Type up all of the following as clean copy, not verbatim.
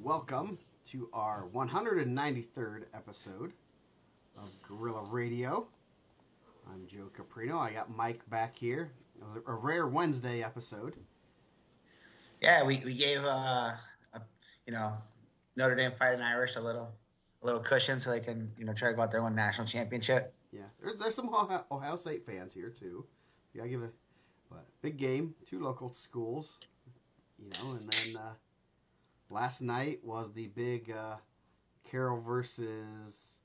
welcome to our 193rd episode of Gorilla Radio. I'm Joe Caprino. I got Mike back here. A rare Wednesday episode. Yeah, we gave a Notre Dame Fighting Irish a little cushion so they can try to go out there and win a national championship. Yeah, there's some Ohio State fans here too. You gotta give a big game, two local schools, and then last night was the big Carroll versus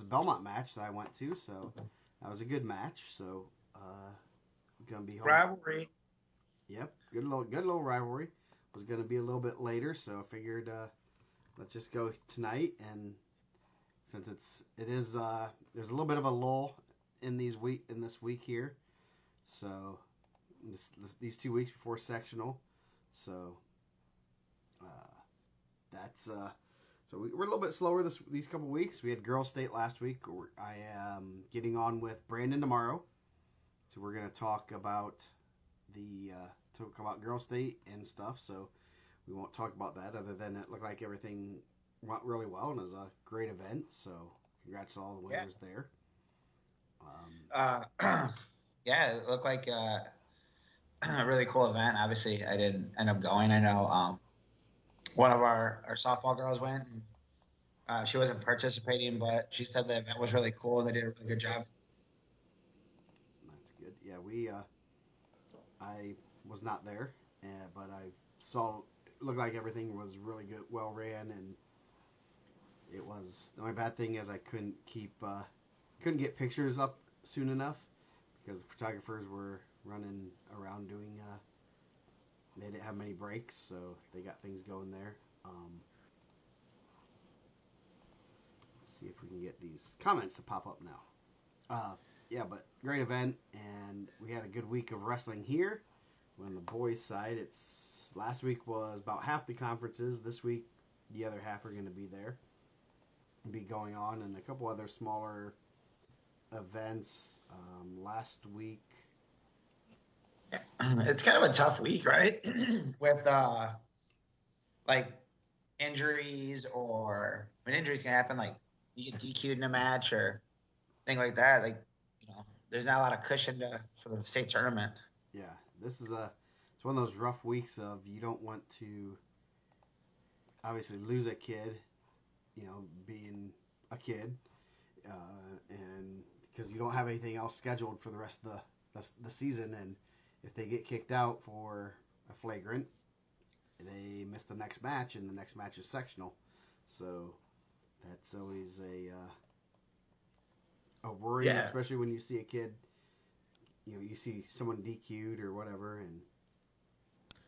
Belmont match that I went to. So that was a good match. So gonna be home. Rivalry. Yep, good little rivalry. Was gonna be a little bit later, so I figured let's just go tonight. And since it is there's a little bit of a lull in this week here, so these 2 weeks before sectional, so that's so we're a little bit slower these couple weeks. We had girls state last week. I am getting on with Brandon tomorrow, so we're gonna talk about girls state and stuff. So we won't talk about that other than it looked like everything went really well and it was a great event. So congrats to all the winners there. Yeah, it looked like a really cool event. Obviously, I didn't end up going. I know one of our softball girls went. And, she wasn't participating, but she said the event was really cool and they did a really good job. That's good. Yeah, I was not there, but I saw it looked like everything was really good, well ran, and it was. The only bad thing is I couldn't get pictures up soon enough because the photographers were running around doing. They didn't have many breaks, so they got things going there. Let's see if we can get these comments to pop up now. Yeah, but great event, and we had a good week of wrestling here. On the boys' side, last week was about half the conferences. This week, the other half are going to be there, be going on, and a couple other smaller events. Last week, it's kind of a tough week, right? With like injuries, or when injuries can happen, like you get DQ'd in a match or thing like that. Like there's not a lot of cushion for the state tournament. Yeah, this is it's one of those rough weeks of you don't want to obviously lose a kid, being a kid, and because you don't have anything else scheduled for the rest of the season, and if they get kicked out for a flagrant, they miss the next match, and the next match is sectional, so that's always a worry, Yeah. especially when you see a kid, you see someone DQ'd or whatever, and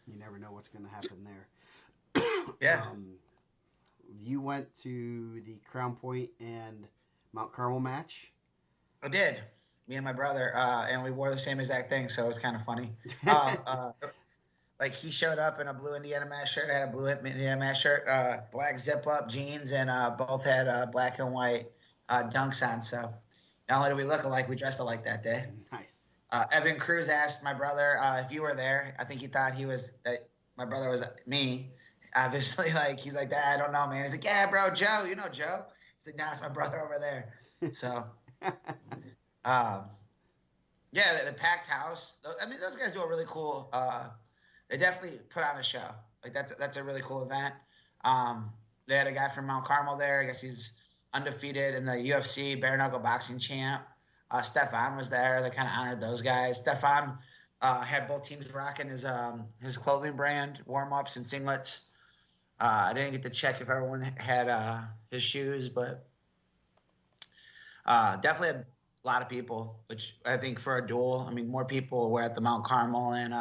you never know what's going to happen there. Yeah. You went to the Crown Point and Mount Carmel match. I did. Me and my brother, and we wore the same exact thing, so it was kind of funny. Like he showed up in a blue IndianaMat shirt. I had a blue IndianaMat shirt, black zip-up jeans, and both had black and white dunks on. So not only did we look alike, we dressed alike that day. Nice. Evan Cruz asked my brother if you were there. I think he thought my brother was me. Obviously, he's like, I don't know, man. He's like, yeah, bro, Joe. You know Joe. He's like, nah, it's my brother over there. So, yeah, the packed house. I mean, those guys do a really cool. They definitely put on a show. Like that's a really cool event. They had a guy from Mount Carmel there. I guess he's undefeated in the UFC bare knuckle boxing champ. Stefan was there. They kind of honored those guys. Stefan had both teams rocking his clothing brand warm ups and singlets. I didn't get to check if everyone had his shoes, but definitely a lot of people. Which I think for a duel, I mean, more people were at the Mount Carmel and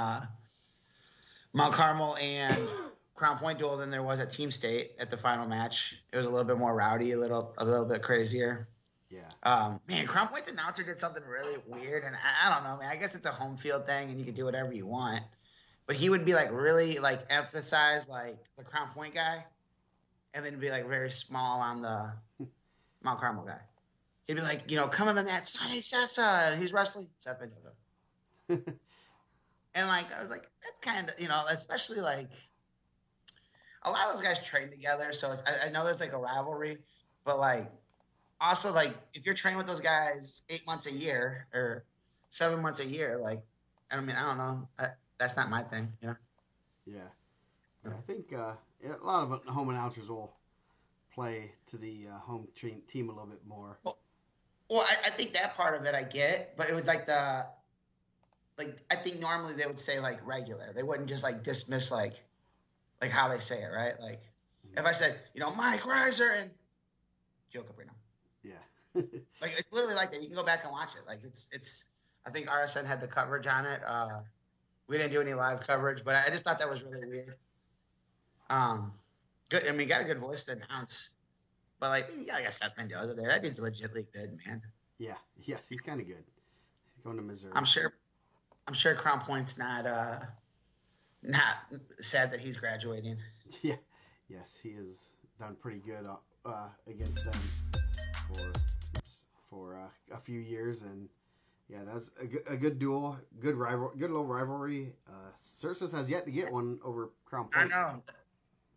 Crown Point duel than there was at Team State at the final match. It was a little bit more rowdy, a little bit crazier. Yeah. Man, Crown Point's announcer did something really weird, and I don't know, man. I guess it's a home field thing, and you can do whatever you want. But he would be really emphasize the Crown Point guy, and then be very small on the Mount Carmel guy. He'd be like, come on the net, Sonny Sessa, and he's wrestling Seth Mendoza. And I was like, that's kind of, especially a lot of those guys train together, so I know there's like a rivalry, but like also like if you're training with those guys 8 months a year or 7 months a year, like I mean I don't know, that's not my thing, you know. Yeah, yeah. I think a lot of home announcers will play to the team a little bit more. Well, I think that part of it I get, but it was like the like I think normally they would say like regular. They wouldn't just like dismiss like how they say it, right? Like if I said, Mike Reiser and Joe Caprino. Yeah. Like it's literally like that. You can go back and watch it. Like it's I think RSN had the coverage on it. We didn't do any live coverage, but I just thought that was really weird. Um Good. I mean, he got a good voice to announce. But like you got like a Seth Mendoza there. That dude's legitimately good, man. Yeah. Yes, he's kind of good. He's going to Missouri. I'm sure Crown Point's not sad that he's graduating. Yeah. Yes, he has done pretty good against them for a few years, and yeah, that's a good duel, good little rivalry. Cersus has yet to get one over Crown I Point. know.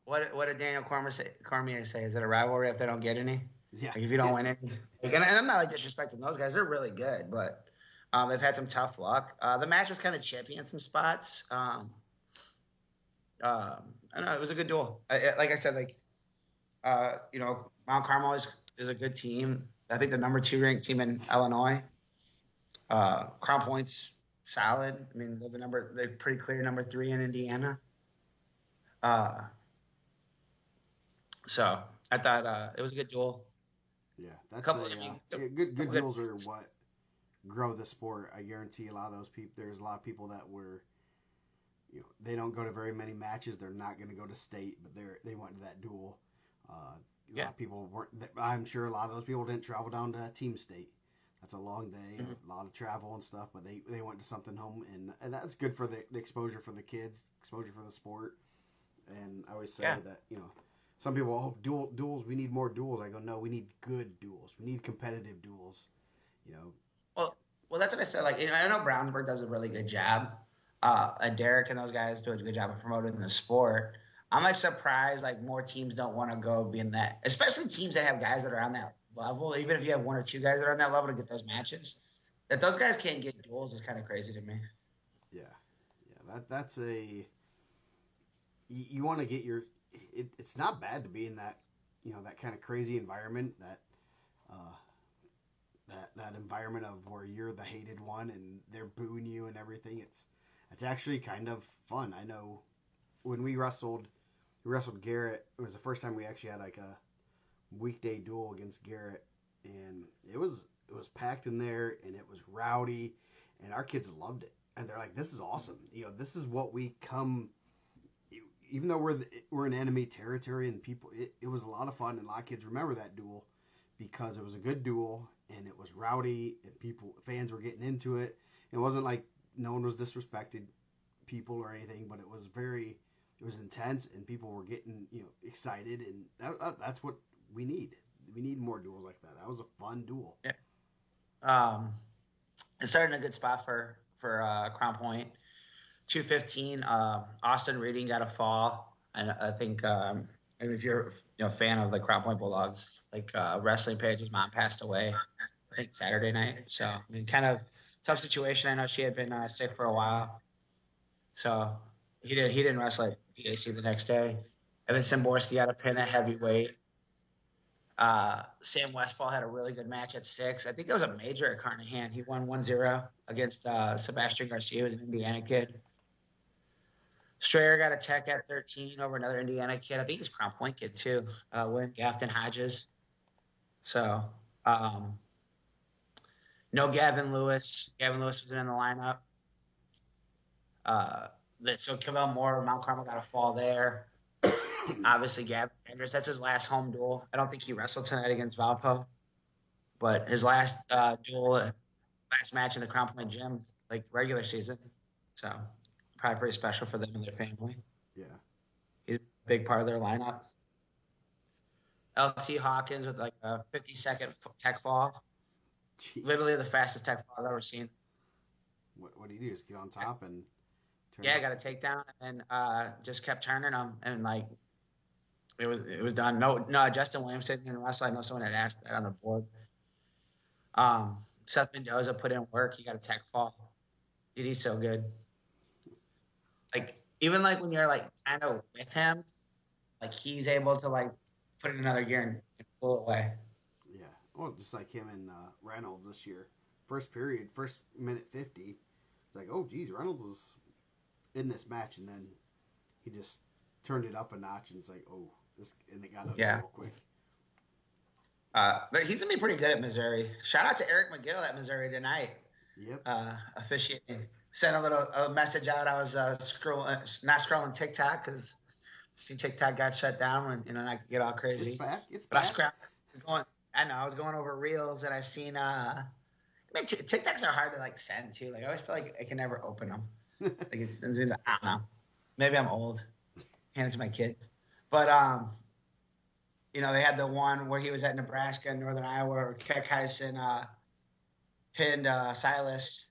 What did Daniel Cormier say? Is it a rivalry if they don't get any? Yeah. Like if you don't win any? Like, and I'm not like disrespecting those guys. They're really good, but they've had some tough luck. The match was kind of chippy in some spots. I don't know. It was a good duel. Like I said, Mount Carmel is a good team. I think the number 2 ranked team in Illinois. Crown Point's solid. I mean, they're pretty clear number 3 in Indiana. So I thought it was a good duel. Yeah, that's good duels are what grow the sport. I guarantee a lot of those people. There's a lot of people that were, they don't go to very many matches. They're not going to go to state, but they went to that duel. A lot of people weren't. I'm sure a lot of those people didn't travel down to Team State. That's a long day, a lot of travel and stuff. But they went to something home, and that's good for the exposure for the kids, exposure for the sport. And I always say that some people, duels. We need more duels. I go, no, we need good duels. We need competitive duels. Well, that's what I said. Like, I know Brownsburg does a really good job. And Derek and those guys do a good job of promoting the sport. I'm like surprised like more teams don't want to go be in that, especially teams that have guys that are on that level. Even if you have 1 or 2 guys that are on that level to get those matches, that those guys can't get duels is kind of crazy to me. Yeah, that's a you want to get your. It's not bad to be in that that kind of crazy environment uh, that environment of where you're the hated one and they're booing you and everything. It's actually kind of fun. I know when we wrestled Garrett. It was the first time we actually had like a weekday duel against Garrett, and it was packed in there and it was rowdy, and our kids loved it, and they're like, "This is awesome! This is what we come." Even though we're in enemy territory and people, it was a lot of fun, and a lot of kids remember that duel because it was a good duel and it was rowdy and fans were getting into it. It wasn't like no one was disrespected people or anything, but it was intense and people were getting excited, and that's what we need. We need more duels like that. That was a fun duel. Yeah. It started in a good spot for Crown Point. 2:15. Austin Reading got a fall, and I think if you're a fan of the Crown Point Bulldogs, like wrestling page, his mom passed away. I think Saturday night. So I mean, kind of tough situation. I know she had been sick for a while, so he didn't wrestle at PAC the next day. Evan Simborski got a pin at heavyweight. Sam Westfall had a really good match at 6. I think that was a major at Carnahan. He won 1-0 against Sebastian Garcia, who was an Indiana kid. Strayer got a tech at 13 over another Indiana kid. I think he's a Crown Point kid too. Win Gafton Hodges. So no Gavin Lewis. Gavin Lewis was in the lineup. So Cavell Moore, Mount Carmel got a fall there. Obviously, Gavin Andrews, that's his last home duel. I don't think he wrestled tonight against Valpo, but his last last match in the Crown Point gym, like regular season. So probably pretty special for them and their family. Yeah. He's a big part of their lineup. LT Hawkins with like a 50-second tech fall. Jeez. Literally the fastest tech fall I've ever seen. What do you do? Just get on top and turn? Yeah, got a takedown and just kept turning them and like it was done. No, Justin Williamson didn't wrestle. I know someone had asked that on the board. Seth Mendoza put in work. He got a tech fall. Dude, he's so good. Like even like when you're like kind of with him, like he's able to like put in another gear and pull it away. Yeah. Well, just like him and Reynolds this year. First period, first minute 50. It's like, oh, geez, Reynolds is in this match, and then he just turned it up a notch, and it's like, oh, this, and it got ugly Yeah. real quick. But he's gonna be pretty good at Missouri. Shout out to Eric McGill at Missouri tonight, Yep. officiating. Sent a message out. I was not scrolling TikTok because TikTok got shut down, and I could get all crazy. It's back. It's But back. I was going over reels and I seen. I mean, TikToks are hard to like send to. Like I always feel like I can never open them. Like it sends me. I don't know. Maybe I'm old. Hand it to my kids. But they had the one where he was at Nebraska and Northern Iowa where Kekheisen pinned Silas.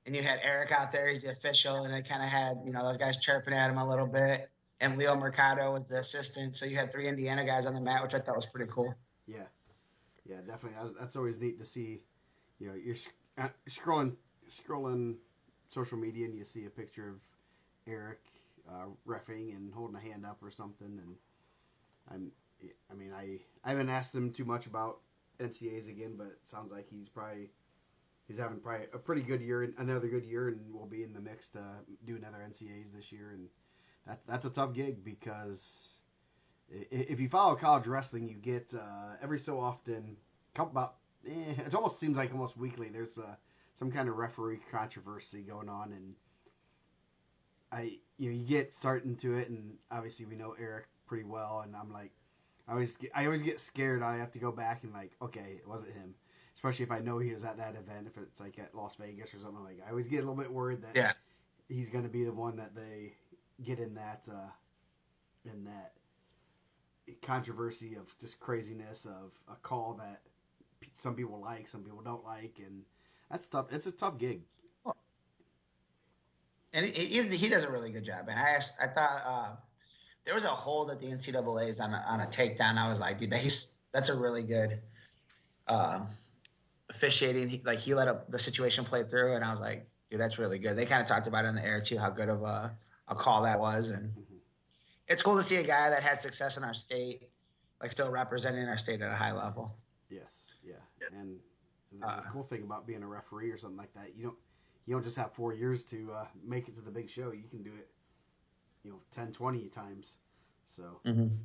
And you had Eric out there, he's the official, and they kind of had, those guys chirping at him a little bit. And Leo Mercado was the assistant. So you had 3 Indiana guys on the mat, which I thought was pretty cool. Yeah. Yeah, definitely. That's always neat to see. You're scrolling social media and you see a picture of Eric reffing and holding a hand up or something. And I haven't asked him too much about NCAs again, but it sounds like he's having probably a pretty good year, another good year, and will be in the mix to do another NCAs this year. And that's a tough gig because if you follow college wrestling, you get every so often, it almost seems like almost weekly, there's some kind of referee controversy going on, and you get starting to it, and obviously we know Eric pretty well, and I'm like, I always get scared. I have to go back and like, okay, it wasn't him. Especially if I know he was at that event, if it's like at Las Vegas or something like. I always get a little bit worried that he's going to be the one that they get in that controversy of just craziness of a call that some people like, some people don't like, and that's tough. It's a tough gig. And he does a really good job. And I thought there was a hold at the NCAA's on a takedown. I was like, dude, that's a really good officiating. He let the situation play through, and I was like, dude, that's really good. They kind of talked about it on the air too, how good of a call that was, and it's cool to see a guy that had success in our state, like still representing our state at a high level. Yes, yeah, and the cool thing about being a referee or something like that, you don't just have 4 years to make it to the big show. You can do it, 10, 20 times. So, and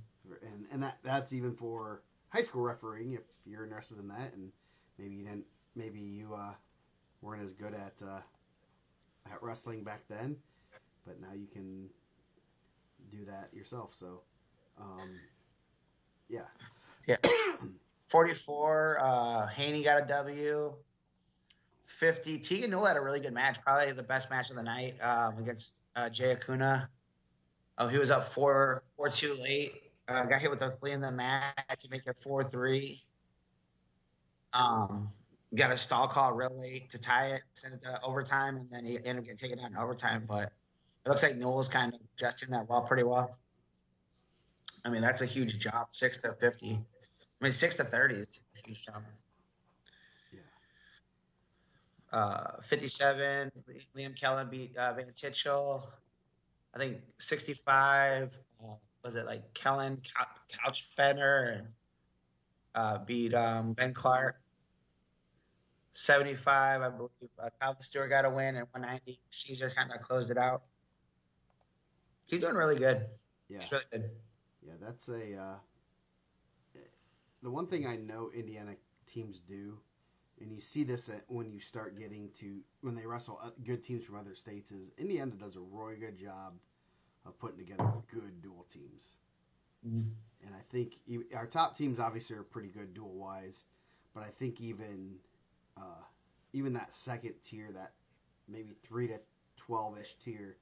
that's even for high school refereeing if you're interested in that, and maybe you weren't as good at wrestling back then, but now you can do that yourself. So, yeah. 44. Haney got a W. 50. Tegan Newell had a really good match, probably the best match of the night against Jay Acuna. Oh, he was up 4-2 late. Got hit with a flea in the mat to make it 4-3. Got a stall call real late to tie it, send it to overtime, and then he ended up getting taken out in overtime. But it looks like Newell's kind of adjusting that pretty well. I mean, that's a huge job, 6-50. I mean, 6-30 is a huge jump. Yeah. 57, Liam Kellen beat Van Titchell. I think 65, was it like Kellen Couchbender and beat Ben Clark. 75, I believe Calvin Stewart got a win, and 190, Caesar kind of closed it out. He's doing really good. Yeah. He's really good. Yeah, that's the one thing I know Indiana teams do, and you see this when you start getting to when they wrestle good teams from other states, is Indiana does a really good job of putting together good dual teams. Mm-hmm. And I think our top teams obviously are pretty good dual wise, but I think even that second tier, that maybe 3 to 12-ish tier,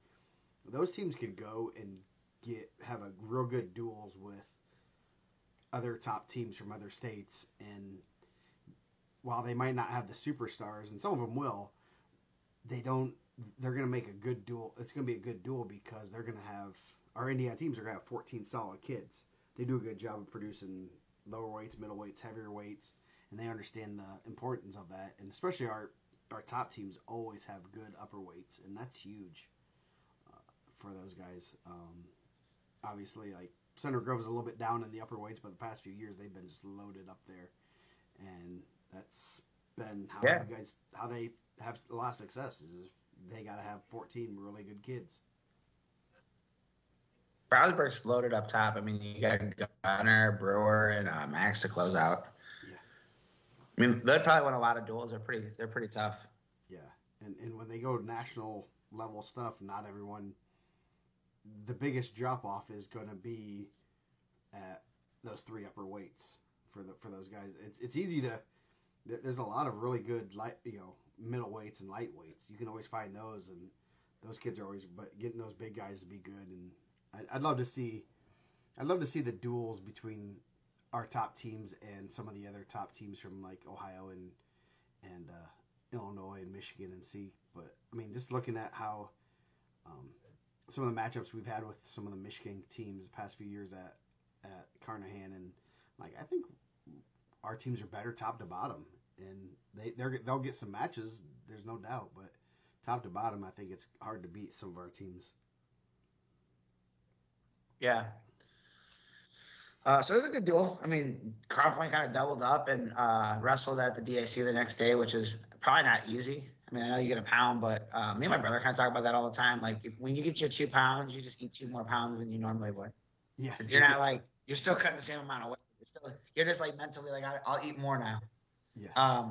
those teams could go and have a real good duels with other top teams from other states, and while they might not have the superstars, and some of them will, they're going to make a good duel. It's going to be a good duel because they're going to have, our Indiana teams are going to have 14 solid kids they do a good job of producing lower weights, middle weights, heavier weights, and they understand the importance of that. And especially our top teams always have good upper weights, and that's huge for those guys. Obviously, like Center Grove is a little bit down in the upper weights, but the past few years they've been just loaded up there, and that's been how they have a lot of success. Is they got to have 14 really good kids. Brownsburg's loaded up top. I mean, you got Gunner, Brewer, and Max to close out. Yeah. I mean, they'd probably win a lot of duels. They're pretty tough. Yeah, and when they go to national level stuff, not everyone. The biggest drop off is going to be at those 3 upper weights for those guys. It's easy to. There's a lot of really good middle weights and light weights. You can always find those, and those kids are always. But getting those big guys to be good, and I'd love to see. I'd love to see the duels between our top teams and some of the other top teams from like Ohio and Illinois and Michigan and see. But I mean, just looking at how some of the matchups we've had with some of the Michigan teams the past few years at Carnahan, and like I think our teams are better top to bottom, and they'll get some matches. There's no doubt, but top to bottom, I think it's hard to beat some of our teams. Yeah. So it was a good duel. I mean, Crown Point kind of doubled up and wrestled at the DAC the next day, which is probably not easy. I mean, I know you get a pound, but me and my brother kind of talk about that all the time. Like, when you get your 2 pounds, you just eat 2 more pounds than you normally would. Yeah. You're not like, you're still cutting the same amount of weight. You're just like mentally like, I'll eat more now. Yeah.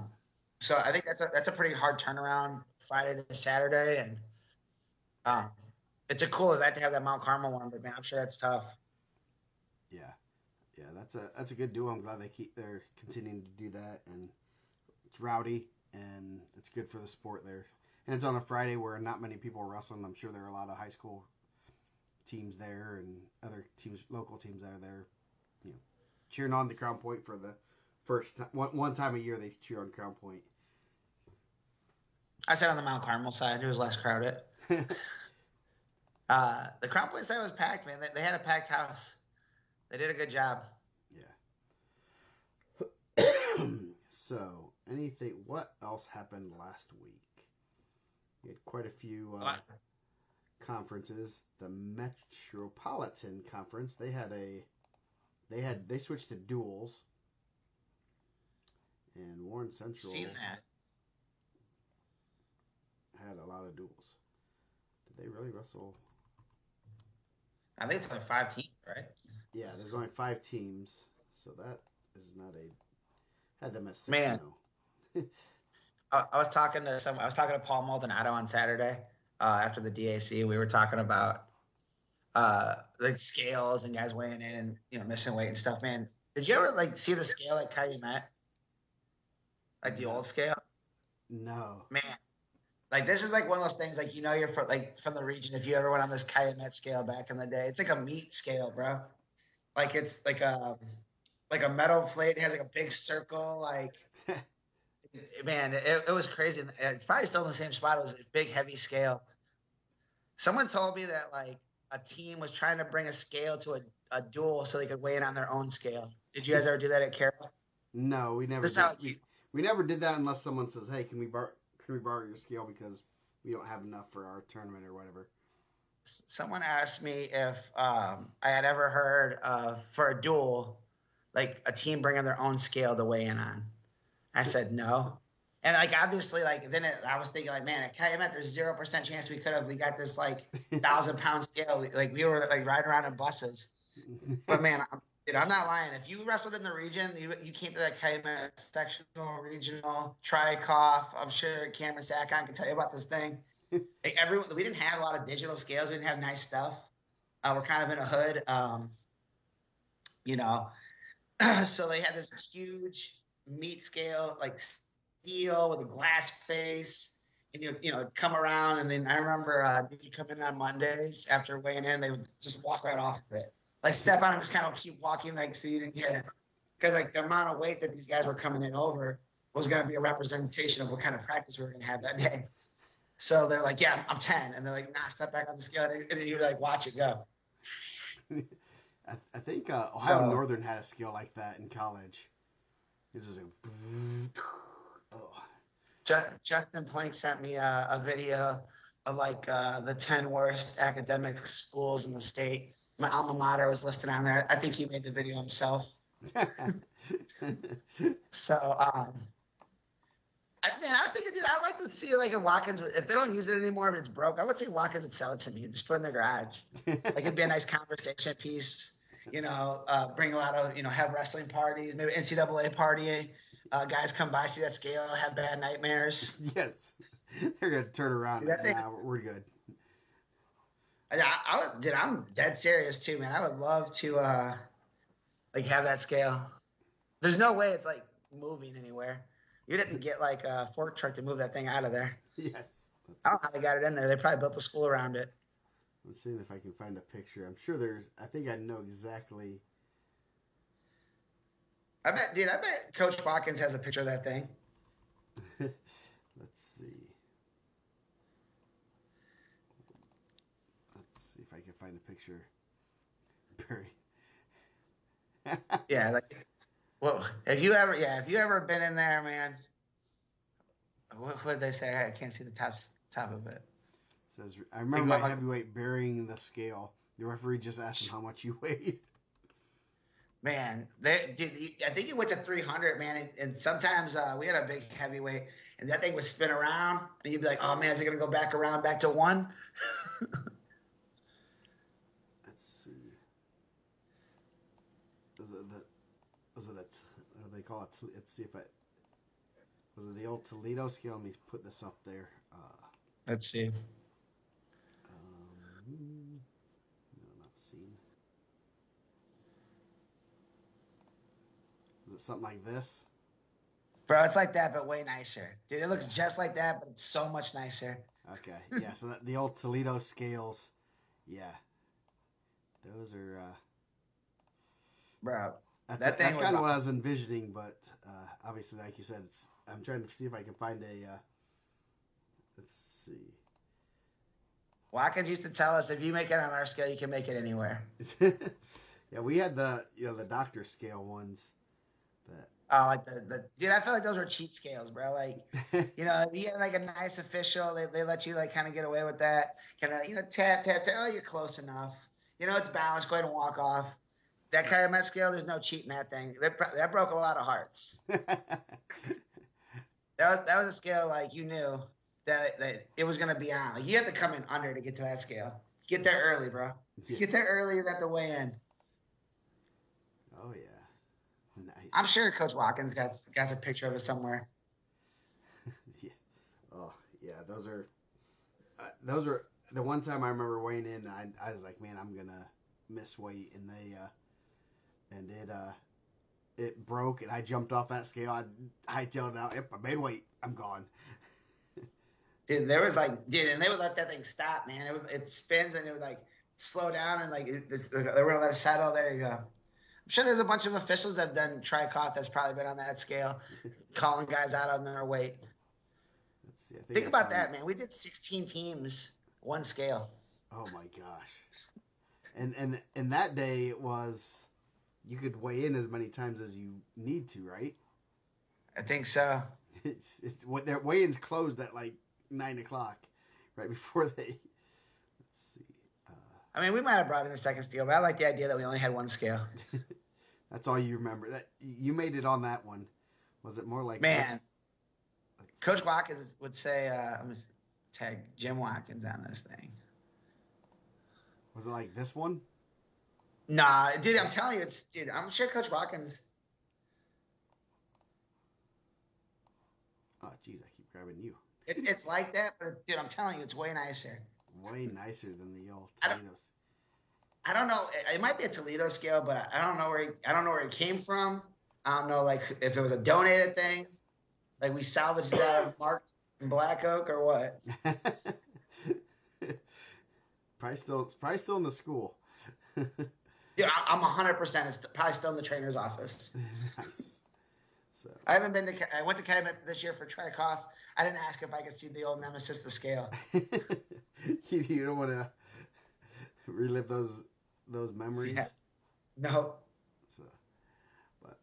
So I think that's a pretty hard turnaround Friday to Saturday, and it's a cool event to have that Mount Carmel one, but man, I'm sure that's tough. Yeah. Yeah, that's a good duo. I'm glad they're continuing to do that, and it's rowdy and it's good for the sport there. And it's on a Friday where not many people are wrestling. I'm sure there are a lot of high school teams there and other teams, local teams that are there, cheering on the Crown Point for the first time. One time a year they cheer on Crown Point. I sat on the Mount Carmel side. It was less crowded. The Crown Point side was packed, man. They had a packed house. They did a good job. Yeah. So, what else happened last week? We had quite a few conferences. The Metropolitan Conference, they switched to duels. And Warren Central Seen that. had a lot of duels. Did they really wrestle? I think it's like 5 teams, right? Yeah, there's only 5 teams, so that is not a. Had them at 6. Man, I was talking to Paul Maldonado on Saturday after the DAC. We were talking about like scales and guys weighing in and missing weight and stuff. Man, did you ever like see the scale at IndianaMat? Like the old scale? No. Man, like this is like one of those things. Like you're from the region. If you ever went on this IndianaMat scale back in the day, it's like a meat scale, bro. Like it's like a metal plate. It has like a big circle. Like, man, it was crazy. It's probably still in the same spot. It was a big, heavy scale. Someone told me that like a team was trying to bring a scale to a duel so they could weigh in on their own scale. Did you guys ever do that at Carroll? No, we never. We never did that unless someone says, "Hey, can we borrow your scale because we don't have enough for our tournament or whatever." Someone asked me if I had ever heard of, for a duel, like a team bringing their own scale to weigh in on. I said no. And like, obviously, like I was thinking like, man, at Calumet, there's 0% chance we got this like 1,000-pound scale. We were like riding around in buses. But man, I'm not lying. If you wrestled in the region, you came to that Calumet sectional, regional, Tri-Cough. I'm sure Cameron Sackon can tell you about this thing. Like we didn't have a lot of digital scales. We didn't have nice stuff. We're kind of in a hood, so they had this huge meat scale, like steel with a glass face, and come around. And then I remember if you come in on Mondays after weighing in, they would just walk right off of it, like step on and just kind of keep walking, like so you didn't get, because like the amount of weight that these guys were coming in over was going to be a representation of what kind of practice we were going to have that day. So they're like, yeah, I'm 10. And they're like, nah, step back on the scale. And you like watch it go. I think Ohio So Northern had a scale like that in college. It was just like, oh. Justin Plank sent me a video of like the 10 worst academic schools in the state. My alma mater was listed on there. I think he made the video himself. So, I was thinking, dude, I'd like to see like a Watkins. If they don't use it anymore, if it's broke, I would say Watkins would sell it to me and just put it in their garage. Like it'd be a nice conversation piece. Bring a lot of have wrestling parties, maybe NCAA party. Guys come by, see that scale, have bad nightmares. Yes, they're gonna turn around. Dude, that thing, Nah, we're good. dude, I'm dead serious too, man. I would love to like have that scale. There's no way it's like moving anywhere. You'd have to get like a fork truck to move that thing out of there. Yes. I don't know how they got it in there. They probably built a school around it. I'm seeing if I can find a picture. I'm sure there's. I think I know exactly. I bet Coach Watkins has a picture of that thing. Let's see. Let's see if I can find a picture. Barry. Yeah, like, well, if you ever been in there, man. What did they say? I can't see the top of it. It says, I remember my heavyweight burying the scale. The referee just asked him how much you weighed. Man, I think it went to 300, man. And sometimes we had a big heavyweight, and that thing would spin around, and you'd be like, "Oh man, is it gonna go back around back to 1?" Let's see. Was it what do they call it? Let's see if was it the old Toledo scale? Let me put this up there. Let's see. No, not seen. Is it something like this? Bro, it's like that, but way nicer. Dude, it looks just like that, but it's so much nicer. Okay, yeah, so the old Toledo scales, yeah. Those are... Bro, that's kind of what I was envisioning, but obviously, like you said, I'm trying to see if I can find a... let's see. Watkins used to tell us, if you make it on our scale, you can make it anywhere. Yeah, we had the doctor scale ones. Like dude, I feel like those were cheat scales, bro. Like, if you get like a nice official, they let you like kind of get away with that. Kind of, tap, tap, tap. Oh, you're close enough. It's balanced. Go ahead and walk off. That kind of Met scale, there's no cheating that thing. That broke a lot of hearts. That was a scale like you knew that it was gonna be on. Like you have to come in under to get to that scale. Get there early, bro. Yeah. Get there early. You got to weigh in. Oh yeah. Nice. I'm sure Coach Watkins got a picture of it somewhere. Yeah. Oh yeah, those are the one time I remember weighing in. I was like, man, I'm gonna miss weight, and it broke, and I jumped off that scale. I hightailed out. Yep, I made weight. I'm gone. Dude, there was and they would let that thing stop, man. It spins and it would like slow down and like they were gonna let it settle. There you go. I'm sure there's a bunch of officials that have done tri-caught that's probably been on that scale, calling guys out on their weight. Let's see. Think about that, man. We did 16 teams, one scale. Oh my gosh! And that day it was you could weigh in as many times as you need to, right? I think so. Their weigh-ins closed at like 9:00, right before they. Let's see. I mean, we might have brought in a second scale, but I like the idea that we only had one scale. That's all you remember. That you made it on that one. Was it more like man? Coach Watkins would say, "I'm gonna tag Jim Watkins on this thing." Was it like this one? Nah, dude. I'm telling you, I'm sure Coach Watkins. Oh, jeez, I keep grabbing you. It's like that, but dude, I'm telling you, it's way nicer. Way nicer than the old Toledo's. I don't know. It might be a Toledo scale, but I don't know where it came from. I don't know, like if it was a donated thing, like we salvaged it out of Mark and Black Oak or what. Probably still in the school. Yeah, I'm 100%. It's probably still in the trainer's office. Nice. So I haven't been to. I went to Calumet this year for tri-cough. I didn't ask if I could see the old nemesis, the scale. You don't want to relive those memories. No. So, but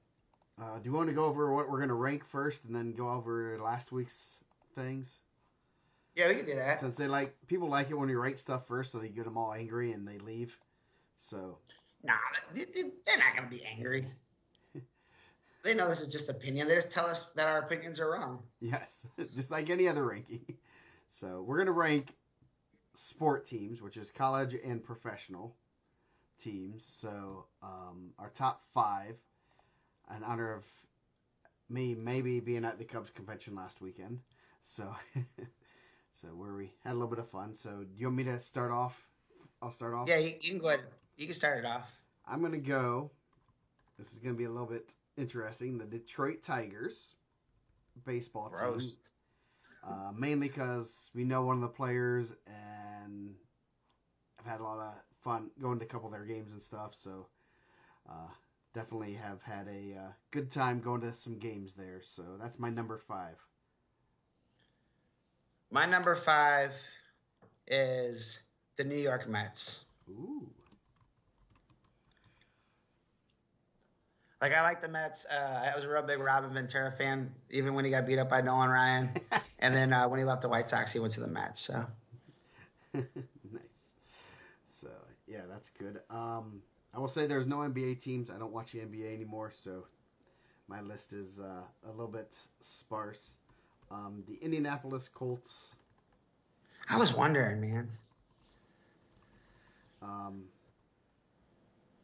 do you want to go over what we're going to rank first, and then go over last week's things? Yeah, we can do that. Since people like it when we rank stuff first, so they get them all angry and they leave. So Nah, they're not gonna be angry. They know this is just opinion. They just tell us that our opinions are wrong. yes, just like any other ranking. So we're going to rank sport teams, which is college and professional teams. So our top 5, in honor of me maybe being at the Cubs convention last weekend. So, so where we had a little bit of fun. So, do you want me to start off? I'll start off. Yeah, you can go ahead. You can start it off. I'm gonna go. This is gonna be a little bit interesting. The Detroit Tigers baseball team. Gross. Mainly because we know one of the players, and I've had a lot of fun going to a couple of their games and stuff. So, definitely have had a good time going to some games there. So that's my number 5. My number 5 is the New York Mets. Ooh. Like, I like the Mets. I was a real big Robin Ventura fan, even when he got beat up by Nolan Ryan. And then when he left the White Sox, he went to the Mets. So Nice. So yeah, that's good. I will say there's no NBA teams. I don't watch the NBA anymore, so my list is a little bit sparse. The Indianapolis Colts. I was wondering, man.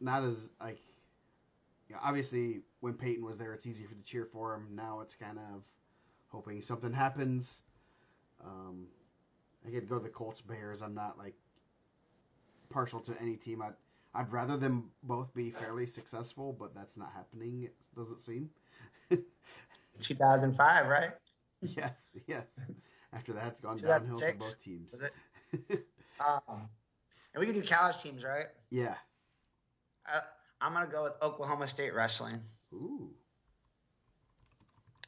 Not as like, obviously when Peyton was there, it's easy to cheer for him. Now it's kind of hoping something happens. I could go to the Colts, Bears. I'm not like partial to any team. I'd rather them both be fairly successful, but that's not happening. It doesn't seem. 2005, right? Yes. After that, it's gone downhill for both teams. Was it? And we can do college teams, right? Yeah. I'm gonna go with Oklahoma State wrestling. Ooh.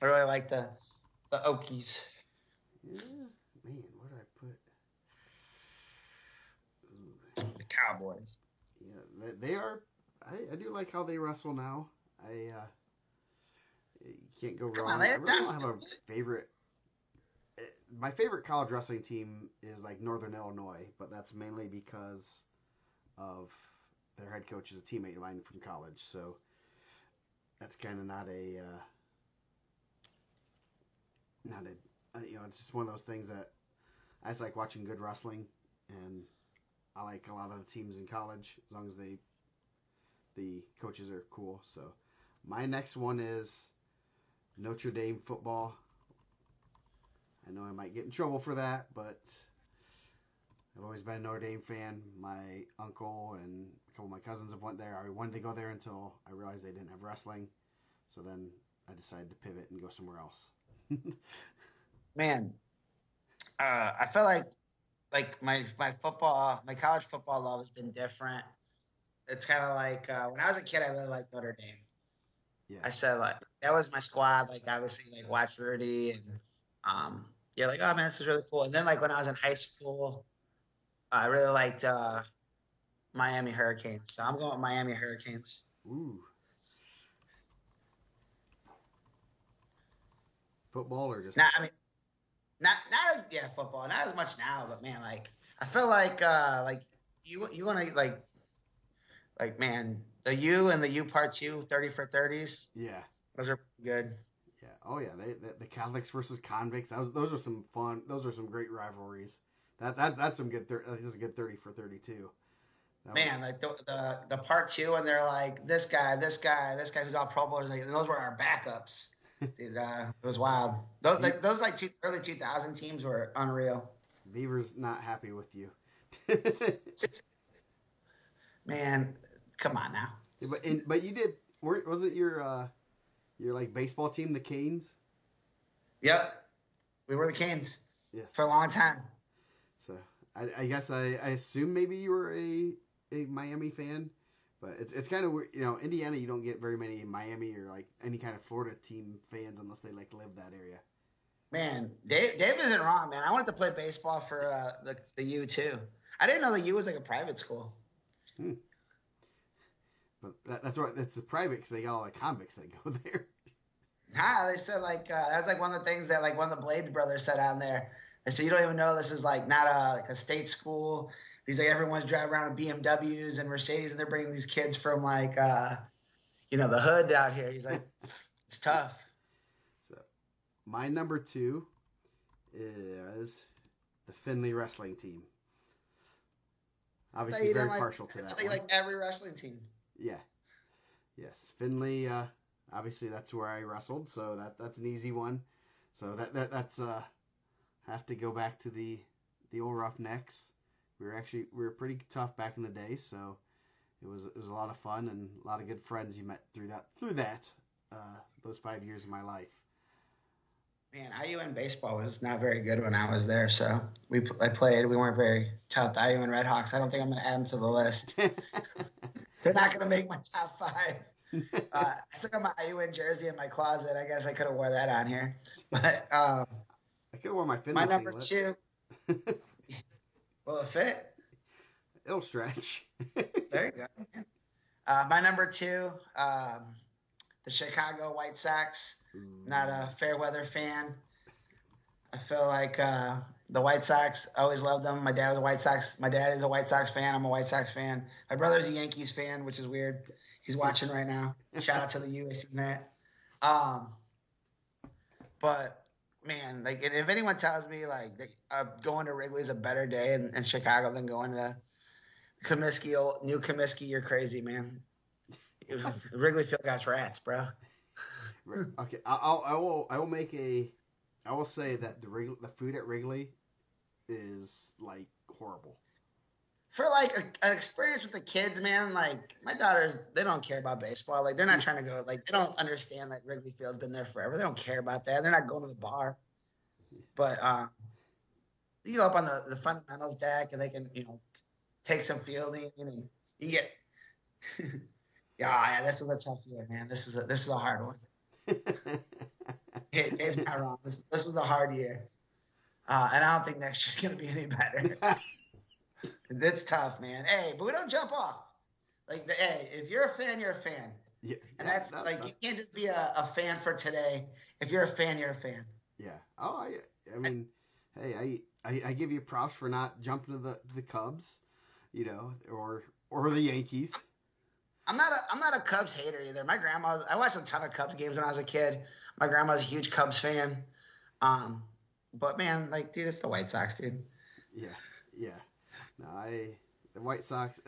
I really like the Okies. Yeah. Man, what did I put? Ooh. The Cowboys. Yeah, they are. I do like how they wrestle now. You can't go wrong. I really don't have a favorite. My favorite college wrestling team is like Northern Illinois, but that's mainly because of their head coach is a teammate of mine from college. So that's kind of not a it's just one of those things that I just like watching good wrestling, and I like a lot of the teams in college as long as the coaches are cool. So my next one is Notre Dame football. I know I might get in trouble for that, but I've always been a Notre Dame fan. My uncle and a couple of my cousins have went there. I wanted to go there until I realized they didn't have wrestling. So then I decided to pivot and go somewhere else. Man, I feel like my college football love has been different. It's kind of like when I was a kid, I really liked Notre Dame. Yeah. I said like that was my squad. Like obviously like watch Rudy and you're like, oh man, this is really cool. And then like when I was in high school, I really liked Miami Hurricanes. So I'm going with Miami Hurricanes. Ooh. Football or just? Not football. Not as much now, but man, like I feel like you want to like man, the U and the U part 2, 30 for 30s. Yeah. Those are good. Yeah. Oh yeah. The Catholics versus convicts. Those are some fun. Those are some great rivalries. That's some good. That's a good 30 for 32. Like the part 2, and they're like this guy who's all Pro Bowlers. Like, those were our backups. Dude, it was wild. Those early 2000 teams were unreal. Beaver's not happy with you. Man, come on now. Yeah, but you did. Was it your like baseball team, the Canes? Yep, we were the Canes. Yes. For a long time. So I guess I assume maybe you were a Miami fan, but it's kind of weird. Indiana, you don't get very many Miami or like any kind of Florida team fans unless they like live that area. Man, Dave isn't wrong, man. I wanted to play baseball for the U too. I didn't know the U was like a private school. But that's why it's a private because they got all the convicts that go there. Nah, they said like that's like one of the things that like one of the Blades brothers said on there. They said you don't even know this is like not a state school. These like everyone's driving around in BMWs and Mercedes, and they're bringing these kids from like the hood out here. He's like, it's tough. So my number two is the Finley wrestling team. Obviously, very partial to that. I think like every wrestling team. Yeah. Yes, Finley. Obviously, that's where I wrestled, so that's an easy one. So that's have to go back to the old Roughnecks. We were pretty tough back in the day, so it was a lot of fun and a lot of good friends you met through that those 5 years of my life. Man, IUN baseball was not very good when I was there, so I played. We weren't very tough. The IUN Redhawks. I don't think I'm going to add them to the list. They're not going to make my top 5. I still got my IUN jersey in my closet. I guess I could have wore that on here, but I could have worn my Finley. My number 2. Will it fit? It'll stretch. There you go. My number 2, the Chicago White Sox. Not a fair weather fan. I feel like the White Sox, I always loved them. My dad was a White Sox. My dad is a White Sox fan. I'm a White Sox fan. My brother's a Yankees fan, which is weird. He's watching right now. Shout out to the USC but man, like if anyone tells me like going to Wrigley is a better day in Chicago than going to New Comiskey, you're crazy, man. Wrigley Field got rats, bro. Okay, I will say that the food at Wrigley is like horrible. For like an experience with the kids, man, like my daughters, they don't care about baseball. Like they're not trying to go. Like they don't understand that Wrigley Field's been there forever. They don't care about that. They're not going to the bar. But you go up on the fundamentals deck and they can take some fielding and you get. Yeah, this was a tough year, man. This was a hard one. Dave's not wrong. This was a hard year, and I don't think next year's gonna be any better. It's tough, man. Hey, but we don't jump off. Like, hey, if you're a fan, you're a fan. Yeah, and that's you can't just be a fan for today. If you're a fan, you're a fan. Yeah. Oh, I mean, hey, I give you props for not jumping to the Cubs, or the Yankees. I'm not a Cubs hater either. My grandma, I watched a ton of Cubs games when I was a kid. My grandma was a huge Cubs fan. But man, like, dude, it's the White Sox, dude. Yeah. No, the White Sox.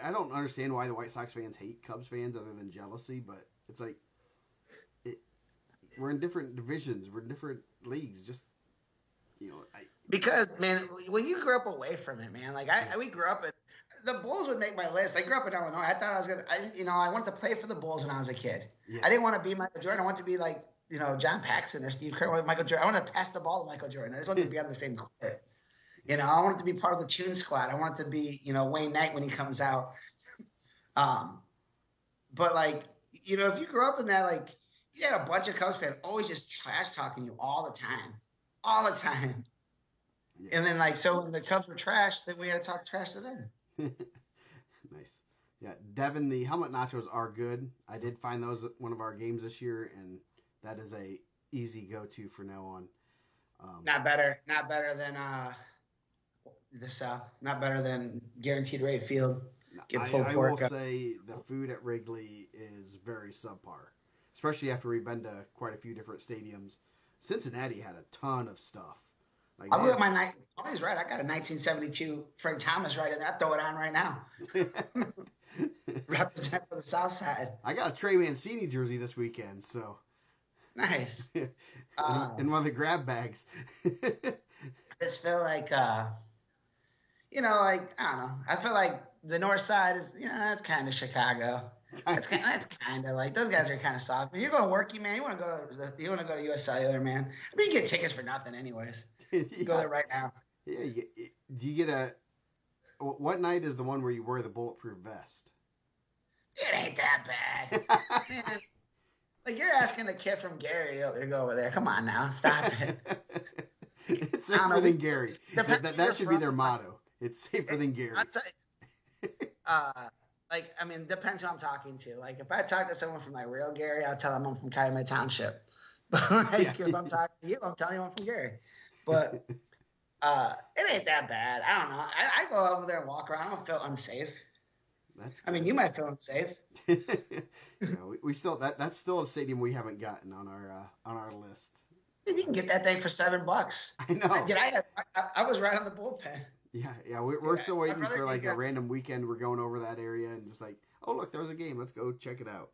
I don't understand why the White Sox fans hate Cubs fans other than jealousy, but it's like we're in different divisions, we're in different leagues. Just because man, when you grew up away from it, man, like we grew up in. The Bulls would make my list. I grew up in Illinois. I thought I was I wanted to play for the Bulls when I was a kid. Yeah. I didn't want to be Michael Jordan. I wanted to be like, John Paxson or Steve Kerr with Michael Jordan. I wanted to pass the ball to Michael Jordan. I just wanted to be on the same court. I wanted to be part of the Tune Squad. I wanted to be, Wayne Knight when he comes out. But like, if you grew up in that, like, you had a bunch of Cubs fans always just trash talking you all the time. Yeah. And then like, so when the Cubs were trash, then we had to talk trash to them. Nice. Yeah, Devin, the helmet nachos are good. I did find those at one of our games this year, and that is a easy go-to for now on. Not better than not better than Guaranteed Rate Field. I will say the food at Wrigley is very subpar, especially after we've been to quite a few different stadiums. Cincinnati had a ton of stuff. Like, I'll go with my Tony's right. I got a 1972 Frank Thomas right in there. I'll throw it on right now. Represent for the South Side. I got a Trey Mancini jersey this weekend, so nice. in one of the grab bags. I just feel like, I don't know. I feel like the North Side is, that's kind of Chicago. That's kind of like those guys are kind of soft. But you're going worky, man. You want to go to US Cellular, man. I mean, you get tickets for nothing, anyways. You go there right now. Yeah. Do you get what night is the one where you wear the bulletproof vest? It ain't that bad, man. Like you're asking a kid from Gary to go over there. Come on now, stop it. It's safer than Gary. That should be their motto. It's safer than Gary. I'll tell you. like, I mean, depends who I'm talking to. Like, if I talk to someone from like real Gary, I'll tell them I'm from Calumet Township. But Yeah. like, if I'm talking to you, I'm telling you I'm from Gary. But it ain't that bad. I don't know. I go over there and walk around. I don't feel unsafe. That's I mean, good. you might feel unsafe. Yeah, we still that's still a stadium we haven't gotten on our list. You can get that thing for $7. I know. I was right on the bullpen. Yeah, we're Dude, still my waiting brother for did like a get. random weekend. We're going over that area and just like, oh look, there was a game. Let's go check it out.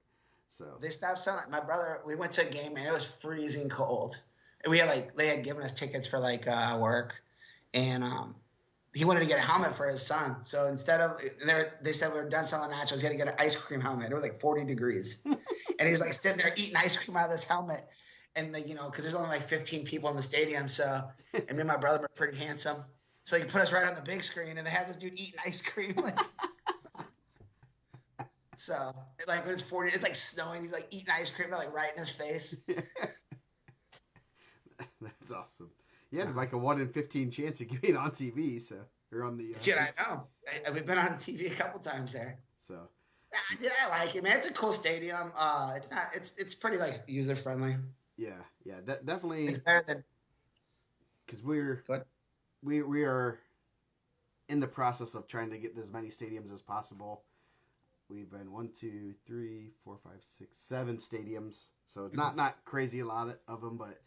So They stopped selling. My brother, we went to a game and it was freezing cold. And we had like they had given us tickets for like work, and he wanted to get a helmet for his son. So instead of they said we were done selling nachos, he had to get an ice cream helmet. It was like 40 degrees, and he's like sitting there eating ice cream out of this helmet. And like because there's only like 15 people in the stadium, so and me and my brother were pretty handsome, so he put us right on the big screen, and they had this dude eating ice cream. Like, so like when it's 40, it's like snowing. He's like eating ice cream, like right in his face. that's awesome. You had like a 1 in 15 chance of getting on TV, so you're on the. Dude, I know. We've been on TV a couple times there. So. Yeah, I like it, man. It's a cool stadium. It's not. It's pretty like user friendly. Yeah, definitely. It's better than because we are in the process of trying to get as many stadiums as possible. We've been 1, 2, 3, 4, 5, 6, 7 stadiums, so it's not crazy a lot of them, but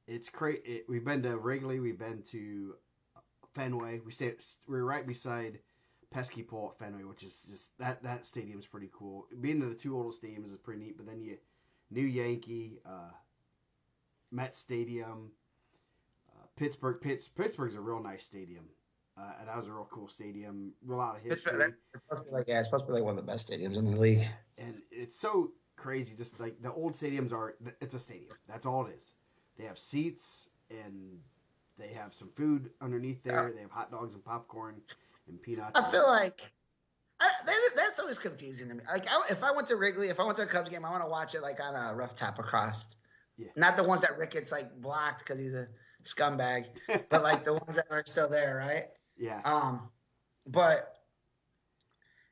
it's crazy. We've been to Wrigley, we've been to Fenway. We're right beside Pesky Pole at Fenway, which is just that stadium's pretty cool. Being to the two oldest stadiums is pretty neat, but then you New Yankee, Met Stadium, Pittsburgh. Pittsburgh's a real nice stadium. And that was a real cool stadium. Real lot of history. it's supposed to be like it's supposed to be like one of the best stadiums in the league. And it's so crazy. Just like the old stadiums are, it's a stadium. That's all it is. They have seats and they have some food underneath there. They have hot dogs and popcorn and peanuts. I feel like that's always confusing to me. Like if I went to Wrigley, if I went to a Cubs game, I want to watch it like on a rooftop across. Yeah. Not the ones that Ricketts like blocked because he's a scumbag, but like the ones that are still there, right? Yeah. But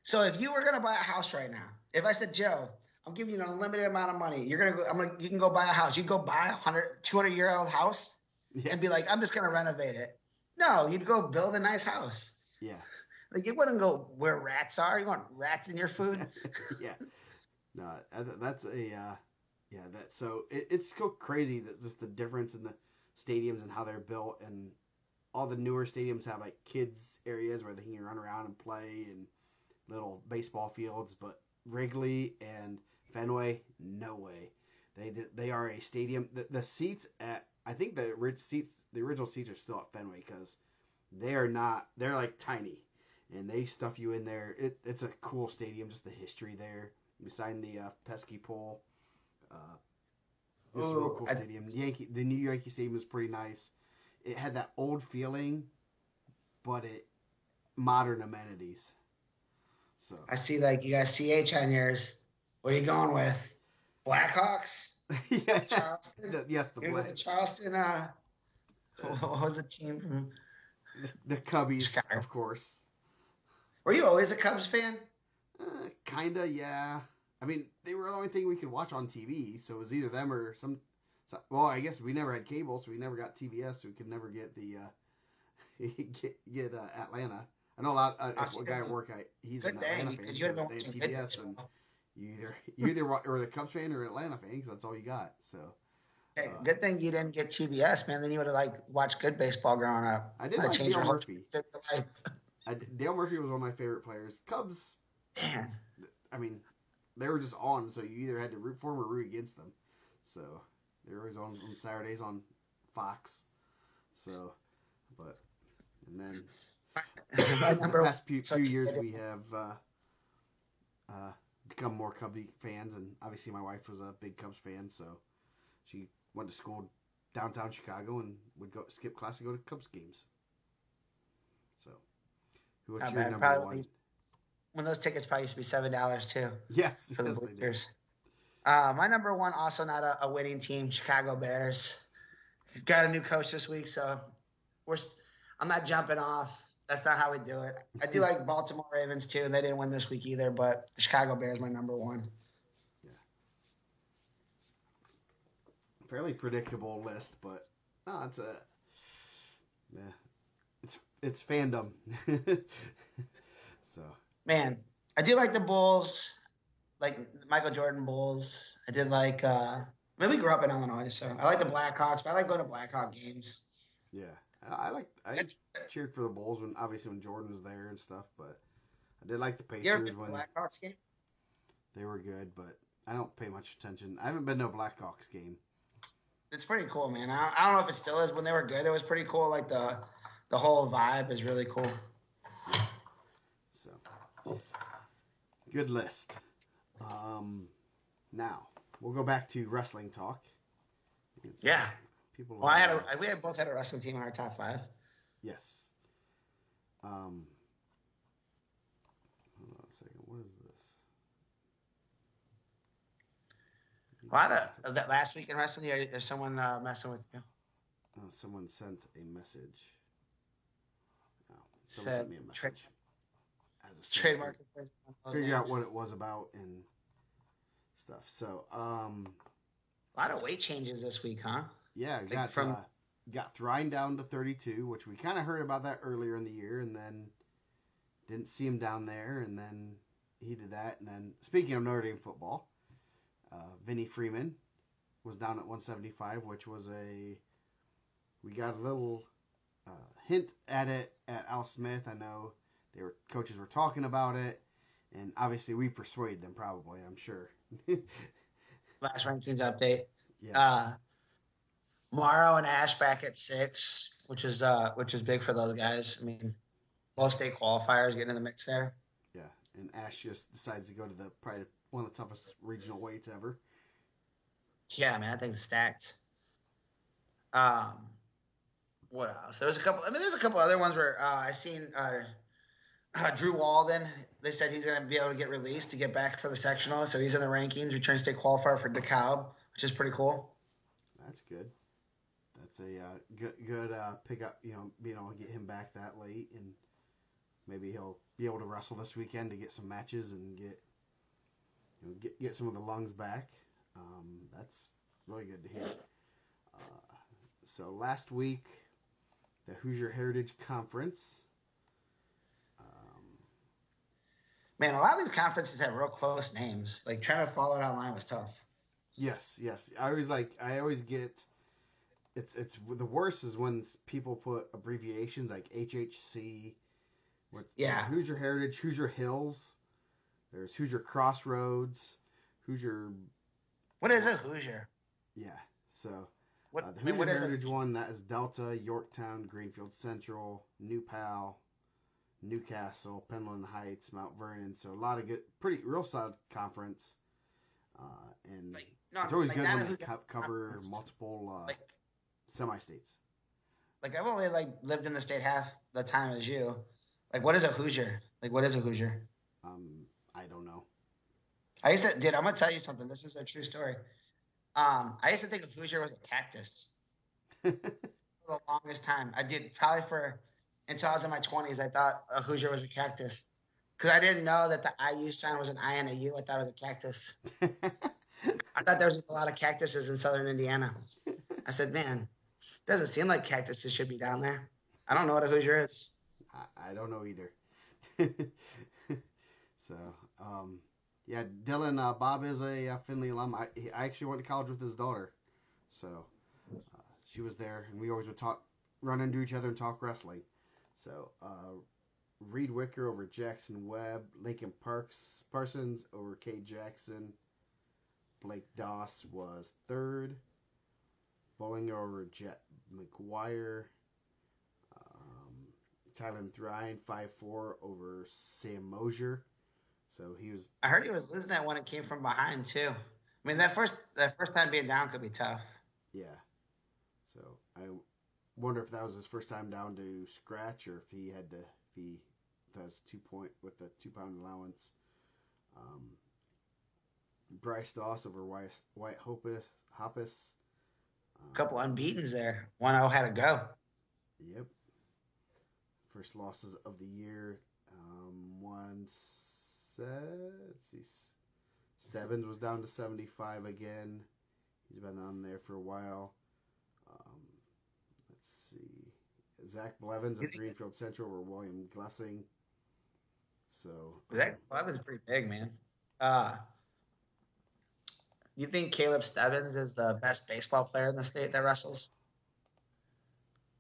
so if you were gonna buy a house right now, if I said, Joe, I'm giving you an unlimited amount of money, you can go buy a house. You can go buy a 200-year-old house and be like, I'm just gonna renovate it. No, you'd go build a nice house. Yeah. Like you wouldn't go where rats are. You want rats in your food? Yeah. No, that's so it's so crazy that's just the difference in the stadiums and how they're built, and all the newer stadiums have like kids areas where they can run around and play and little baseball fields, but Wrigley and Fenway, no way. They are a stadium. The seats at I think the original seats are still at Fenway because they're like tiny, and they stuff you in there. It's a cool stadium, just the history there. Beside the Pesky Pole. It's a real cool stadium. The New Yankee Stadium is pretty nice. It had that old feeling, but modern amenities. So I see like you got CH on yours. What are you going with? Blackhawks? Yeah. Charleston? Yes, the Black. Charleston. What was the team from? The Cubbies, Chicago. of course. Were you always a Cubs fan? Kinda, yeah. I mean, they were the only thing we could watch on TV, so it was either them or some. Well, I guess we never had cable, so we never got TBS, so we could never get the get Atlanta. I know a lot. A guy at work, he's an Atlanta fan. You had been they had watching TBS, and you either were the Cubs fan or Atlanta fan, because that's all you got. So. Hey, good thing you didn't get TBS, man. Then you would have like watched good baseball growing up. I did like Dale Murphy. Dale Murphy was one of my favorite players. Cubs. Man. I mean, they were just on, so you either had to root for them or root against them. So they were always on Saturdays on Fox. So, and then the past few years we have become more Cubby fans, and obviously my wife was a big Cubs fan, so she went to school downtown Chicago and would go skip class to go to Cubs games. So, what's your number one? When those tickets probably used to be $7 too. Yes, for the Bleachers. My number one, also not a winning team, Chicago Bears. Got a new coach this week, so I'm not jumping off That's not how we do it. I do like Baltimore Ravens too, and they didn't win this week either. But the Chicago Bears my number one. Yeah, fairly predictable list, but no, it's a yeah, it's fandom. So Man, I do like the Bulls, like Michael Jordan Bulls. I did like. I mean, we grew up in Illinois, so I like the Blackhawks. But I like going to Blackhawk games. yeah, I That's cheered for the Bulls when obviously when Jordan was there and stuff, but I did like the you ever Pacers been to a when Blackhawks game? they were good, but I don't pay much attention. I haven't been to a Blackhawks game. It's pretty cool, man. I don't know if it still is. When they were good, it was pretty cool. Like the whole vibe is really cool. Yeah, so good list. Um, Now we'll go back to wrestling talk. Yeah. People. Well, we had both had a wrestling team in our top five. Yes. Um, Hold on a second. What is this? A lot of that last week in wrestling. There's someone messing with you. Someone sent a message. No, someone Said sent me a message. trademark. Figure out what it was about and stuff. So, a lot of weight changes this week, huh? yeah, Like got Thrine down to 32, which we kind of heard about that earlier in the year, and then didn't see him down there, and then he did that, and then speaking of Notre Dame football, Vinny Freeman was down at 175, which was we got a little hint at it at Al Smith. I know coaches were talking about it, and obviously we persuade them. Probably, I'm sure. last rankings update. Yeah, Morrow and Ash back at 6, which is big for those guys. I mean, both state qualifiers getting in the mix there. yeah. And Ash just decides to go to probably one of the toughest regional weights ever. Yeah, man, that thing's stacked. What else? There's a couple other ones where I seen Drew Walden. They said he's going to be able to get released to get back for the sectional, so he's in the rankings. Return state qualifier for DeKalb, which is pretty cool. That's good. That's a good pickup. Being able to get him back that late, and maybe he'll be able to wrestle this weekend to get some matches and get some of the lungs back. That's really good to hear. So last week, the Hoosier Heritage Conference. Man, a lot of these conferences have real close names. Like trying to follow it online was tough. Yes. I always get. It's the worst is when people put abbreviations like HHC. Hoosier Heritage, Hoosier Hills. There's Hoosier Crossroads, Hoosier. What is a Hoosier? Yeah, so the what Hoosier is Heritage one, that is Delta, Yorktown, Greenfield Central, New Pal, Newcastle, Penland Heights, Mount Vernon. So a lot of good, real solid conference. And it's always good when they cover multiple semi-states. Like I've only lived in the state half the time as you. Like what is a Hoosier? Like what is a Hoosier? I don't know. I'm gonna tell you something. This is a true story. I used to think a Hoosier was a cactus for the longest time. I did probably until I was in my 20s. I thought a Hoosier was a cactus because I didn't know that the IU sign was an I and a U. I thought it was a cactus. I thought there was just a lot of cactuses in southern Indiana. I said, man, it doesn't seem like cactuses should be down there. I don't know what a Hoosier is. I don't know either. So, yeah, Dylan Bob is a Findlay alum. I actually went to college with his daughter, so she was there, and we always would run into each other and talk wrestling. So, Reed Wicker over Jackson Webb, Lincoln Parsons over Kate Jackson, Blake Doss was third, Bowling over Jet McGuire, Tyler Thrine 5-4 over Sam Mosier. So he was. I heard he was losing that when it came from behind too. I mean, that first time being down could be tough. Yeah. So I wonder if that was his first time down to scratch, or if that was 2 point with the 2 pound allowance. Bryce Doss over White Hoppus. A couple unbeatens there. 1-0 had to go. Yep. first losses of the year. One set. Let's see. Stebbins was down to 75 again. He's been on there for a while. Um, let's see. Zach Blevins of Greenfield Central or William Glessing. So Zach Blevins is pretty big, man. Uh, you think Caleb Stebbins is the best baseball player in the state that wrestles?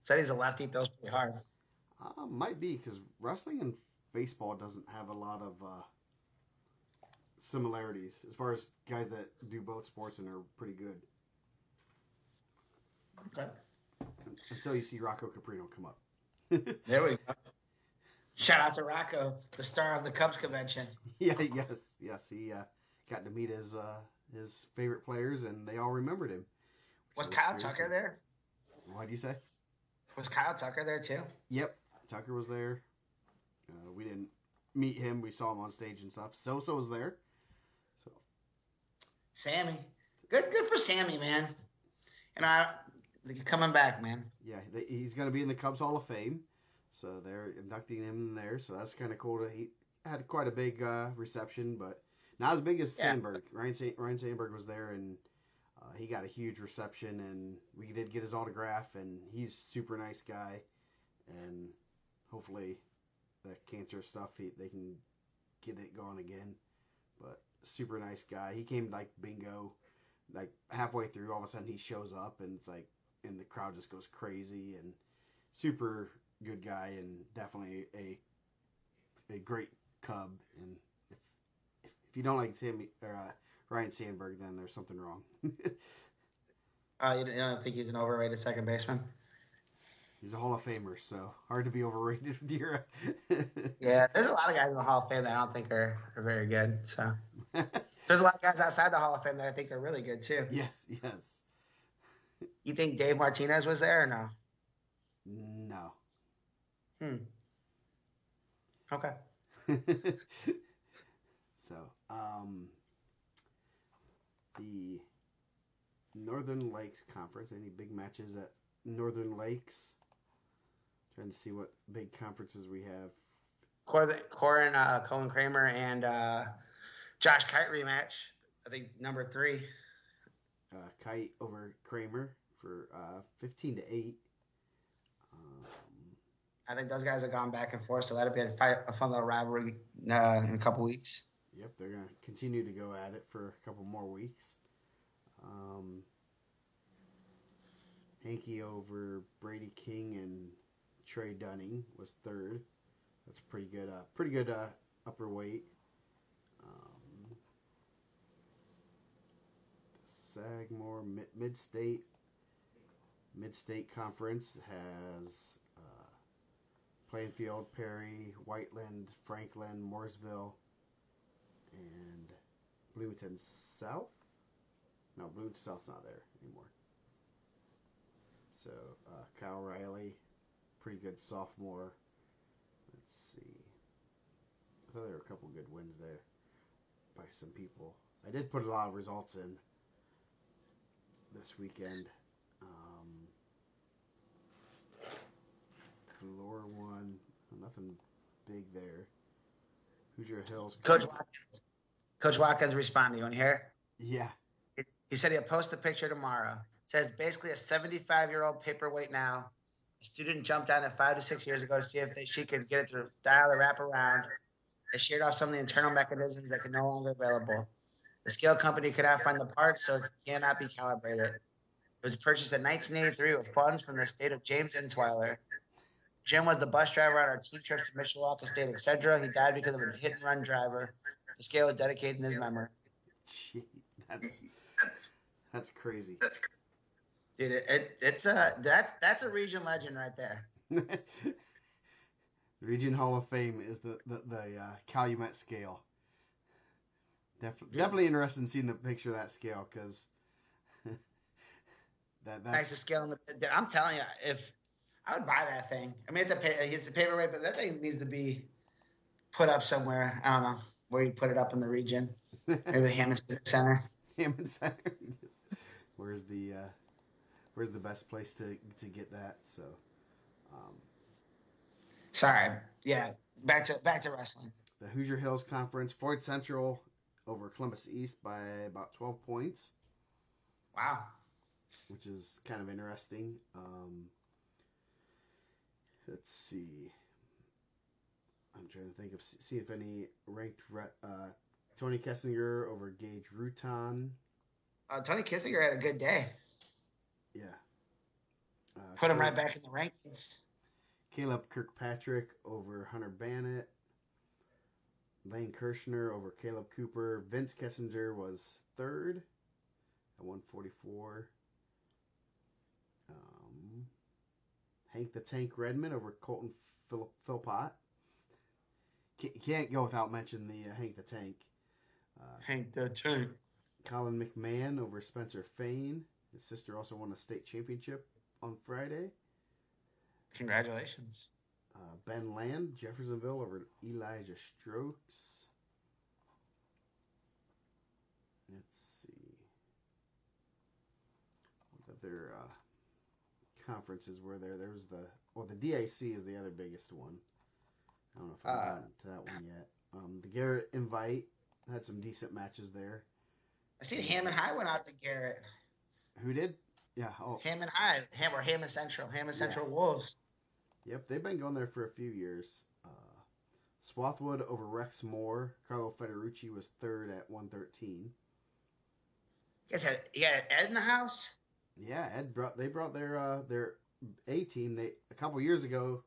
Said he's a lefty, throws pretty hard. might be because wrestling and baseball doesn't have a lot of similarities as far as guys that do both sports and are pretty good. Okay. Until you see Rocco Caprino come up. There we go. Shout out to Rocco, the star of the Cubs convention. Yeah, yes. He got to meet his favorite players, and they all remembered him. Was Kyle Tucker there? What do you say? Was Kyle Tucker there too? Yep, Tucker was there. We didn't meet him. We saw him on stage and stuff. Sosa was there. So Sammy, good for Sammy, man. Coming back, man. Yeah, he's going to be in the Cubs Hall of Fame. So they're inducting him in there. So that's kind of cool. He had quite a big reception, but not as big as Sandberg. Ryan Sandberg was there, and he got a huge reception, and we did get his autograph, and he's a super nice guy. And hopefully the cancer stuff, they can get it going again. But super nice guy. He came like bingo. Like halfway through, all of a sudden he shows up, and it's like, and the crowd just goes crazy, and super good guy, and definitely a great Cub. And if you don't like Ryan Sandberg, then there's something wrong. You don't think he's an overrated second baseman? He's a Hall of Famer, so hard to be overrated with your. Yeah, there's a lot of guys in the Hall of Fame that I don't think are very good. So there's a lot of guys outside the Hall of Fame that I think are really good too. Yes. You think Dave Martinez was there or no? No. Okay. So, the Northern Lakes Conference. Any big matches at Northern Lakes? Trying to see what big conferences we have. Corin Cohen Kramer and Josh Kite rematch. I think number 3. Kite over Kramer for 15-8. I think those guys have gone back and forth, so that'll be a fun little rivalry in a couple weeks. Yep, they're going to continue to go at it for a couple more weeks. Hankey over Brady King and Trey Dunning was 3rd. That's pretty good upper weight. Sagamore Mid-State Conference has Plainfield, Perry, Whiteland, Franklin, Mooresville, and Bloomington South. No, Bloomington South's not there anymore. So Kyle Riley, pretty good sophomore. Let's see. I thought there were a couple good wins there by some people. I did put a lot of results in this weekend. Lower one, nothing big there. Hoosier Hills. Coach Watkins responded. You want to hear it? Yeah. He said he'll post the picture tomorrow. It says basically a 75-year-old paperweight now. A student jumped on it 5 to 6 years ago to see if she could get it to dial the wrap around. They sheared off some of the internal mechanisms that could no longer available. The scale company could not find the parts, so it cannot be calibrated. It was purchased in 1983 with funds from the state of James Insweiler. Jim was the bus driver on our team trips to Mishawaka State, etc. He died because of a hit-and-run driver. The scale is dedicated in his memory. Gee, that's crazy. Dude, that's a region legend right there. The Region Hall of Fame is the Calumet scale. Definitely interested in seeing the picture of that scale because that's nicest scale in the. I'm telling you, if I would buy that thing. I mean, it's a paperweight, but that thing needs to be put up somewhere. I don't know where you put it up in the region. Maybe the Hammond Civic Center. Hammond Center. Where's the best place to get that? So, Sorry. Yeah. Back to wrestling. The Hoosier Hills Conference, Floyd Central over Columbus East by about 12 points, Wow. which is kind of interesting. Let's see. I'm trying to think of see if any ranked Tony Kessinger over Gage Rutan. Tony Kissinger had a good day. Yeah. Put him Caleb, right back in the rankings. Caleb Kirkpatrick over Hunter Bannett. Lane Kirshner over Caleb Cooper. Vince Kessinger was third at 144. Hank the Tank Redmond over Colton Philpott. Can't go without mentioning the Hank the Tank. Hank the Tank. Colin McMahon over Spencer Fain. His sister also won a state championship on Friday. Congratulations. Ben Land, Jeffersonville over Elijah Strokes. Let's see. What other conferences were there? There was the DAC is the other biggest one. I don't know if I've gotten to that one yet. The Garrett Invite had some decent matches there. I seen Hammond High went out to Garrett. Who did? Yeah. Oh, Hammond High. Hammond Central. Hammond Central Wolves. Yep, they've been going there for a few years. Swarthwood over Rex Moore. Carlo Federucci was third at 113. You got Ed in the house? Yeah, they brought their A team. A couple years ago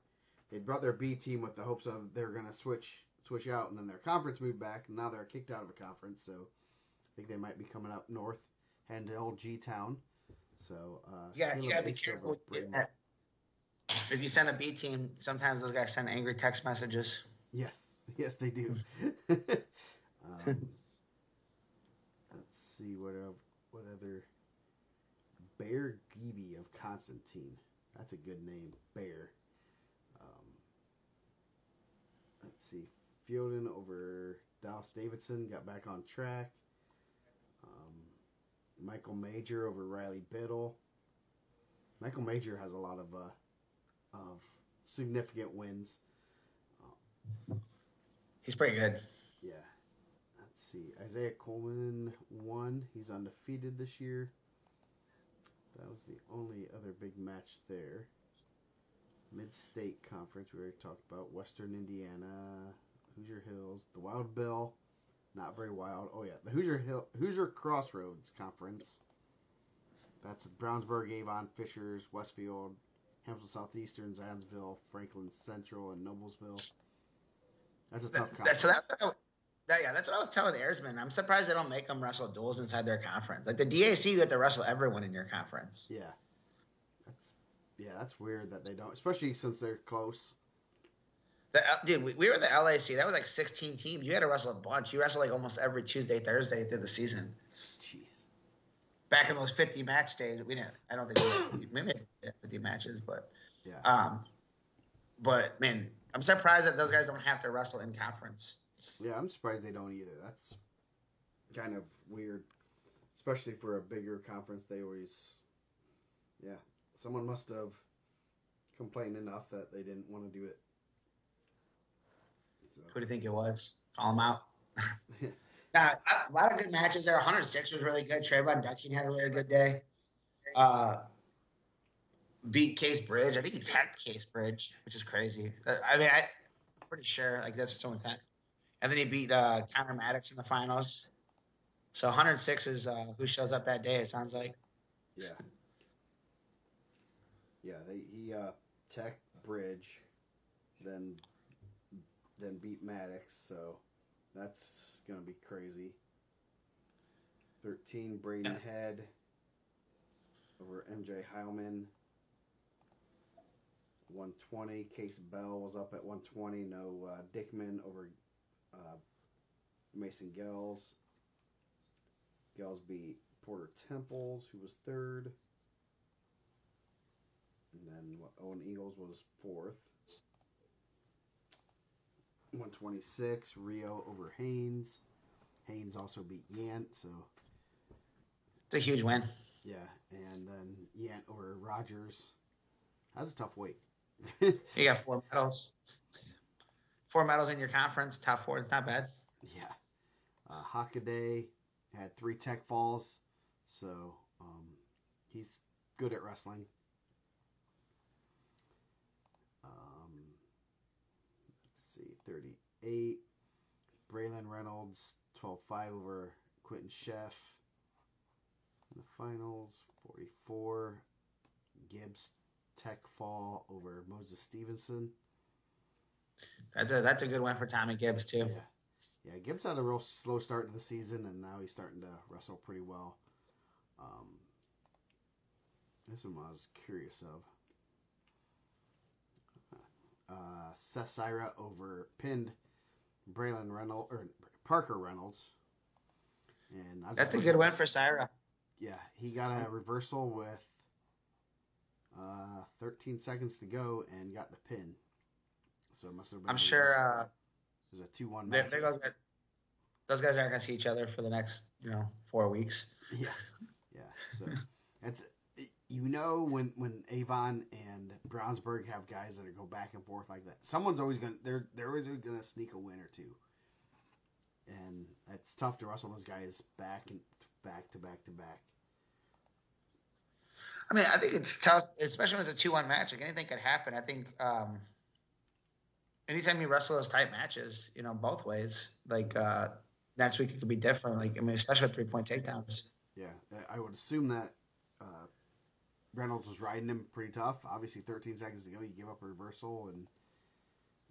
they brought their B team with the hopes of they're gonna switch out, and then their conference moved back, and now they're kicked out of a conference. So I think they might be coming up north, heading to old G Town. So you gotta be careful. If you send a B team, sometimes those guys send angry text messages. Yes, they do. Let's see what other Bear Geeby of Constantine. That's a good name, Bear. Let's see, Fielden over Dallas Davidson got back on track. Michael Major over Riley Biddle. Michael Major has a lot of significant wins. He's pretty good. Yeah. Let's see. Isaiah Coleman won. He's undefeated this year. That was the only other big match there. Mid-State Conference, we already talked about. Western Indiana, Hoosier Hills, the Wild Bill. Not very wild. Oh, yeah. The Hoosier Crossroads Conference. That's Brownsburg, Avon, Fishers, Westfield, Hampton Southeastern, Zanesville, Franklin Central, and Noblesville. That's a tough conference. That's what I was telling Airsman. I'm surprised they don't make them wrestle duels inside their conference. Like the DAC, you have to wrestle everyone in your conference. That's weird that they don't, especially since they're close. Dude, we were the LAC. That was like 16 teams. You had to wrestle a bunch. You wrestle like almost every Tuesday, Thursday through the season. Jeez. Back in those 50 match days, we didn't. I don't think we made 50 matches, but yeah. But man, I'm surprised that those guys don't have to wrestle in conference. Yeah, I'm surprised they don't either. That's kind of weird, especially for a bigger conference. They always, someone must have complained enough that they didn't want to do it. So. Who do you think it was? Call them out. Now, a lot of good matches there. 106 was really good. Trayvon Ducking had a really good day. Beat Case Bridge. I think he tapped Case Bridge, which is crazy. I'm pretty sure like that's what someone said. And then he beat Connor Maddox in the finals. So 106 is who shows up that day, it sounds like. Yeah. Yeah, he tech Bridge, then beat Maddox, so that's going to be crazy. 13, Braden Head over MJ Heilman. 120, Case Bell was up at 120. No Dickman over Mason Gels. Gels beat Porter Temples, who was third. And then Owen Eagles was fourth. 126, Rio over Haynes. Haynes also beat Yant, so it's a huge win. Yeah, and then Yant over Rogers. That's a tough weight. You got 4 medals. 4 medals in your conference, top four. It's not bad. Yeah. Hockaday had 3 tech falls, so he's good at wrestling. Um, let's see, 38. Braylon Reynolds, 12-5 over Quentin Chef in the finals. 44. Gibbs tech fall over Moses Stevenson. That's a good win for Tommy Gibbs too. Yeah. Yeah, Gibbs had a real slow start to the season, and now he's starting to wrestle pretty well. Um, this one I was curious of. Seth Syra over pinned Braylon Reynolds or Parker Reynolds, and I was That's just a looking good at win this. for Syra. Yeah, he got a reversal with 13 seconds to go and got the pin. So it must have been I'm sure it was a 2-1 there, match. there goes, those guys aren't gonna see each other for the next 4 weeks. Yeah, yeah. So that's when Avon and Brownsburg have guys that go back and forth like that. Someone's always gonna they're always gonna sneak a win or two, and it's tough to wrestle those guys back and back to back to back. I mean, I think it's tough, especially when it's a 2-1 match. Like anything could happen. I think anytime you wrestle those tight matches, both ways, like next week it could be different. Like I mean, especially with 3-point takedowns. Yeah, I would assume that Reynolds was riding him pretty tough. Obviously, 13 seconds to go, you give up a reversal and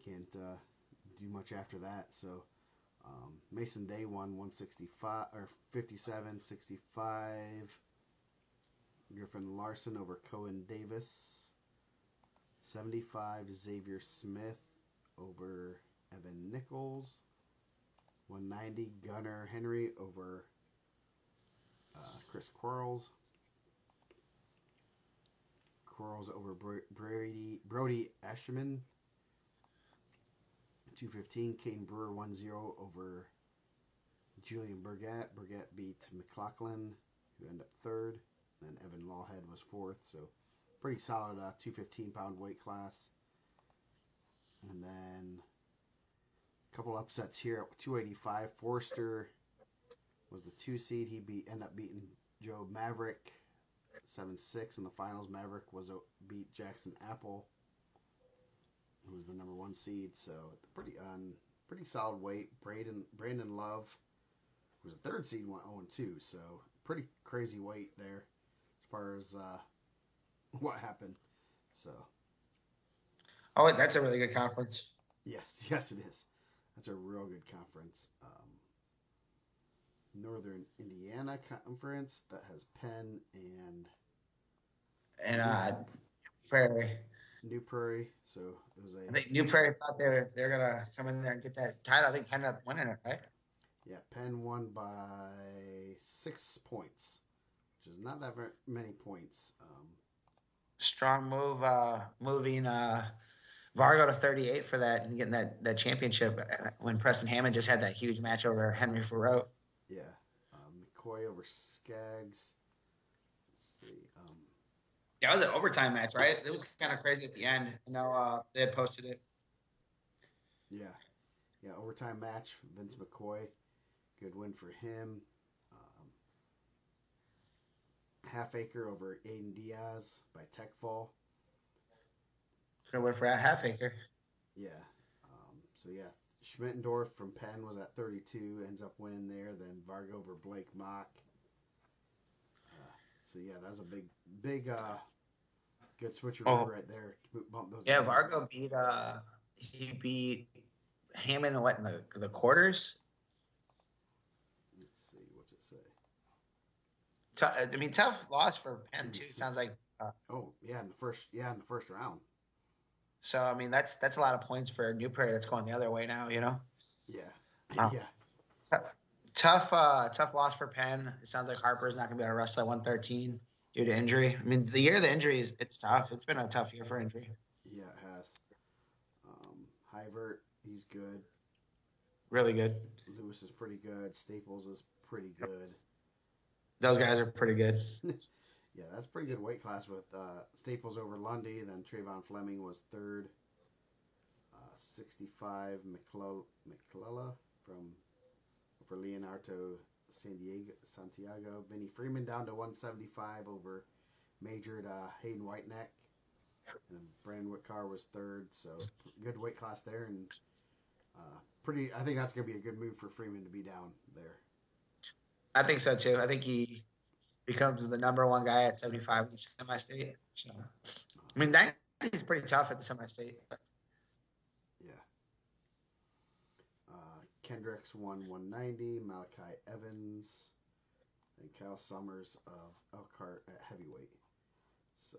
can't do much after that. So Mason Day won 165 or 57-65. Griffin Larson over Cohen Davis. 75. Xavier Smith over Evan Nichols. 190. Gunnar Henry over Chris Quarles. Quarles over Brody Ashman. 215. Caden Brewer 1-0 over Julian Burgett. Burgett beat McLaughlin, who ended up third. Then Evan Lawhead was fourth. So pretty solid 215-pound weight class. And then a couple upsets here at 285. Forrester was the 2 seed. He ended up beating Joe Maverick 7-6 in the finals. Maverick beat Jackson Apple, who was the number 1 seed. So pretty solid weight. Brandon Love, who was the 3rd seed, went 0-2. So pretty crazy weight there as far as what happened. So Oh, that's a really good conference. yes, it is. That's a real good conference. Northern Indiana Conference that has Penn And Prairie. New Prairie. So it was I think New Prairie thought they're gonna come in there and get that title. I think Penn ended up winning it, right? Yeah, Penn won by 6 points, which is not that very many points. Strong move, moving Vargo to 38 for that and getting that championship when Preston Hammond just had that huge match over Henry Farrow. Yeah, McCoy over Skaggs. Let's see. Yeah, it was an overtime match, right? It was kind of crazy at the end. I know they had posted it. Yeah, overtime match. Vince McCoy, good win for him. Half Acre over Aiden Diaz by tech fall. It's gonna win for a half acre. Yeah. So yeah, Schmittendorf from Penn was at 32, ends up winning there. Then Vargo over Blake Mock. So yeah, that was a big, good switcheroo right there. Bump those. Yeah, Vargo beat Hammond in the quarters. Let's see, what's it say? I mean, tough loss for Penn too. Sounds like. In the first round. So I mean, that's a lot of points for New Prairie. That's going the other way now. Yeah. Yeah. Tough loss for Penn. It sounds like Harper's not going to be able to wrestle at 113 due to injury. I mean, the year of the injuries, it's tough. It's been a tough year for injury. Yeah, it has. Hyvert, he's good. Really good. Lewis is pretty good. Staples is pretty good. Those guys are pretty good. Yeah, that's a pretty good weight class with Staples over Lundy. Then Trayvon Fleming was third. 65 McClellan from for Leonardo Santiago. Benny Freeman down to 175 over majored Hayden Whiteneck. And then Brandon Whitcar was third. So good weight class there. And pretty. I think that's going to be a good move for Freeman to be down there. I think so too. I think he becomes the number one guy at 75 in the semi-state. So, I mean, 90 is pretty tough at the semi-state. Yeah. Kendricks won 190. Malachi Evans and Kyle Summers of Elkhart at heavyweight. So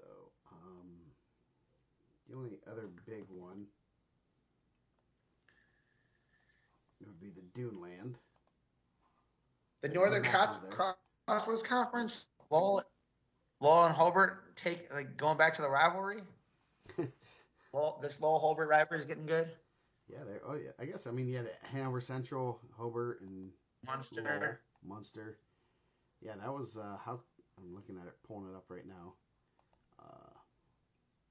the only other big one would be the Duneland. The Northern Crossroads Conference, Lowell and Hobart going back to the rivalry. This Lowell Hobart rivalry is getting good. Yeah, oh yeah. I guess you had Hanover Central, Hobart, and Munster. Yeah, that was how I'm looking at it, pulling it up right now.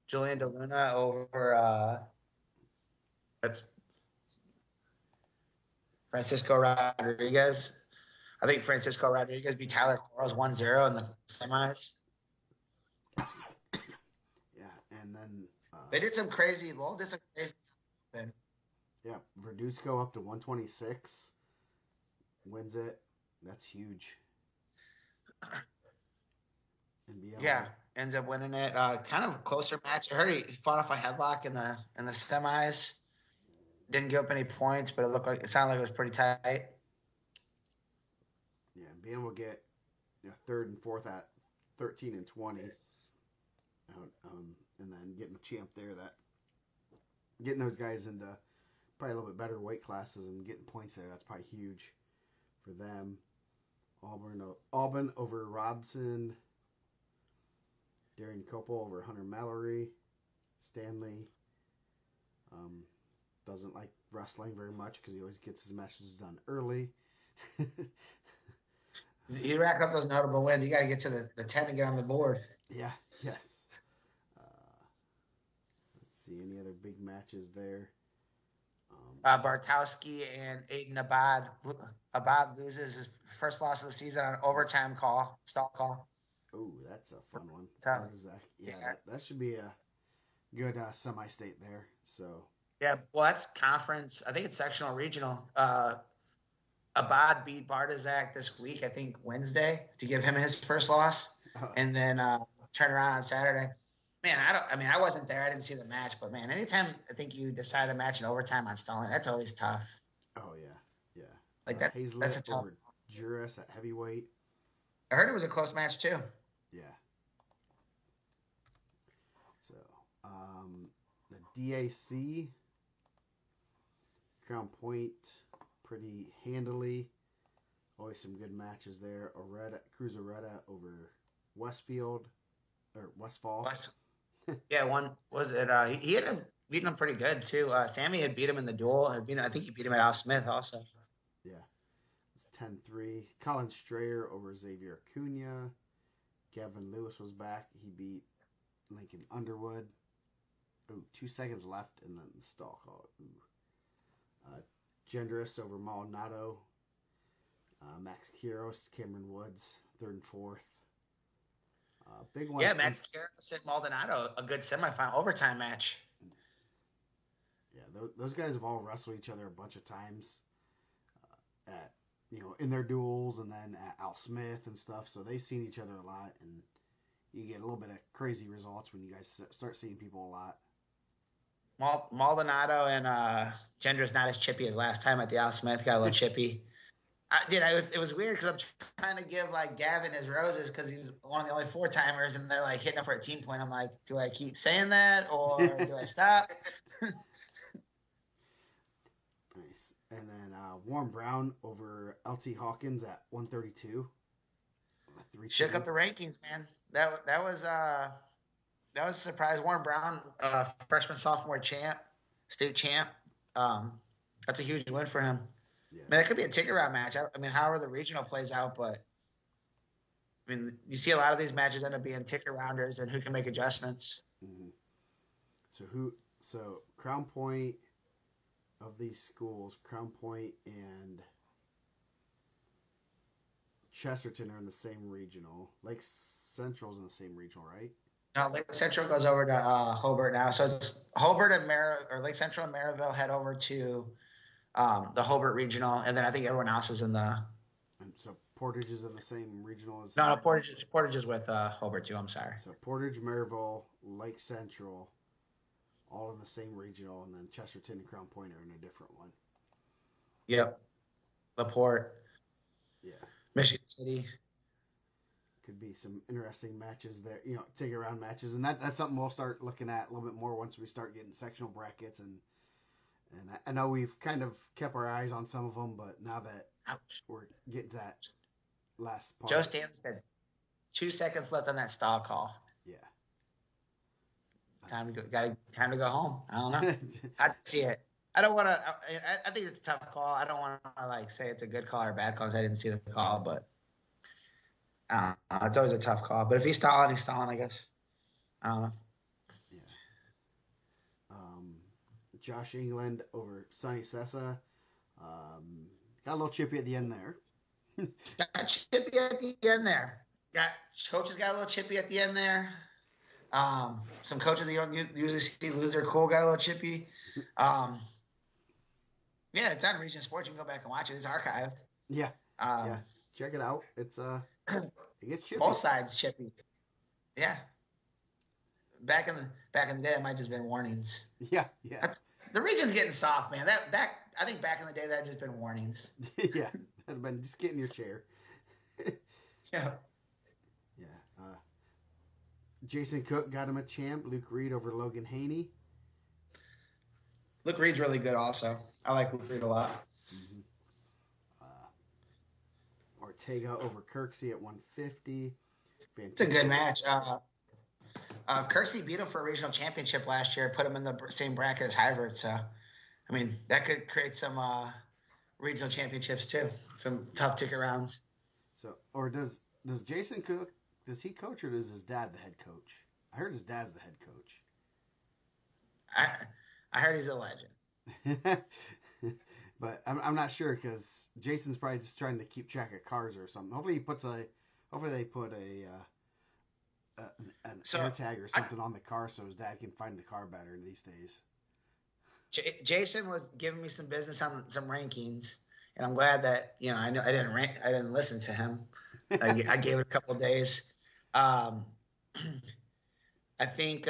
Julian DeLuna over that's Francisco Rodriguez. I think Francisco Rodriguez beat Tyler Quarles 1-0 in the semis. Yeah, and then they did some crazy. Lowell did some crazy thing. Yeah, Verduzco up to 126, wins it. That's huge. Yeah, ends up winning it. Kind of a closer match. I heard he fought off a headlock in the semis. Didn't give up any points, but it sounded like it was pretty tight. Yeah, and being able to get third and fourth at 13 and 20, and then getting a champ there, getting those guys into probably a little bit better weight classes and getting points there, that's probably huge for them. Auburn over Robson. Darian Copel over Hunter Mallory. Stanley doesn't like wrestling very much because he always gets his matches done early. He racked up those notable wins. You got to get to the 10 to get on the board. Yeah, yes. Let's see, any other big matches there? Bartowski and Aiden Abad. Abad loses his first loss of the season on an overtime stall call. Oh, that's a fun one. Yeah. That should be a good semi-state there. So. Yeah, well, that's conference. I think it's sectional regional. Abad beat Bartazak this week, I think Wednesday, to give him his first loss, and then turn around on Saturday. Man, I wasn't there. I didn't see the match, but man, anytime I think you decide a match in overtime on stalling, that's always tough. Oh yeah. Like that's a tough. Over Juris at heavyweight. I heard it was a close match too. Yeah. So, the DAC, Crown Point, pretty handily. Always some good matches there. Cruz Areta over Westfall. Yeah, one was it? He had him beating him pretty good too. Sammy had beat him in the duel. I think he beat him at Al Smith also. Yeah, it's 10-3. Colin Strayer over Xavier Acuna. Gavin Lewis was back. He beat Lincoln Underwood. Ooh, 2 seconds left, and then the stall call. Gendris over Maldonado. Max Quiros, Cameron Woods, third and fourth. Big one. Yeah, Max Quiros at Maldonado, a good semifinal overtime match. Yeah, those guys have all wrestled each other a bunch of times at in their duels, and then at Al Smith and stuff. So they've seen each other a lot, and you get a little bit of crazy results when you guys start seeing people a lot. Maldonado and Gendris not as chippy as last time at the Al Smith. Got a little chippy. It was weird because I'm trying to give Gavin his roses because he's one of the only 4-timers, and they're hitting him for a team point. I'm like, do I keep saying that or do I stop? Nice. And then Warren Brown over LT Hawkins at 132. Shook up the rankings, man. That was a surprise. Warren Brown, freshman sophomore champ, state champ. That's a huge win for him. Yeah. I mean, that could be a ticket round match. However the regional plays out, but I mean, you see a lot of these matches end up being ticket rounders and who can make adjustments. Mm-hmm. So Crown Point of these schools, Crown Point and Chesterton are in the same regional. Lake Central's in the same regional, right? No, Lake Central goes over to Hobart now. So it's Hobart and or Lake Central and Maryville head over to the Hobart regional, and then I think everyone else is in the. And so Portage is in the same regional as. No, Portage is with Hobart too. I'm sorry. So Portage, Maryville, Lake Central, all in the same regional, and then Chesterton and Crown Point are in a different one. Yep. LaPorte. Yeah. Michigan City. Could be some interesting matches there, take around matches, and that's something we'll start looking at a little bit more once we start getting sectional brackets, and I know we've kind of kept our eyes on some of them, but now that Ouch. we're getting to that last part, Joe Stanley said 2 seconds left on that stall call. Yeah. Time to go home. I don't know. I see it. I don't want to. I think it's a tough call. I don't want to say it's a good call or a bad call because I didn't see the call, but it's always a tough call. But if he's stalling, I guess. I don't know. Yeah. Josh England over Sonny Sessa. Got a little chippy at the end there. Got chippy at the end there. Coaches got a little chippy at the end there. Some coaches that you don't usually see lose their cool got a little chippy. Yeah, it's on Region Sports. You can go back and watch it. It's archived. Yeah. Check it out. It's it gets chippy. Both sides chippy. Yeah. Back in the day, it might just been warnings. Yeah. The region's getting soft, man. I think back in the day that had just been warnings. Yeah, that'd have been just get in your chair. Yeah. Yeah. Jason Cook got him a champ. Luke Reed over Logan Haney. Luke Reed's really good also. I like Luke Reed a lot. Mm-hmm. Ortega over Kirksey at 150. It's a good match. Kirksey beat him for a regional championship last year, put him in the same bracket as Hyvert. So, I mean, that could create some regional championships too. Some tough ticket rounds. So, or does Jason Cook, does he coach or does his dad the head coach? I heard his dad's the head coach. I heard he's a legend. But I'm not sure because Jason's probably just trying to keep track of cars or something. Hopefully they put an air tag or something on the car so his dad can find the car better these days. Jason was giving me some business on some rankings, and I'm glad that I know I didn't listen to him. I gave it a couple of days. I think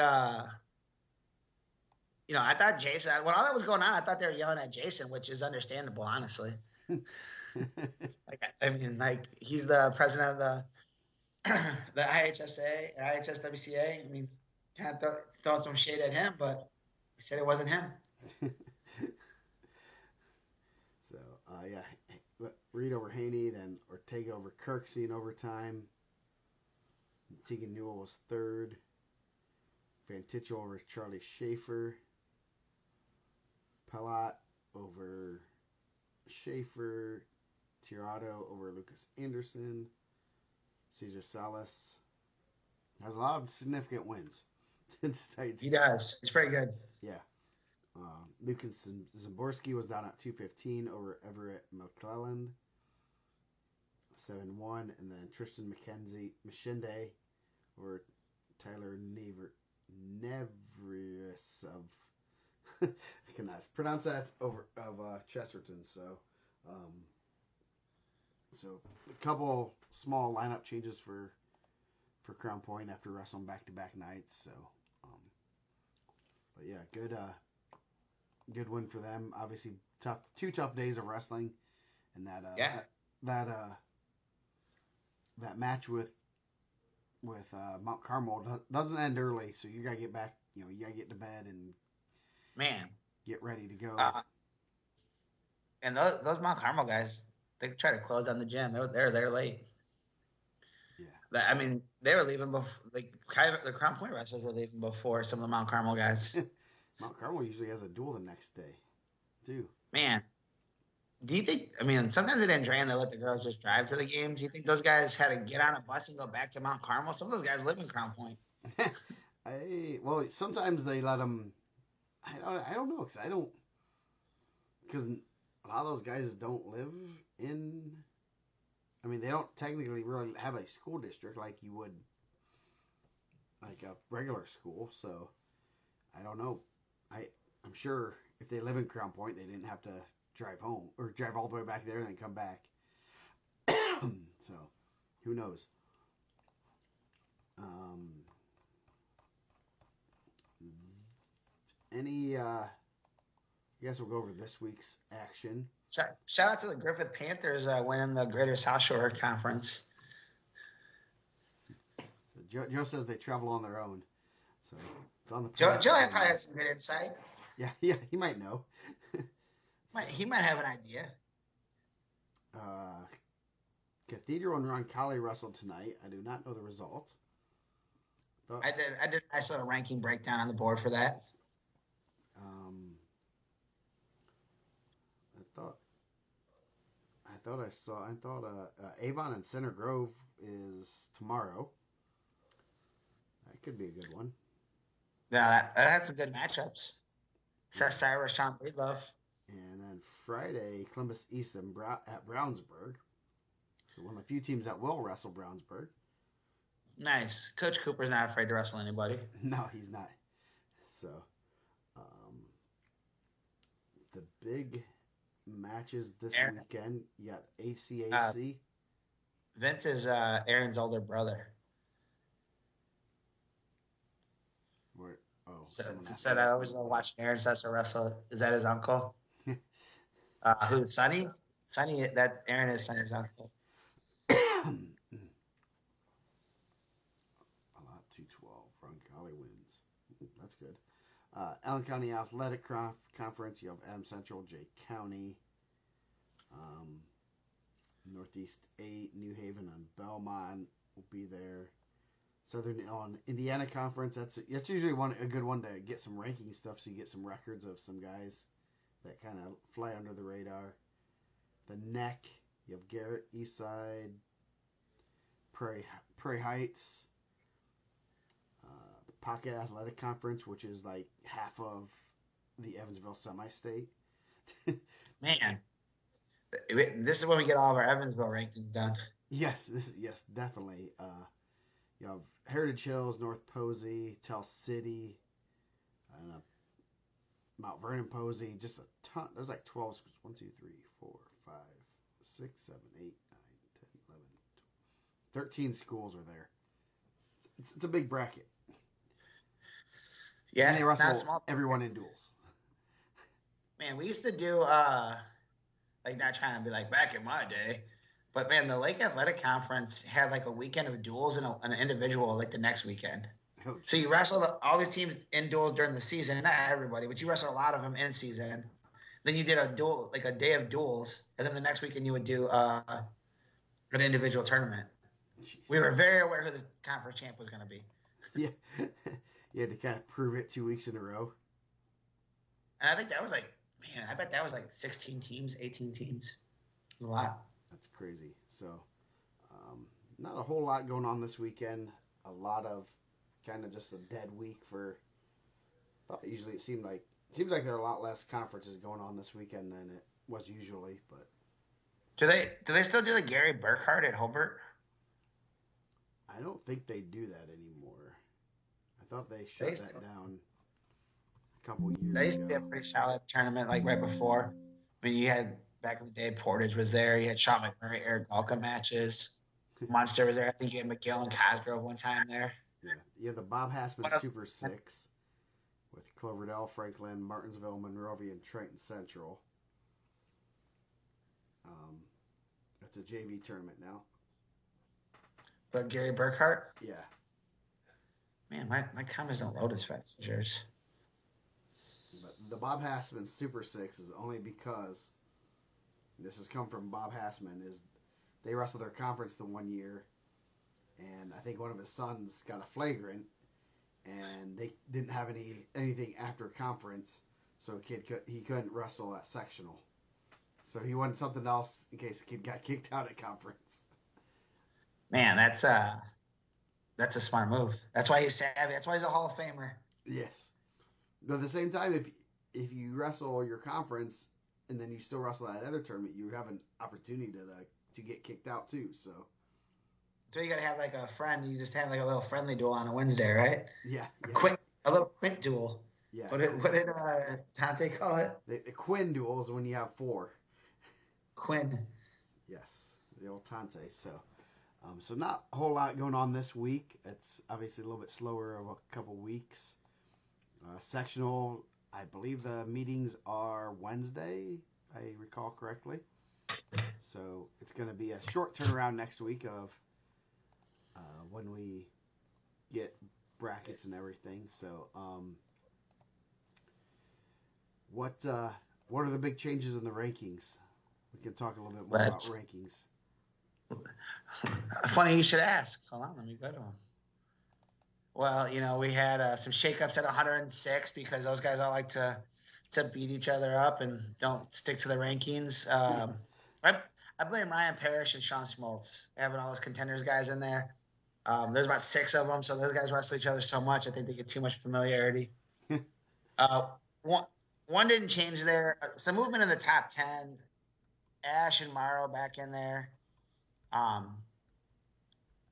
I thought Jason, when all that was going on, I thought they were yelling at Jason, which is understandable, honestly. He's the president of the IHSA, IHSWCA. I mean, kind of throw some shade at him, but he said it wasn't him. So, Reed over Haney, then Ortega over Kirksey in overtime. Tegan Newell was third. Van Tichel over Charlie Schaefer. Pellat over Schaefer. Tirado over Lucas Anderson. Cesar Salas has a lot of significant wins. He does. He's pretty good. Yeah. Lucas Zamborski was down at 215 over Everett McClelland. 7-1. And then Tristan Machende over Tyler Nevrius of I cannot pronounce that of Chesterton. So a couple small lineup changes for Crown Point after wrestling back-to-back nights. So, but yeah, good win for them. Obviously, two tough days of wrestling, and that match with Mount Carmel doesn't end early. So you gotta get back. You gotta get to bed and get ready to go. And those Mount Carmel guys, they try to close down the gym. They're there late. Yeah. I mean, they were leaving before. The Crown Point wrestlers were leaving before some of the Mount Carmel guys. Mount Carmel usually has a duel the next day, too. Man, Do you think? I mean, sometimes they didn't train. They let the girls just drive to the games. Do you think those guys had to get on a bus and go back to Mount Carmel? Some of those guys live in Crown Point. Well, sometimes they let them. I don't know because I don't because a lot of those guys don't live in. I mean, they don't technically really have a school district like you would like a regular school. So I don't know. I I'm sure if they live in Crown Point, they didn't have to drive home or drive all the way back there and then come back. So who knows? Um, any? I guess we'll go over this week's action. Shout out to the Griffith Panthers winning the Greater South Shore Conference. So Joe says they travel on their own. So it's on the Joe probably probably has some good insight. yeah, he might know. He might have an idea. Uh, Cathedral and Roncalli wrestled tonight. I do not know the result. I did a nice little ranking breakdown on the board for that. Um, I thought Avon and Center Grove is tomorrow. That could be a good one. Yeah, that had some good matchups. Seth Cyrus, Sean Breedlove. And then Friday, Columbus East at Brownsburg. So one of the few teams that will wrestle Brownsburg. Nice. Coach Cooper's not afraid to wrestle anybody. No, he's not. So, um, the big matches this weekend. You got ACAC. Vince is Aaron's older brother. Where? Oh, said I always love watching Aaron Sessa wrestle. Is that his uncle? Who? Sonny? Sonny. That Aaron is Sonny's uncle. A lot 212. Roncalli wins. That's good. Allen County Athletic Conference. You have Adams Central, Jay County. Northeast 8, New Haven and Belmont will be there. Southern on Indiana Conference. That's usually a good one to get some ranking stuff, so you get some records of some guys that kind of fly under the radar. The Neck. You have Garrett, Eastside, Prairie Heights. The Pocket Athletic Conference, which is like half of the Evansville semi-state. Man, this is when we get all of our Evansville rankings done. Yes, definitely. You have Heritage Hills, North Posey, Tell City, Mount Vernon Posey, just a ton. There's like 12 schools. 1, 2, 3, 4, 5, 6, 7, 8, 9, 10, 11, 12. 13 schools are there. It's a big bracket. Yeah, and they wrestle everyone in duels. Man, we used to do like not trying to be like back in my day, but man, the Lake Athletic Conference had like a weekend of duels and an individual like the next weekend. Oh, so you wrestled all these teams in duels during the season, not everybody, but you wrestled a lot of them in season. Then you did a duel, like a day of duels, and then the next weekend you would do an individual tournament. Jeez. We were very aware who the conference champ was going to be. Yeah. You had to kind of prove it 2 weeks in a row. And I think that was like, man, I bet that was like 16 teams, 18 teams. It was a lot. That's crazy. So, not a whole lot going on this weekend. A lot of kind of just a dead week for. Usually it seems like there are a lot less conferences going on this weekend than it was usually. But do they still do the Gary Burkhardt at Hobart? I don't think they do that anymore. I thought they shut that down a couple years ago. They used to be a pretty solid tournament, like right before. I mean, you had back in the day, Portage was there. You had Sean McMurray, Eric Balka matches. Munster was there. I think you had McGill and Cosgrove one time there. Yeah, you have the Bob Hassman Super 6 with Cloverdale, Franklin, Martinsville, Monrovia, and Trenton Central. It's a JV tournament now. But Gary Burkhardt? Yeah. Man, my comments don't load as fast as yours. But the Bob Hassman Super 6 is only because this has come from Bob Hassman, is they wrestled their conference the one year, and I think one of his sons got a flagrant, and they didn't have anything after conference, so he couldn't wrestle at sectional. So he wanted something else in case the kid got kicked out at conference. Man, that's a smart move. That's why he's savvy. That's why he's a Hall of Famer. Yes. But at the same time, if you wrestle your conference and then you still wrestle that other tournament, you have an opportunity to get kicked out too. So So you got to have like a friend. You just had like a little friendly duel on a Wednesday, right? yeah, A little quint duel. yeah. What did Tante call it? The Quinn duel is when you have four. Quinn. Yes, the old Tante. So not a whole lot going on this week. It's obviously a little bit slower of a couple weeks. Sectional, I believe the meetings are Wednesday, I recall correctly. So it's going to be a short turnaround next week of when we get brackets and everything. So what are the big changes in the rankings? We can talk a little bit more about rankings. Funny you should ask. Hold on, let me go to them. Well, we had some shakeups at 106 because those guys all like to beat each other up and don't stick to the rankings. I blame Ryan Parrish and Sean Smoltz having all those contenders guys in there. There's about 6 of them, so those guys wrestle each other so much. I think they get too much familiarity. One didn't change there. Some movement in the top 10. Ash and Morrow back in there.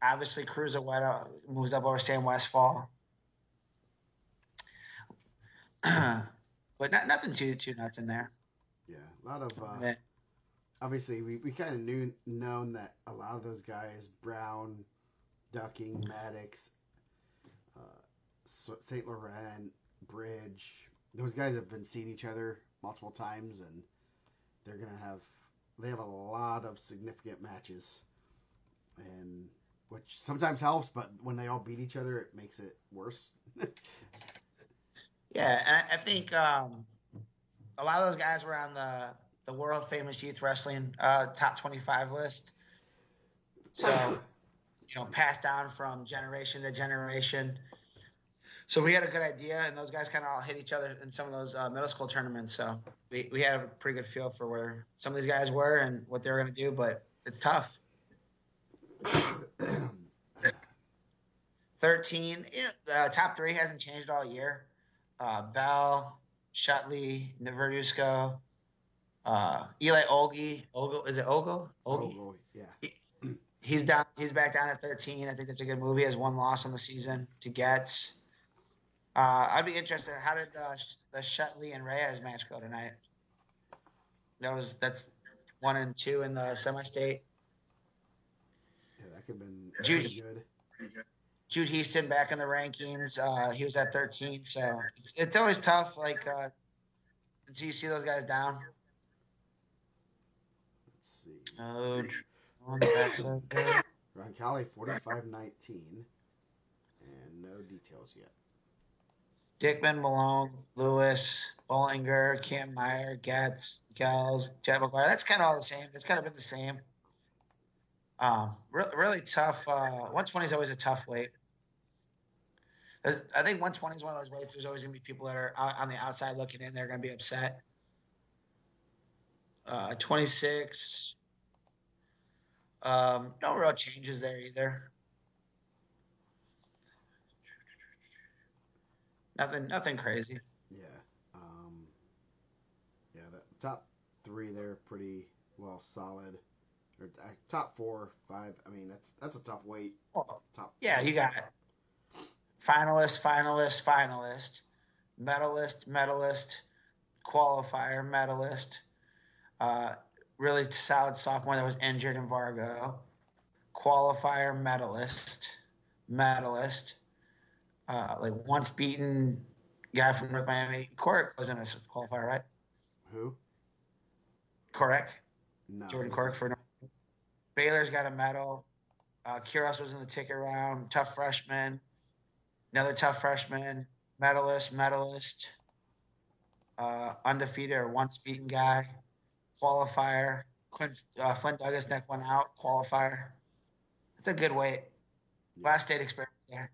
Obviously, Cruiserweight moves up over Sam Westfall. But nothing too nuts in there. Yeah, a lot of obviously we kind of known that a lot of those guys, Brown, Ducking, Maddox, St. Laurent, Bridge, those guys have been seeing each other multiple times, and they have a lot of significant matches, and which sometimes helps, but when they all beat each other, it makes it worse. Yeah, and I think a lot of those guys were on the world famous youth wrestling top 25 list. So, passed down from generation to generation. So we had a good idea, and those guys kind of all hit each other in some of those middle school tournaments. So we had a pretty good feel for where some of these guys were and what they were going to do, but it's tough. 13, the top 3 hasn't changed all year. Bell, Shutley, Verduzco, Eli Olgi. Is it Ogle? Ogle, yeah. He's down. He's back down at 13. I think that's a good move. He has 1 loss on the season to Getz. I'd be interested. How did the Shutley and Reyes match go tonight? That's 1 and 2 in the semi-state. Yeah, that could have been pretty good. Jude Heaston back in the rankings. He was at 13, so it's always tough. Like until you see those guys down. Let's see. Roncalli 45-19, and no details yet. Dickman, Malone, Lewis, Bollinger, Cam Meyer, Getz, Gels, Jet McGuire. That's kind of all the same. It's kind of been the same. Really tough. 120 is always a tough weight. I think 120 is one of those weights. There's always going to be people that are on the outside looking in. They're going to be upset. 26. No real changes there either. Nothing crazy. Yeah. Yeah, the top 3 there pretty well solid. Or top 4, 5. I mean, that's a tough weight. Top. Yeah, you got finalist, medalist, qualifier, medalist. Really solid sophomore that was injured in Vargo. Qualifier, medalist. Like once beaten guy from North Miami. Corrick was in a qualifier, right? Who? Corrick. No. Jordan Corrick for Baylor's got a medal. Kuros was in the ticket round. Tough freshman. Another tough freshman. Medalist. Undefeated or once beaten guy. Qualifier. Flint Douglas neck went out. Qualifier. That's a good weight. Yeah. Last state experience there.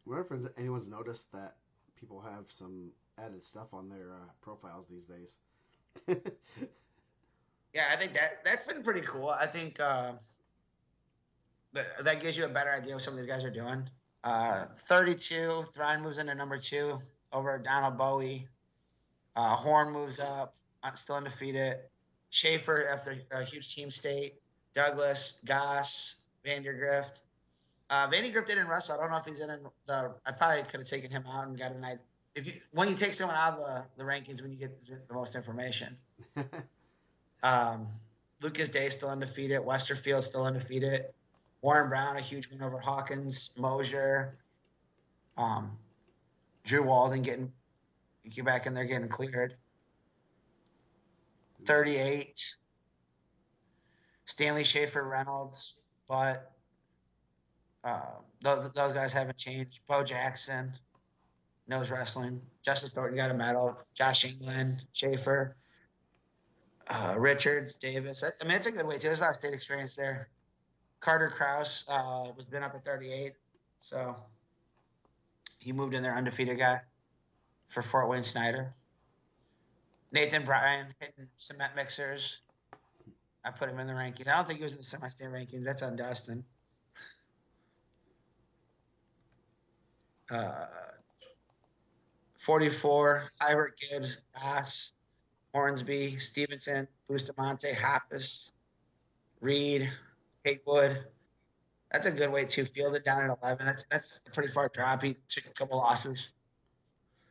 I wonder if anyone's noticed that people have some added stuff on their profiles these days. Yeah, I think that's been pretty cool. I think that gives you a better idea of what some of these guys are doing. 32, Thrawn moves into number two over Donald Bowie. Horn moves up, still undefeated. Schaefer after a huge team state. Douglas, Goss, Vandergrift. Vandergrift didn't wrestle. I don't know if he's in the. I probably could have taken him out and got a night. If you when you take someone out of the rankings, when you get the most information. Um, Lucas Day still undefeated. Westerfield still undefeated. Warren Brown, a huge win over Hawkins. Mosier. Um, Drew Walden get back in there getting cleared. 38. Stanley Schaefer Reynolds. But those guys haven't changed. Bo Jackson knows wrestling. Justice Thornton got a medal. Josh England, Schaefer, Richards, Davis. I mean, it's a good way too. There's a lot of state experience there. Carter Kraus was been up at 38, so he moved in there undefeated guy for Fort Wayne Snyder. Nathan Bryan hitting cement mixers. I put him in the rankings. I don't think he was in the semi-state rankings. That's on Dustin. Uh, 44, Hybert Gibbs, Goss, Hornsby, Stevenson, Bustamante, Hoppus, Reed, Hatewood. That's a good weight too. Fielded down at 11. That's a pretty far drop. He took a couple losses.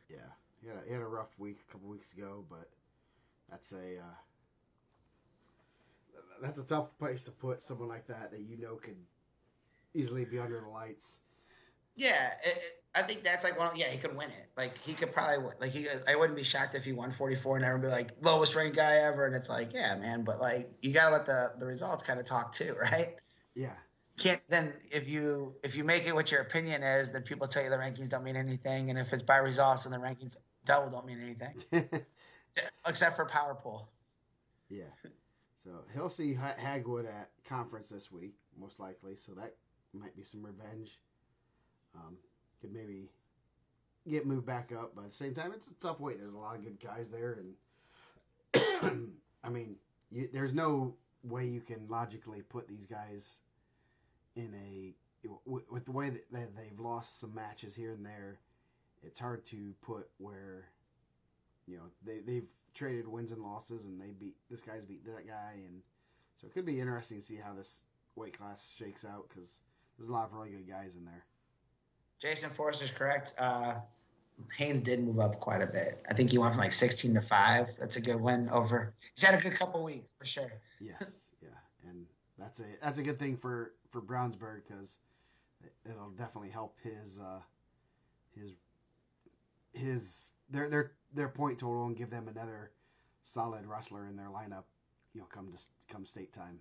Yeah, he had a rough week a couple weeks ago, but that's a tough place to put someone like that you know could easily be under the lights. Yeah, I think that's like one. Yeah, he could win it. Like he could probably win. Like I wouldn't be shocked if he won 44 and everyone be like lowest ranked guy ever. And it's like, yeah, man. But like you gotta let the results kind of talk too, right? Yeah, Can't then if you make it what your opinion is, then people tell you the rankings don't mean anything, and if it's by results, then the rankings double don't mean anything, except for power pool. yeah. So he'll see Hagwood at conference this week, most likely. So that might be some revenge. Could maybe get moved back up, but at the same time, it's a tough weight. There's a lot of good guys there, and I mean, there's no way you can logically put these guys in with the way that they've lost some matches here and there. It's hard to put where they've traded wins and losses, and this guy's beat that guy, and so it could be interesting to see how this weight class shakes out because there's a lot of really good guys in there. Jason Forster's correct. Haynes did move up quite a bit. I think he went from like 16 to 5. That's a good win over. He's had a good couple weeks for sure. Yes, yeah, and that's a good thing for Brownsburg because it'll definitely help their point total and give them another solid wrestler in their lineup. Come state time.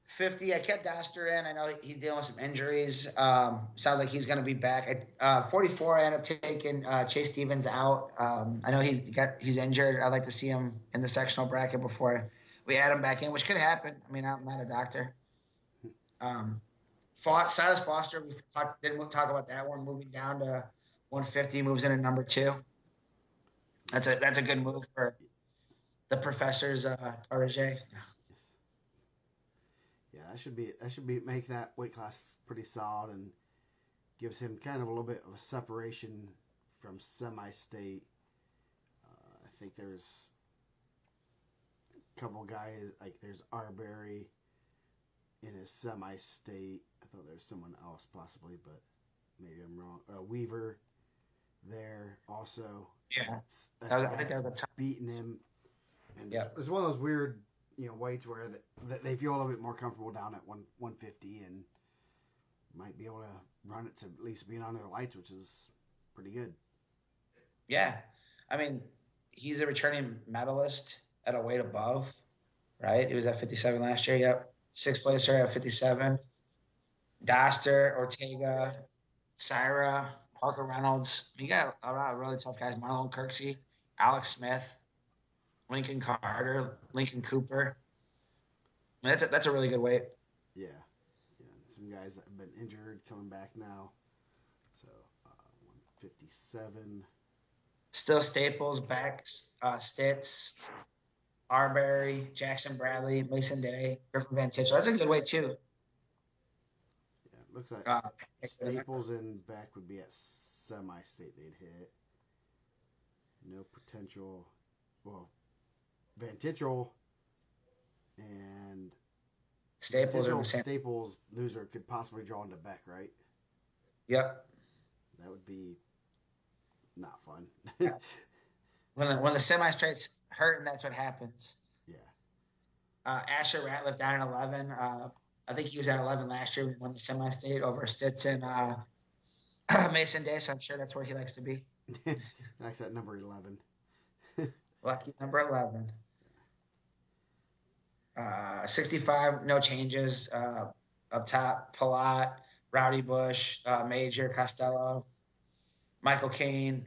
50, I kept Astor in. I know he's dealing with some injuries. Sounds like he's going to be back. 44, I end up taking Chase Stevens out. I know he's injured. I'd like to see him in the sectional bracket before we add him back in, which could happen. I mean, I'm not a doctor. Silas Foster, didn't talk about that one. Moving down to 150, moves in at number 2. That's a good move for the professor's protege. Yeah, that should be make that weight class pretty solid and gives him kind of a little bit of a separation from semi-state. I think there's a couple guys like there's Arbery in his semi-state. I thought there was someone else possibly, but maybe I'm wrong. Weaver there also. Yeah, I think that was a tough. beating him, and Yeah. it's one of those weird weights where that they feel a little bit more comfortable down at 150 and might be able to run it to at least being under the lights, which is pretty good. Yeah, I mean, he's a returning medalist at a weight above, right? He was at 57 last year. Yep, 6th placer at 57. Doster, Ortega, Syra, Parker Reynolds. You got a lot of really tough guys. Marlon Kirksey, Alex Smith, Lincoln Carter, Lincoln Cooper. I mean, that's a really good weight. Yeah, yeah. Some guys that have been injured coming back now. So 157. Still Staples, Becks, Stitz, Arbery, Jackson Bradley, Mason Day, Griffin Van Titchell. That's a good way too. Yeah, it looks like Uh, Staples and Beck would be at semi-state. They'd hit. No potential. Well, Van Titchell and Van Staples are in the Titchell same. Staples loser could possibly draw into Beck, right? Yep. That would be not fun. Yeah. When the semi-straight's hurting, that's what happens. Yeah. Asher Ratliff down at 11. I think he was at 11 last year when he won the semi-state over Stitz and Mason Day, so I'm sure that's where he likes to be. That's at number 11. Lucky number 11. 65, no changes. Up top, Palat, Rowdy Bush, Major, Costello, Michael Caine,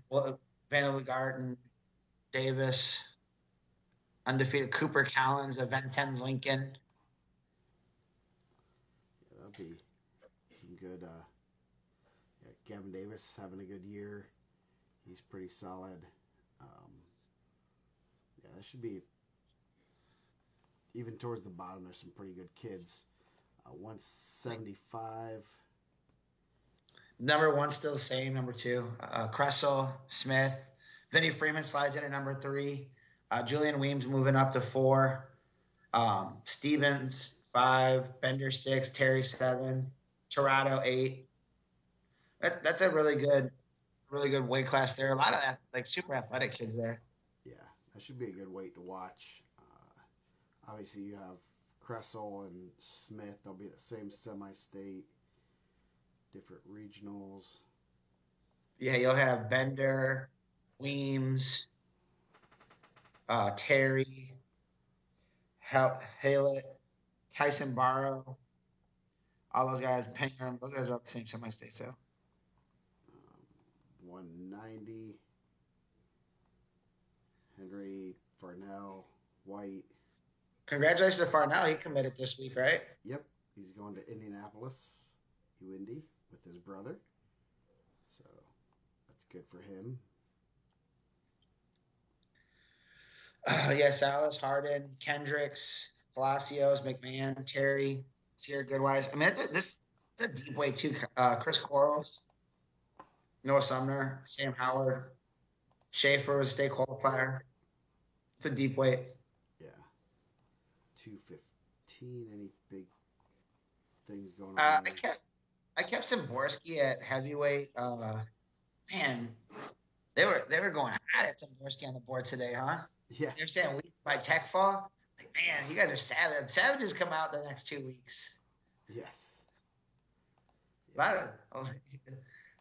Vanderlei Garten, Davis, undefeated Cooper Collins, Vincennes Lincoln. Yeah, that'll be some good. Yeah, Gavin Davis having a good year. He's pretty solid. Yeah, that should be even towards the bottom. There's some pretty good kids. 175. Number one still the same. Number two, Kressel, Smith, Vinny Freeman slides in at number 3. Julian Weems moving up to 4. Stevens 5, Bender 6, Terry 7, Tirado 8. That's a really good weight class there. A lot of like super athletic kids there. Yeah, that should be a good weight to watch. Obviously, you have Kressel and Smith. They'll be the same semi-state, different regionals. Yeah, you'll have Bender, Weems, Terry, Haylett, Tyson Barrow, all those guys, Pingham, those guys are all the same semi-state. So 190. Henry, Farnell, White. congratulations to Farnell. He committed this week, right? Yep, he's going to Indianapolis, UIndy, with his brother. So that's good for him. Yeah, Salas, Harden, Kendricks, Palacios, McMahon, Terry, Sierra Goodwise. I mean, it's a deep way too. Chris Quarles, Noah Sumner, Sam Howard, Schaefer was a state qualifier. It's a deep weight. Yeah. 215. Any big things going on? I kept Szymborski at heavyweight. Man, they were going hot at Szymborski on the board today, huh? Yeah. They're saying we by tech fall. Like, man, you guys are savage. Savages come out the next 2 weeks. Yes.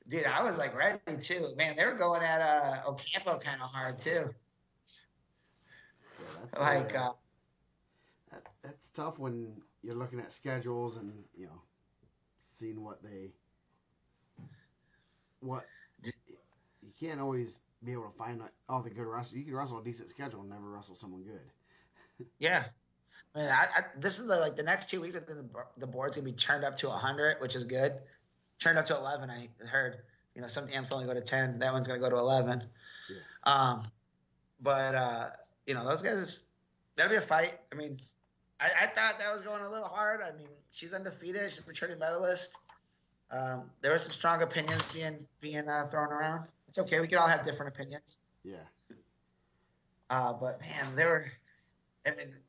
Dude, I was like ready too. Man, they were going at Ocampo kind of hard too. Yeah, that's tough when you're looking at schedules and seeing what you can't always be able to find all the good wrestlers. You can wrestle a decent schedule and never wrestle someone good. Yeah. Man, this is the next 2 weeks. I think the board's gonna be turned up to 100, which is good. Turned up to 11. I heard. Some amps only go to 10. That one's gonna go to 11. Yeah. Those guys, that'll be a fight. I mean, I thought that was going a little hard. I mean, she's undefeated. She's a returning medalist. There were some strong opinions being thrown around. It's okay. We can all have different opinions. Yeah. But man,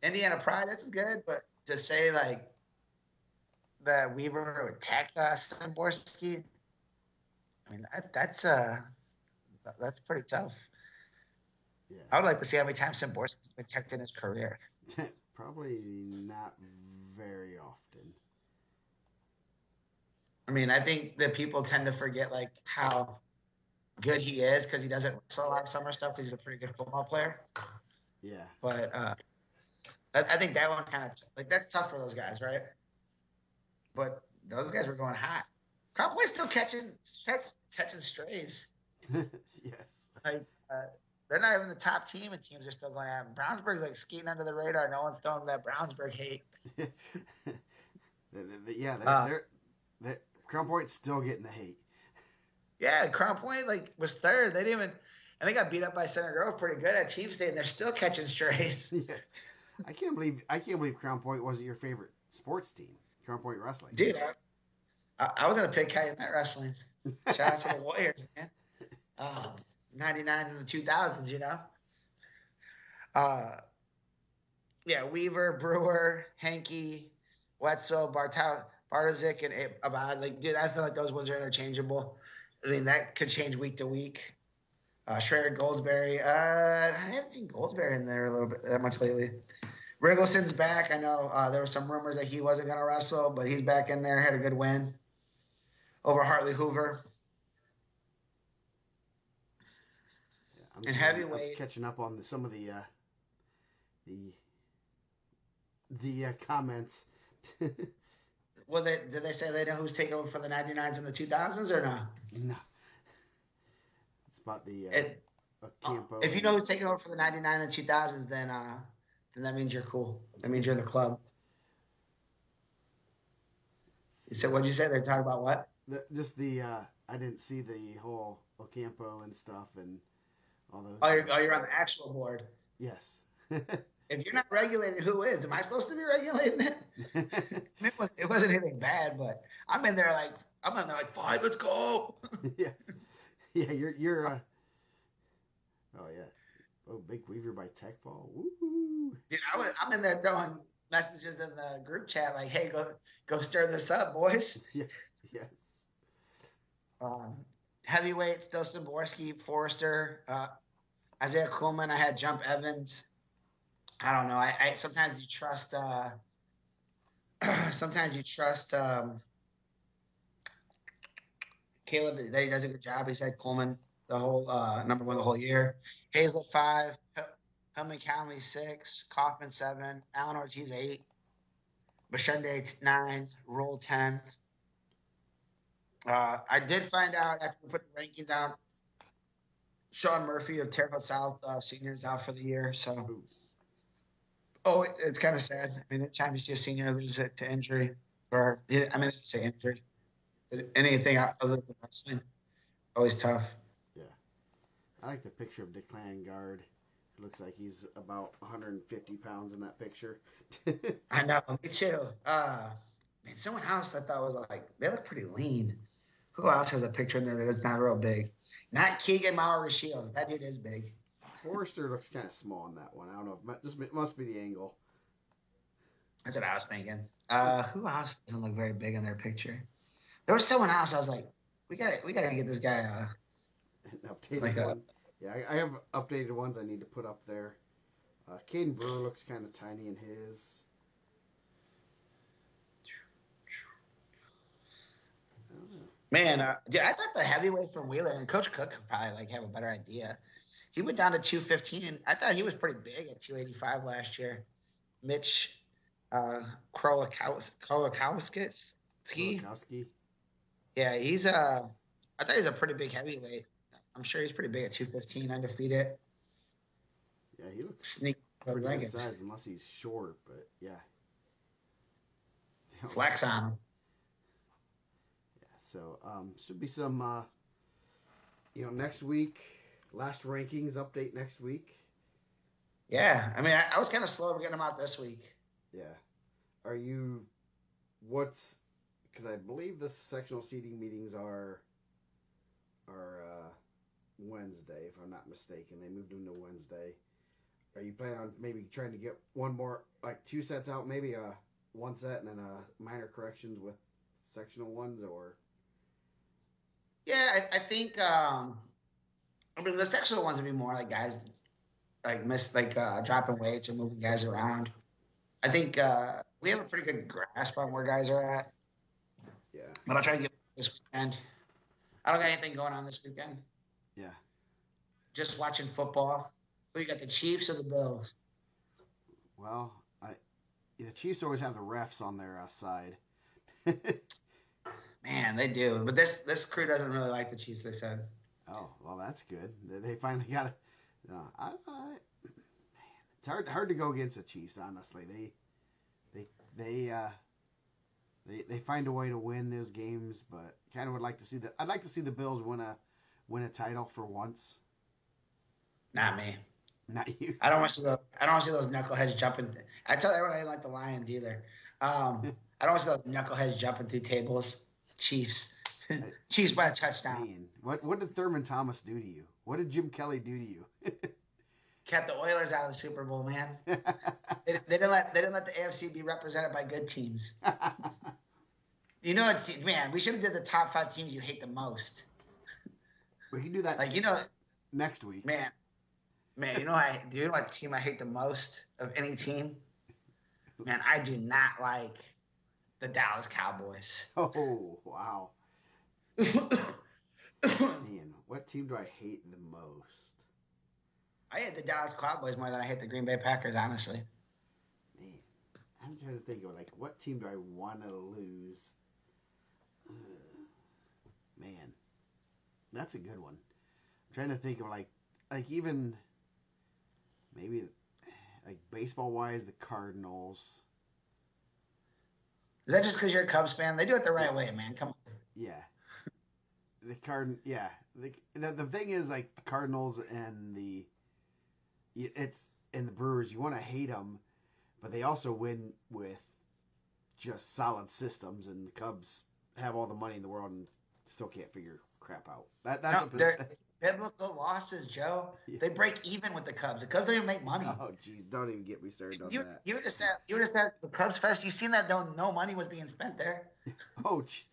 Indiana Pride. That's good. But to say like that Weaver would tech Szymborski, I mean that's pretty tough. Yeah. I would like to see how many times Szymborski's been teched in his career. Probably not very often. I mean, I think that people tend to forget like how good he is because he doesn't wrestle a lot of summer stuff because he's a pretty good football player. Yeah. But I think that one's kind of like that's tough for those guys, right? But those guys were going hot. Conway's still catching strays. Yes. Like they're not even the top team, and teams are still going at him. Brownsburg's like skating under the radar. No one's throwing that Brownsburg hate. They're Crown Point's still getting the hate. Yeah, Crown Point was third. They didn't even. And they got beat up by Center Grove pretty good at Chief State, and they're still catching strays. Yeah. I can't believe Crown Point wasn't your favorite sports team. Crown Point Wrestling. Dude, I was gonna pick Calumet Wrestling. Shout out to the Warriors, man. 99 and the 2000s, you know. Uh, yeah, Weaver, Brewer, Henke, Wetzel, Bartozik, and Abad. Like, dude, I feel like those ones are interchangeable. I mean, that could change week to week. Schrader, Goldsberry. I haven't seen Goldsberry in there a little bit that much lately. Riggleson's back. I know there were some rumors that he wasn't going to wrestle, but he's back in there. Had a good win over Hartley Hoover. Yeah, I'm catching up on some of the comments. Well, did they say they know who's taking over for the 99s in the 2000s or not? No. It's about the Campo. If you know who's taking over for the 99 and 2000s, then that means you're cool. That means you're in the club. So what'd you say? They're talking about what? I didn't see the whole Ocampo and stuff and all those. Oh, you're on the actual board. Yes. If you're not regulating, who is? Am I supposed to be regulating it? It wasn't anything bad, but I'm in there like fine, let's go. Yes. Yeah, you're oh yeah. Oh, Big Weaver by Tech Ball. Woo! Dude, I'm in there throwing messages in the group chat like, hey, go stir this up, boys. Yes. Yes. Heavyweight, still Simborski, Forrester, Isaiah Kuhlman. I had Jump Evans. I don't know. I sometimes you trust Caleb that he does a good job. He's had Coleman the whole number one the whole year. Hazel 5, Hillman Conley 6, Kaufman 7, Alan Ortiz 8, Bashende 9, Roll 10. I did find out after we put the rankings out, Sean Murphy of Terre Haute South senior is out for the year. So, it's kind of sad. I mean, anytime you see a senior lose it to injury, or I mean, I didn't say injury, but anything other than wrestling, always tough. Yeah, I like the picture of Declan Guard. It looks like he's about 150 pounds in that picture. I know, me too. Man, someone else I thought was like they look pretty lean. Who else has a picture in there that is not real big? Not Keegan Maurer Shields. That dude is big. Forrester looks kind of small in that one. I don't know. It must be the angle. That's what I was thinking. Who else doesn't look very big in their picture? There was someone else. I was like, we gotta get this guy an updated one. Yeah, I have updated ones I need to put up there. Caden Brewer looks kind of tiny in his. Man, dude, I thought the heavyweight from Wheeler and Coach Cook could probably have a better idea. He went down to 215. I thought he was pretty big at 285 last year. Mitch Krolakowski. Yeah, I thought he's a pretty big heavyweight. I'm sure he's pretty big at 215, undefeated. Yeah, he looks sneak pretty good size unless he's short, but yeah. Flex on him. So, should be some, next week, last rankings update next week. Yeah. I mean, I was kind of slow getting them out this week. Yeah. Because I believe the sectional seating meetings are Wednesday, if I'm not mistaken. They moved them to Wednesday. Are you planning on maybe trying to get one more, like 2 sets out, maybe one set and then minor corrections with sectional ones, or? Yeah, I think the sectional ones would be more like guys dropping weights or moving guys around. I think we have a pretty good grasp on where guys are at. Yeah. But I'll try to get this weekend. I don't got anything going on this weekend. Yeah. Just watching football. Who you got, the Chiefs or the Bills? Well, the Chiefs always have the refs on their side. Man, they do. But this crew doesn't really like the Chiefs, they said. Oh, well, that's good. They finally got it. It's hard to go against the Chiefs, honestly. They find a way to win those games, but kind of would like to see I'd like to see the Bills win a title for once. Not me. Not you. I don't want to see those. I don't want to see those knuckleheads jumping. I tell everyone I didn't like the Lions either. I don't want to see those knuckleheads jumping through tables. Chiefs. Chiefs by a touchdown. Man, what did Thurman Thomas do to you? What did Jim Kelly do to you? Kept the Oilers out of the Super Bowl, man. They didn't let the AFC be represented by good teams. You know, man, we should have did the top 5 teams you hate the most. We can do that. Like, you know, next week. Man, do you know what team I hate the most of any team? Man, I do not like the Dallas Cowboys. Oh, wow. Man, what team do I hate the most? I hate the Dallas Cowboys more than I hate the Green Bay Packers, honestly. Man, I'm trying to think of, like, what team do I want to lose? Man, that's a good one. I'm trying to think of, like even maybe, like, baseball-wise, the Cardinals. Is that just because you're a Cubs fan? They do it the right way, man. Come on. Yeah. Yeah. The thing is, like, the Cardinals and the Brewers, you want to hate them, but they also win with just solid systems, and the Cubs have all the money in the world and still can't figure crap out. They're biblical losses, Joe. Yeah. They break even with the Cubs. The Cubs don't even make money. Oh, jeez, don't even get me started on that. You just said the Cubs Fest. You seen that? No money was being spent there. Oh, geez.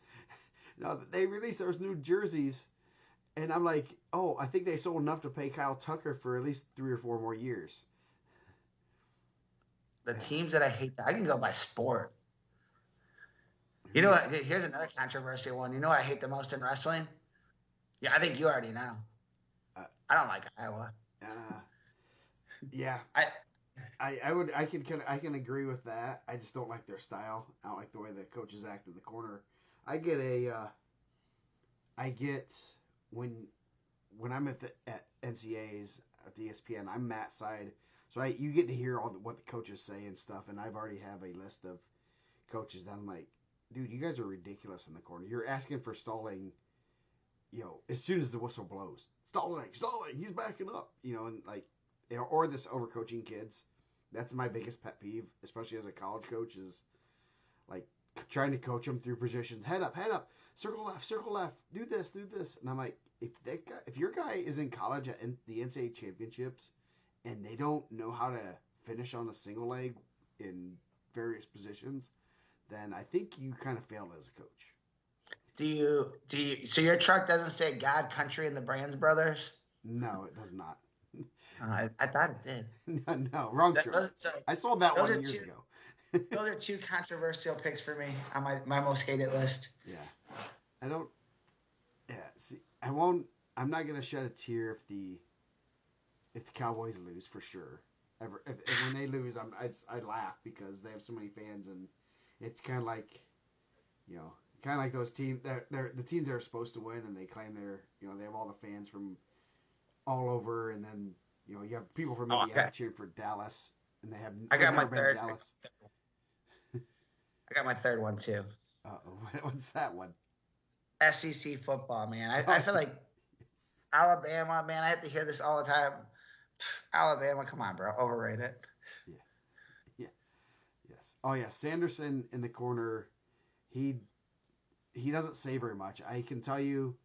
No, they released those new jerseys, and I'm like, oh, I think they sold enough to pay Kyle Tucker for at least 3 or 4 more years. The teams that I hate, I can go by sport. You know what? Here's another controversial one. You know what I hate the most in wrestling? Yeah, I think you already know. I don't like Iowa. Yeah. I can agree with that. I just don't like their style. I don't like the way the coaches act in the corner. I get when I'm at NCAs at the ESPN, I'm Matt's side, so you get to hear what the coaches say and stuff. And I've already have a list of coaches that I'm like, dude, you guys are ridiculous in the corner. You're asking for stalling, as soon as the whistle blows. Stalling, he's backing up, and like, or this overcoaching kids. That's my biggest pet peeve, especially as a college coach, is like trying to coach them through positions. Head up, circle left, do this. And I'm like, if your guy is in college at the NCAA championships and they don't know how to finish on a single leg in various positions, then I think you kind of failed as a coach. Do you? So your truck doesn't say God, Country, and the Brands Brothers? No, it does not. I thought it did. No, wrong truck. I sold that one years ago. Those are 2 controversial picks for me on my most hated list. Yeah, I don't. Yeah, see, I won't. I'm not gonna shed a tear if the Cowboys lose, for sure. If when they lose, I laugh because they have so many fans, and it's kind of like, kind of like those teams. They're the teams that are supposed to win, and they claim they have all the fans from all over, and then you have people from Indiana cheering for Dallas, and they have. I got my third. I got my third one too. What's that one? SEC football, man. I feel like Alabama, man. I have to hear this all the time. Alabama, come on, bro, overrated. Yeah. Yes. Oh yeah, Sanderson in the corner. He doesn't say very much. I can tell you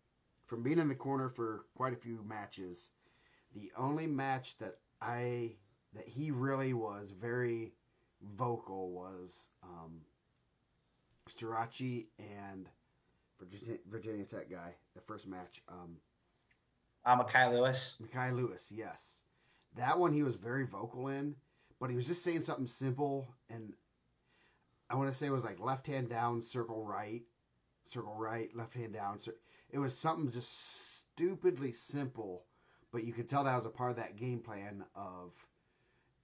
from being in the corner for quite a few matches, the only match that he really was very vocal was Strachey and Virginia Tech guy, the first match. Mekhi Lewis. Mekhi Lewis, yes. That one he was very vocal in, but he was just saying something simple, and I want to say it was like left hand down, circle right, left hand down. It was something just stupidly simple, but you could tell that was a part of that game plan of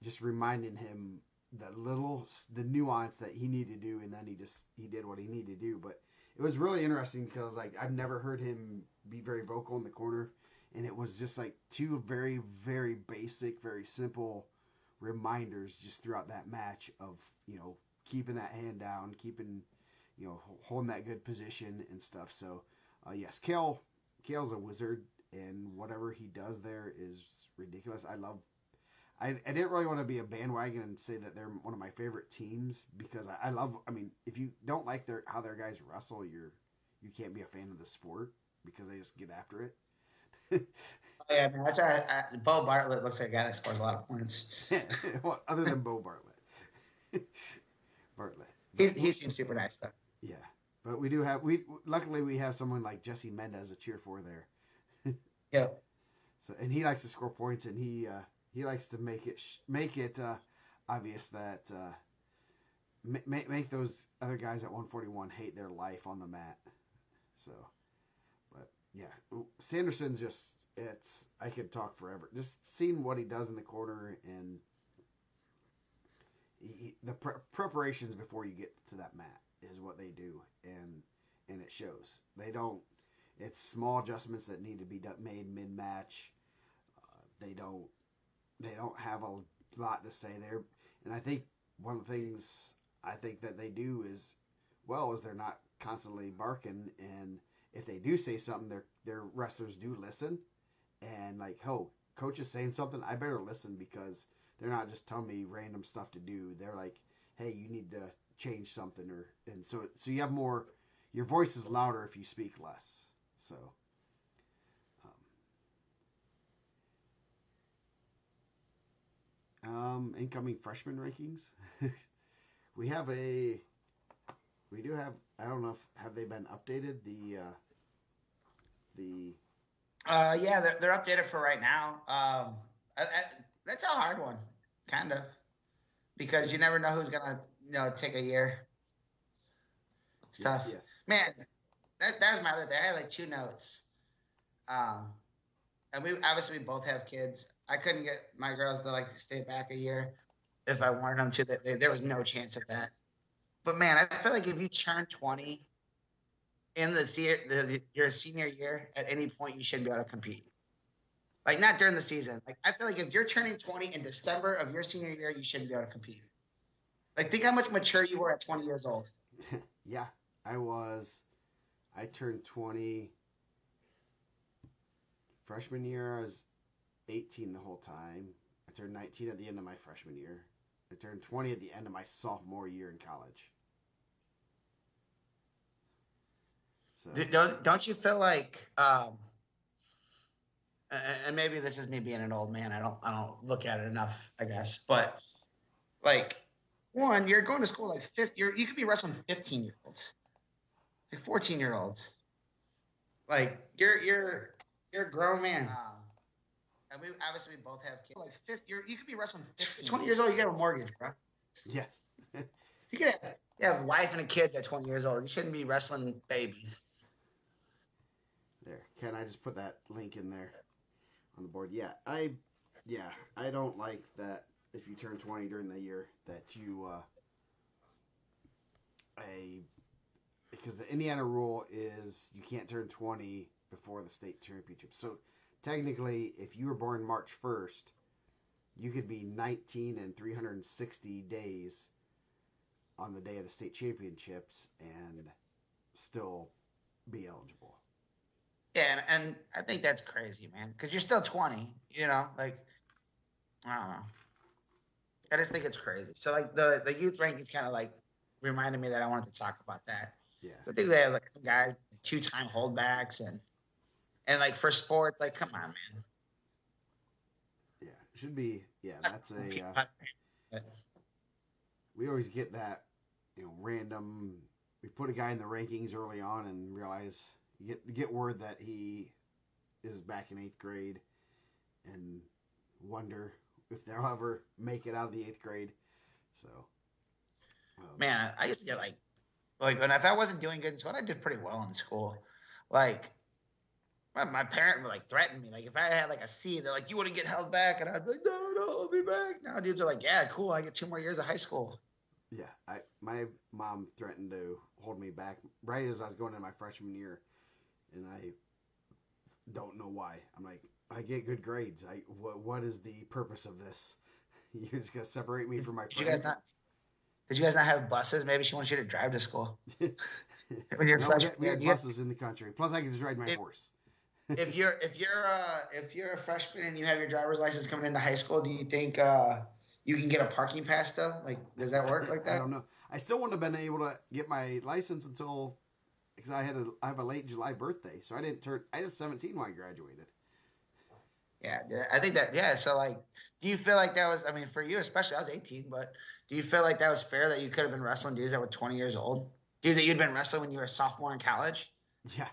just reminding him the nuance that he needed to do, and then he did what he needed to do. But it was really interesting because like I've never heard him be very vocal in the corner, and it was just like 2 very, very basic, very simple reminders just throughout that match of keeping that hand down, keeping holding that good position and stuff. So yes, Kale's a wizard, and whatever he does there is ridiculous. I didn't really want to be a bandwagon and say that they're one of my favorite teams because I love. I mean, if you don't like how their guys wrestle, you can't be a fan of the sport because they just get after it. Oh, yeah, man, that's why Bo Bartlett looks like a guy that scores a lot of points. Well, other than Bo Bartlett, Bartlett, but He seems super nice though. yeah. But we luckily we have someone like Jesse Mendez to cheer for there. Yeah. So and he likes to score points and he likes to make it obvious that make those other guys at 141 hate their life on the mat. So, but yeah, Sanderson's just I could talk forever. Just seeing what he does in the corner and the preparations before you get to that mat is what they do, and it shows. They don't. It's small adjustments that need to be made mid match. They don't have a lot to say there, and I think one of the things I think that they do is they're not constantly barking, and if they do say something, their wrestlers do listen, and like, oh, coach is saying something, I better listen because they're not just telling me random stuff to do. They're like, hey, you need to change something, and so you have more. Your voice is louder if you speak less. So. Incoming freshman rankings. we have a. We do have. I don't know if have they been updated the. Yeah, they're updated for right now. That's a hard one, kind of, because you never know who's gonna take a year. It's tough, Yes. man. That was my other day. I had like two notes. And we both have kids. I couldn't get my girls to like stay back a year if I wanted them to. There was no chance of that. But man, I feel like if you turn 20 in your senior year, at any point you shouldn't be able to compete. Like not during the season. Like I feel like if you're turning 20 in December of your senior year, you shouldn't be able to compete. Like think how much mature you were at 20 years old. Yeah, I was. I turned 20 freshman year. I was 18 the whole time. I turned 19 at the end of my freshman year. I turned 20 at the end of my sophomore year in college. So don't you feel like and maybe this is me being an old man. I don't look at it enough, I guess. But like one, you're going to school like you could be wrestling 15-year-olds. Like 14-year-olds. Like you're a grown man. And we both have kids. Like you could be wrestling 20 years old. You got a mortgage, bro. Yes. You could have a wife and a kid at 20 years old. You shouldn't be wrestling babies. There, Ken. I just put that link in there on the board. I don't like that if you turn 20 during the year that you because the Indiana rule is you can't turn 20 before the state championship. So technically, if you were born March 1st, you could be 19 and 360 days on the day of the state championships and still be eligible. Yeah, and I think that's crazy, man, because you're still 20, like, I don't know. I just think it's crazy. So, like, the youth rankings kind of, like, reminded me that I wanted to talk about that. Yeah. So I think they have, like, some guys, 2-time holdbacks, and like, for sports, like, come on, man. Yeah, it should be, that's we always get that, random, we put a guy in the rankings early on and realize, you get word that he is back in 8th grade and wonder if they'll ever make it out of the 8th grade. So, man, I used to get like if I wasn't doing good in school, I did pretty well in school. Like, my parent would like threaten me. Like if I had like a C, they're like, "You want to get held back?" And I'd be like, "No, I'll be back." Now dudes are like, "Yeah, cool. I get 2 more years of high school." Yeah, my mom threatened to hold me back right as I was going into my freshman year, and I don't know why. I'm like, I get good grades. What is the purpose of this? You're just gonna separate me from my friends? Did you guys not have buses? Maybe she wants you to drive to school. When you're no, freshman, we had buses in the country. Plus, I could just ride my horse. if you're a freshman and you have your driver's license coming into high school, do you think you can get a parking pass still? Like, does that work like I that? don't know. I still wouldn't have been able to get my license until because I have a late July birthday, so I didn't turn. I was 17 when I graduated. Yeah, yeah, I think that. Yeah, so like, do you feel like that was? I mean, for you especially, I was 18, but do you feel like that was fair that you could have been wrestling dudes that were 20 years old, dudes that you'd been wrestling when you were a sophomore in college? Yeah,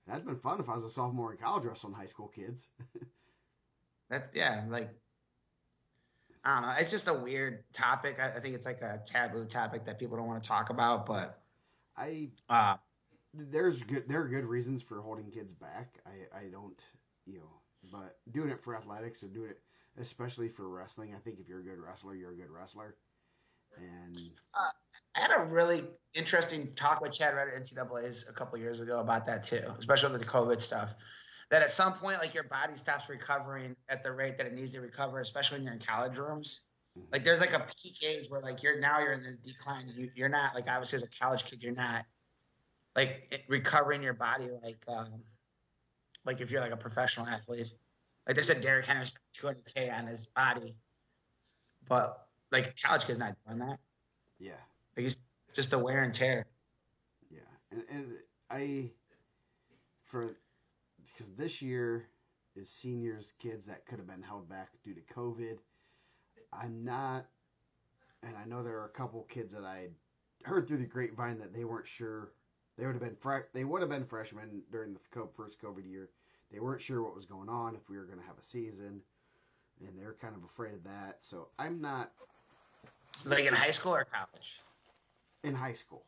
that'd been fun if I was a sophomore in college wrestling high school kids. That's yeah, like I don't know. It's just a weird topic. I think it's like a taboo topic that people don't want to talk about, but I uh, there are good reasons for holding kids back. I don't you know, but doing it for athletics or doing it especially for wrestling. I think if you're a good wrestler, you're a good wrestler. And Uh, I had a really interesting talk with Chad Red at NCAA's a couple years ago about that too, especially with the COVID stuff. That at some point, like your body stops recovering at the rate that it needs to recover, especially when you're in college rooms. mhm, Like there's like a peak age where like you're in the decline. You're not like obviously as a college kid, you're not recovering your body like if you're like a professional athlete. Like they said, Derrick Henry spent 200K on his body, but like college kid's not doing that. yeah, Like he's just the wear and tear. yeah, and I for because this year is seniors kids that could have been held back due to COVID. I'm not, and I know there are a couple kids that I heard through the grapevine that they weren't sure they would have been freshmen during the first COVID year. They weren't sure what was going on if we were going to have a season, and they're kind of afraid of that. So I'm not Like in high school or college. in high school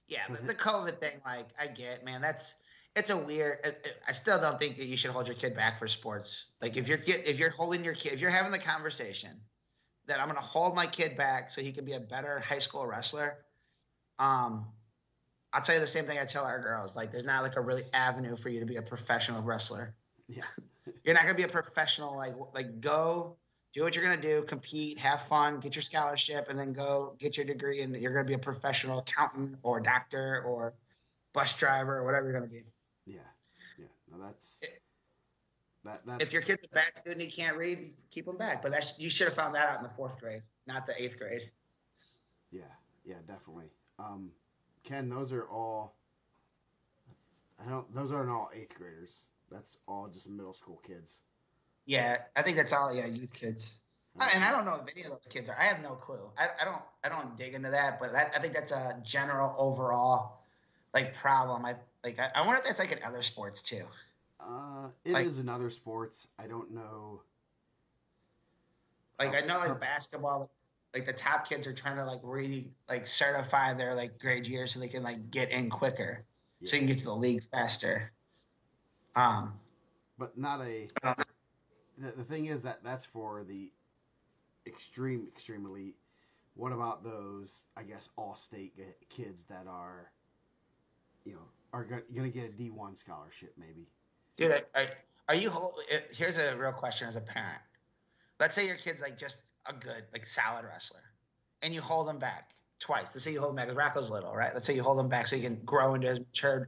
Yeah, because the COVID thing, like I get, man, it's a weird. I still don't think that you should hold your kid back for sports. Like if you're holding your kid, if you're having the conversation that I'm going to hold my kid back so he can be a better high school wrestler, um, I'll tell you the same thing I tell our girls. Like, there's not like a really avenue for you to be a professional wrestler. yeah, You're not gonna be a professional. Like go do what you're gonna do, compete, have fun, get your scholarship, and then go get your degree, and you're gonna be a professional accountant or doctor or bus driver or whatever you're gonna be. yeah, yeah. No, If that's your kid's a bad student, he can't read, keep him back. But that's you should have found that out in the fourth grade, not the eighth grade. yeah, yeah, definitely. Ken, those are all. I don't. Those aren't all eighth graders. That's all just middle school kids. Yeah, I think that's all. Yeah, youth kids. And Okay. I don't know if any of those kids are. I have no clue. I don't dig into that, but I think that's a general overall like problem. I wonder if that's like in other sports too. It Like is in other sports. I don't know like how. I know like basketball, like the top kids are trying to like like certify their like grade year so they can like get in quicker, Yeah, so you can get to the league faster. Um, but not a. I don't know. The thing is that that's for the extreme elite. What about those? I guess all state kids that are are going to get a D1 scholarship maybe. Dude, are you? Here's a real question as a parent. Let's say your kid's like just a good, like solid wrestler, and you hold him back twice. Let's say you hold him back because Rocco's little, right? Let's say you hold him back so he can grow into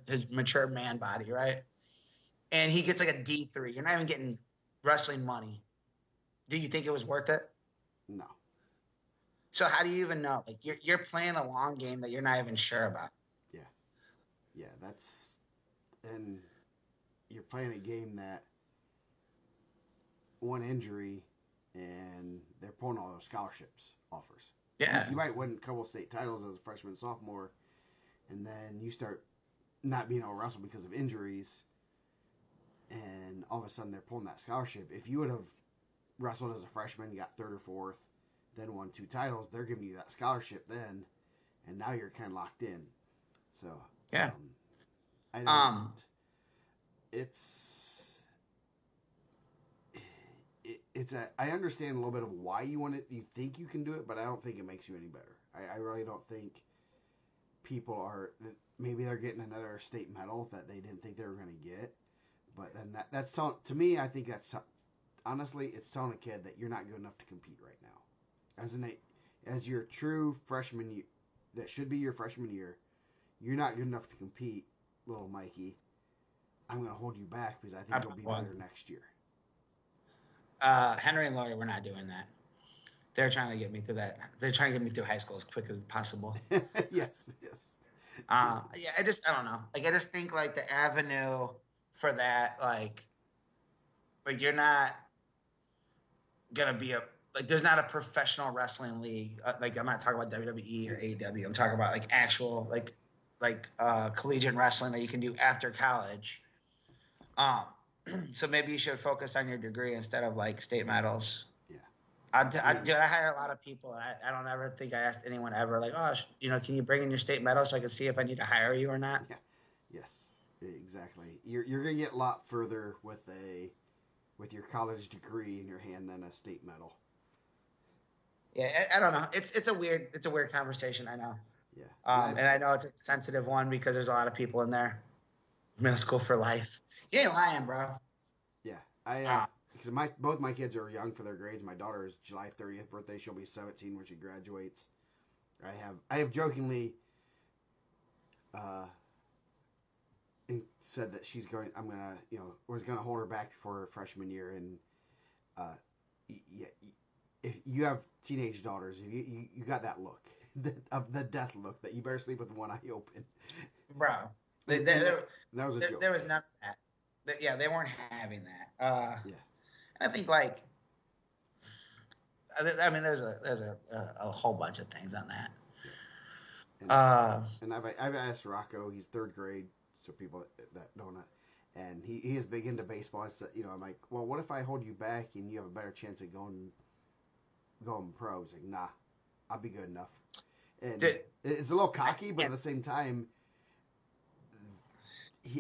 his mature man body, right? And he gets like a D3. You're not even getting wrestling money. Do you think it was worth it? No. So how do you even know? Like you're playing a long game that you're not even sure about. Yeah. Yeah. That's and you're playing a game that one injury and they're pulling all those scholarships offers. You Yeah. might win a couple state titles as a freshman, sophomore, and then you start not being able to wrestle because of injuries, and all of a sudden they're pulling that scholarship. If you would have wrestled as a freshman, you got third or fourth, then won two titles, they're giving you that scholarship then, and now you're kind of locked in. So, Yeah. I don't. Um. It's it's a. I understand a little bit of why you want it. You think you can do it, but I don't think it makes you any better. I really don't think people are. Maybe they're getting another state medal that they didn't think they were going to get. But then that's to me. I think that's honestly, it's telling a kid that you're not good enough to compete right now. As your true freshman year, that should be your freshman year, you're not good enough to compete, little Mikey. I'm going to hold you back because I I think you'll be won. better next year. Henry and Laurie were not doing that. They're trying to get me through that. They're trying to get me through high school as quick as possible. Yes. Yeah, I don't know. Like, I just think like the avenue for that, like you're not gonna be there's not a professional wrestling league. Like, I'm not talking about WWE or AEW. I'm talking about like actual collegiate wrestling that you can do after college. Um, so maybe you should focus on your degree instead of like state medals. Yeah. Dude, I hire a lot of people. I don't ever think I asked anyone ever like, oh, can you bring in your state medal so I can see if I need to hire you or not? Yeah. Yes. Exactly. You're going to get a lot further with your college degree in your hand than a state medal. Yeah, I don't know. It's a weird conversation. I know. Yeah. And I know it's a sensitive one because there's a lot of people in there. Middle school for life. You ain't lying, bro. Yeah. Because both my kids are young for their grades. My daughter is July 30th birthday. She'll be 17 when she graduates. I have jokingly said that was gonna hold her back for her freshman year, and yeah, if you have teenage daughters, you got that look, the death look that you better sleep with one eye open, bro. that was a joke. There was none of that. Yeah, they weren't having that. Yeah. I think like, I mean, there's a whole bunch of things on that. And I've asked Rocco. He's third grade, so people that don't know, and he is big into baseball. So, I'm like, well, what if I hold you back and you have a better chance of going pro? He's like, nah, I'll be good enough. And it's a little cocky, but at the same time,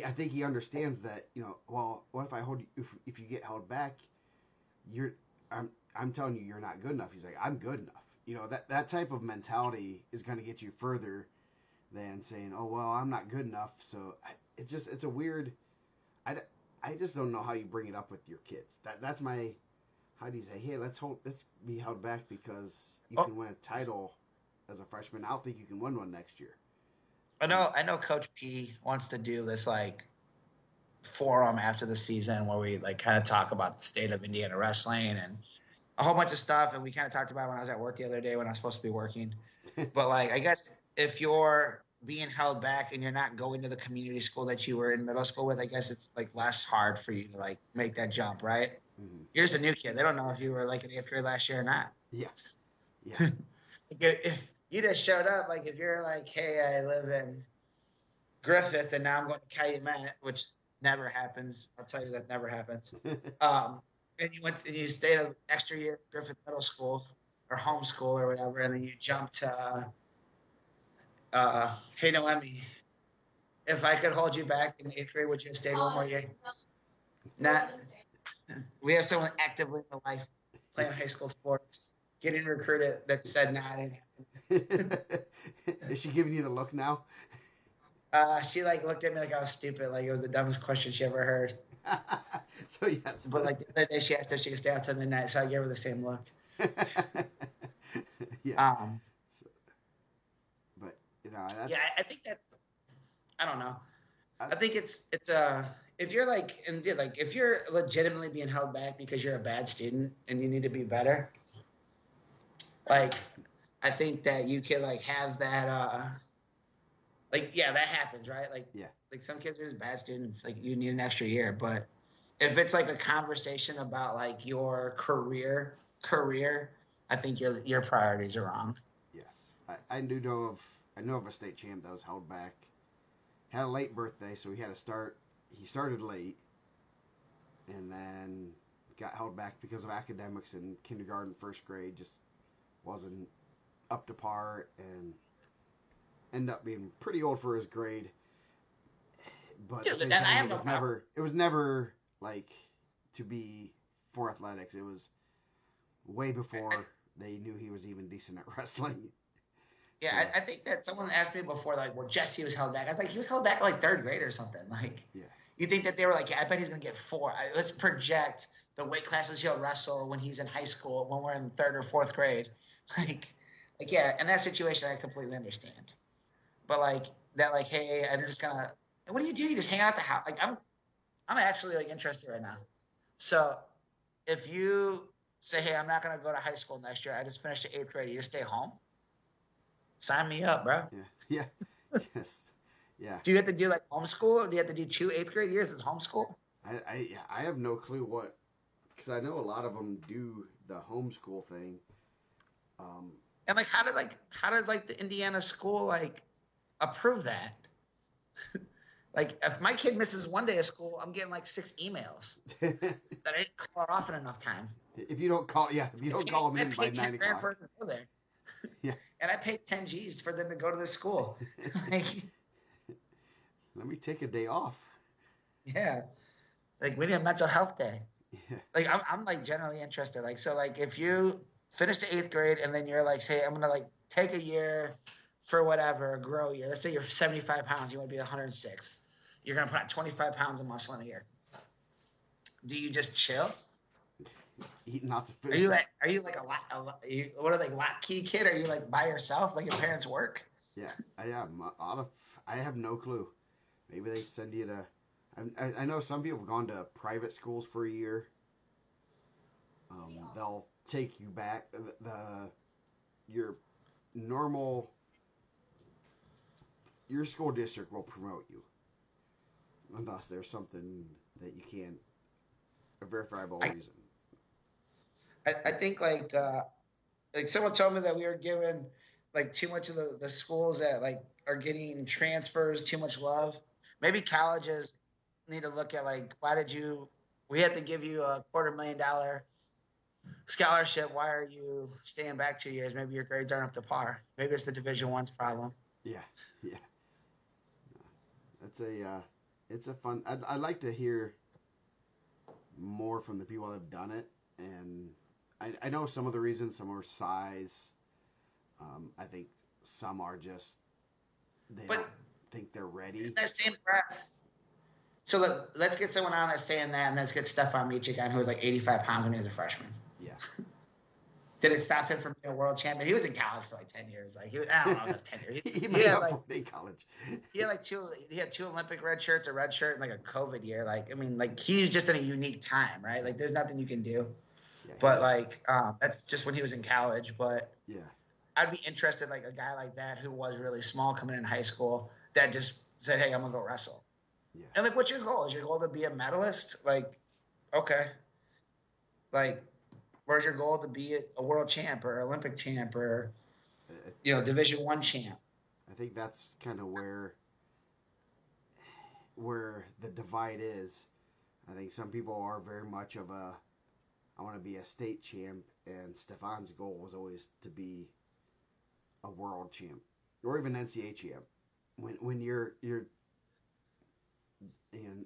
I think he understands that. Well, what if I hold you? If you get held back, I'm telling you, you're not good enough. He's like, I'm good enough. That type of mentality is going to get you further than saying, oh, well, I'm not good enough. So it's a weird, I just don't know how you bring it up with your kids. That's my, how do you say, hey, let's be held back because you can win a title as a freshman. I don't think you can win one next year. I know Coach P wants to do this like forum after the season where we like kind of talk about the state of Indiana wrestling and a whole bunch of stuff. And we kind of talked about it when I was at work the other day when I was supposed to be working. But like, I guess if you're being held back and you're not going to the community school that you were in middle school with, I guess it's like less hard for you to like make that jump, right? Mm-hmm. You're just a new kid. They don't know if you were like in 8th grade last year or not. Yeah. If you just showed up, like if you're like, hey, I live in Griffith and now I'm going to IndianaMat, which never happens. I'll tell you that never happens. And you stayed an extra year at Griffith Middle School or homeschool or whatever, and then you jumped to hey Noemi, if I could hold you back in 8th grade, would you have stayed one more year? Not. We have someone actively in the life playing high school sports, getting recruited that said nah, it didn't happen. Is she giving you the look now? She like looked at me like I was stupid, like it was the dumbest question she ever heard. So yes, but like the other day she asked if she could stay out till midnight, so I gave her the same look. Yeah. But yeah, I think that's, I don't know. I think it's if you're like if you're legitimately being held back because you're a bad student and you need to be better, like I think that you can like have that like that happens, right? Like like some kids are just bad students, like you need an extra year. But if it's like a conversation about like your career, I think your priorities are wrong. Yes. I know of a state champ that was held back. Had a late birthday, so he started late and then got held back because of academics in kindergarten, first grade, just wasn't up to par and ended up being pretty old for his grade. But at the same time, it was never like to be for athletics. It was way before they knew he was even decent at wrestling. Yeah, so, I think that someone asked me before, like, well, Jesse was held back. I was like, he was held back like 3rd grade or something. Like, you think that they were like, I bet he's going to get 4. Let's project the weight classes he'll wrestle when he's in high school, when we're in 3rd or 4th grade. Like, yeah, in that situation, I completely understand. But, like, that, like, hey, I'm just going to – what do? You just hang out at the house? Like, I'm actually like interested right now. So if you say, hey, I'm not gonna go to high school next year, I just finished the eighth grade, you just stay home. Sign me up, bro. Yeah, yeah, yes, yeah. Do you have to do like homeschool? Or do you have to do two eighth grade years as homeschool? I have no clue what, because I know a lot of them do the homeschool thing. Um, And like, how does like the Indiana school like approve that? Like, if my kid misses one day of school, I'm getting like 6 emails that I didn't call her off in enough time. if you don't call, yeah, if you don't call them I in by paid 10 nine grand o'clock, for them to go there, yeah, and I paid 10 G's for them to go to the school. Like, let me take a day off. yeah, like we need a mental health day. Yeah, Like, I'm like generally interested. Like, so like if you finish the eighth grade and then you're like, say, I'm gonna like take a year for whatever, grow a year. Let's say you're 75 pounds, you want to be 106. You're gonna put on 25 pounds of muscle in a year. Do you just chill? eating lots of Are food. you like what are they latchkey kid? Are you like by yourself like your parents work? Yeah, I have no clue. Maybe they send you to. I know some people have gone to private schools for a year. They'll take you back. Your normal your school district will promote you unless there's something that you can't a verifiable I, reason. I think like someone told me that we were given like too much of the schools that like are getting transfers, too much love. Maybe colleges need to look at like why did you we had to give you a $250,000 scholarship. Why are you staying back 2 years? Maybe your grades aren't up to par. Maybe it's the Division One's problem. Yeah, yeah. That's a it's a fun. I'd like to hear more from the people that have done it, and I know some of the reasons. Some are size. I think some are just they But don't think they're in ready. that same breath, so let's get someone on that's saying that, and let's get Stefan Michigan, who was like 85 pounds when he was a freshman. Yeah. Did it stop him from being a world champion? He was in college for like 10 years. Like I don't know if it was 10 years. He He made had up like for it in college. he had like two Olympic red shirts, a red shirt, and like a COVID year. Like I mean, like he's just in a unique time, right? Like there's nothing you can do. Yeah, he But was. like that's just when he was in college. But Yeah, I'd be interested, like a guy like that who was really small coming in high school that just said, "Hey, I'm gonna go wrestle." yeah. And like, what's your goal? Is your goal to be a medalist? Like, okay, like, where's your goal to be a world champ or Olympic champ or Division One champ? I think that's kind of where the divide is. I think some people are very much of a I want to be a state champ, and Stefan's goal was always to be a world champ or even NCAA champ. When you're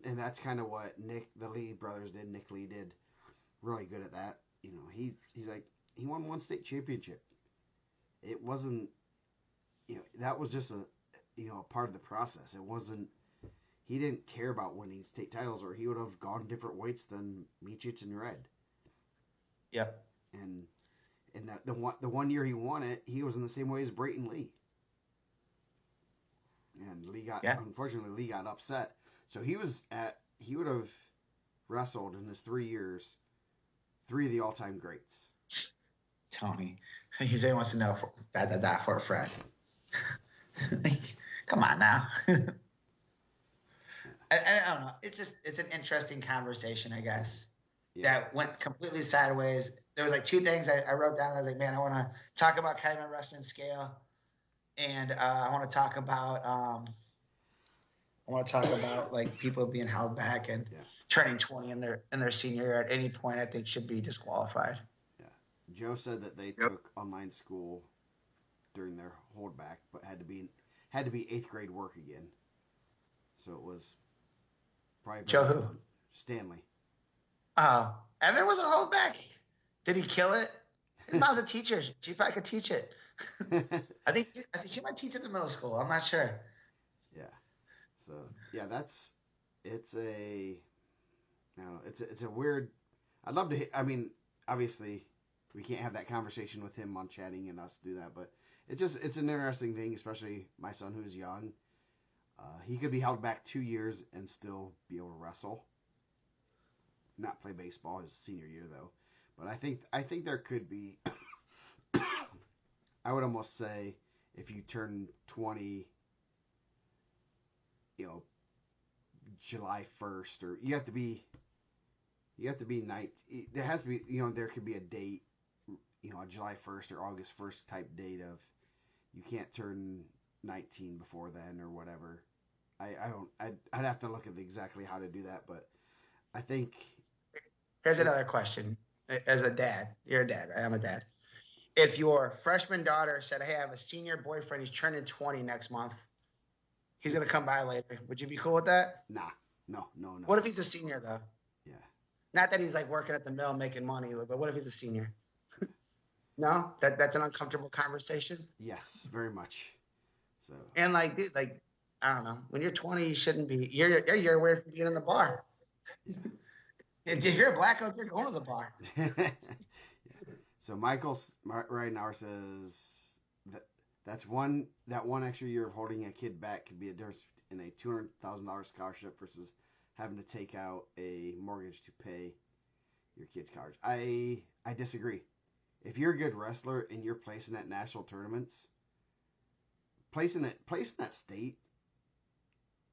and that's kind of what the Lee brothers did. Nick Lee did really good at that. He's like he won one state championship. It wasn't that was just a part of the process. It wasn't he didn't care about winning state titles, or he would have gone different weights than Miocic and Red. Yep. And that the one year he won it, he was in the same way as Brayton Lee. And Yeah. unfortunately Lee got upset. So he would have wrestled in his 3 years, three of the all-time greats. Tony, he said he wants to know for a friend. Come on now. I don't know. It's an interesting conversation, I guess. Yeah. That went completely sideways. There was like two things I wrote down. I was like, man, I want to talk about Kevin wrestling scale, and I want to talk about like people being held back and Yeah. turning 20 in their senior year at any point. I think should be disqualified. Yeah. Joe said that they took online school during their holdback, but had to be eighth grade work again. So it was probably Joe better who? than Stanley. Oh, Evan was a holdback. Did he kill it? His mom's a teacher. She probably could teach it. I think she might teach at the middle school. I'm not sure. Yeah. So yeah, it's a no, it's a weird. I'd love to. I mean, obviously, we can't have that conversation with him on chatting and us do that, but it's an interesting thing, especially my son who's young. He could be held back 2 years and still be able to wrestle. not play baseball his senior year though. But I think there could be. I would almost say if you turn 20, you know, July 1st, or you have to be 19. There has to be, there could be a date, a July 1st or August 1st type date of you can't turn 19 before then or whatever. I don't. I'd have to look at exactly how to do that, but I think. Here's another question. As a dad, you're a dad, right? I'm a dad. If your freshman daughter said, "Hey, I have a senior boyfriend. He's turning 20 next month. He's gonna come by later," would you be cool with that? Nah, no, no, no. What if he's a senior though? Yeah. Not that he's like working at the mill making money, but what if he's a senior? No, that's an uncomfortable conversation. Yes, very much. So. And like, dude, like, I don't know. When you're 20, you shouldn't be. You're away from being in the bar. Yeah. If you're a black oak, you're going to the bar. Yeah. So Michael right now says that one extra year of holding a kid back could be a difference in a $200,000 scholarship versus having to take out a mortgage to pay your kid's college. I disagree. If you're a good wrestler and you're placing at national tournaments, placing that state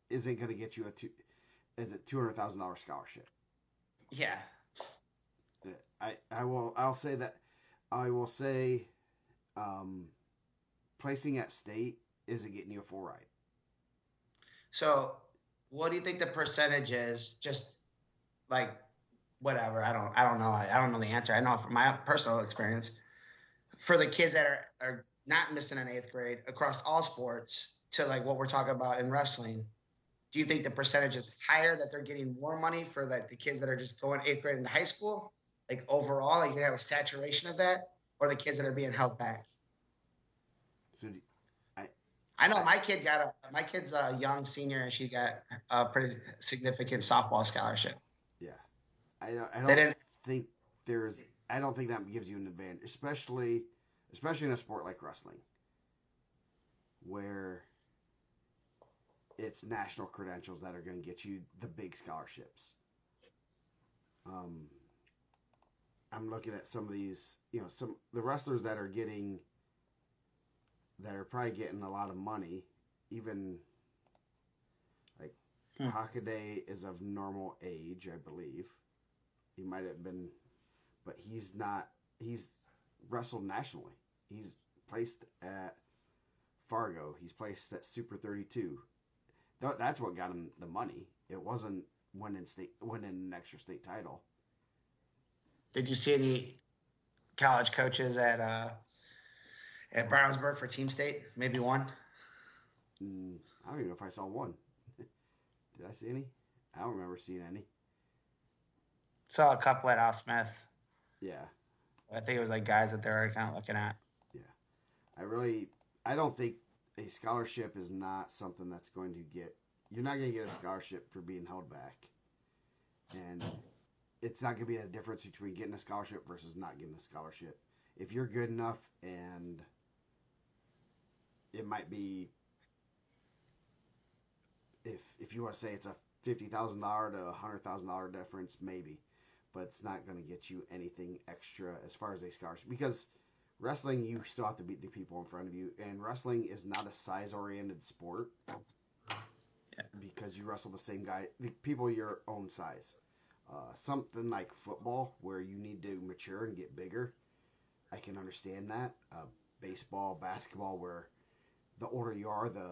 isn't going to get you a $200,000 scholarship. Yeah. I'll say that. I will say, placing at state isn't getting you a full ride. So, what do you think the percentage is? Just like whatever. I don't know. I don't know the answer. I know from my personal experience, for the kids that are not missing an 8th grade across all sports to like what we're talking about in wrestling. Do you think the percentage is higher that they're getting more money for like the kids that are just going 8th grade into high school? Like overall, like you have a saturation of that, or the kids that are being held back? So I know my kid's a young senior, and she got a pretty significant softball scholarship. Yeah, I don't think that gives you an advantage, especially in a sport like wrestling, where it's national credentials that are going to get you the big scholarships. I'm looking at some of these, the wrestlers that are probably getting a lot of money, even like Hockaday is of normal age, I believe. He might have been, but he's not. He's wrestled nationally. He's placed at Fargo. He's placed at Super 32. That's what got him the money. It wasn't winning an extra state title. Did you see any college coaches at Brownsburg for Team State? Maybe one? I don't even know if I saw one. Did I see any? I don't remember seeing any. Saw a couple at Al Smith. Yeah. I think it was like guys that they're already kind of looking at. Yeah. I don't think a scholarship is not something that's going to get. You're not going to get a scholarship for being held back. And it's not going to be a difference between getting a scholarship versus not getting a scholarship. If you're good enough, and it might be, if you want to say it's a $50,000 to $100,000 difference, maybe, but it's not going to get you anything extra as far as a scholarship, because wrestling, you still have to beat the people in front of you, and wrestling is not a size-oriented sport. Yeah. Because you wrestle the same guy, the people your own size. Something like football, where you need to mature and get bigger, I can understand that. Baseball, basketball, where the older you are, the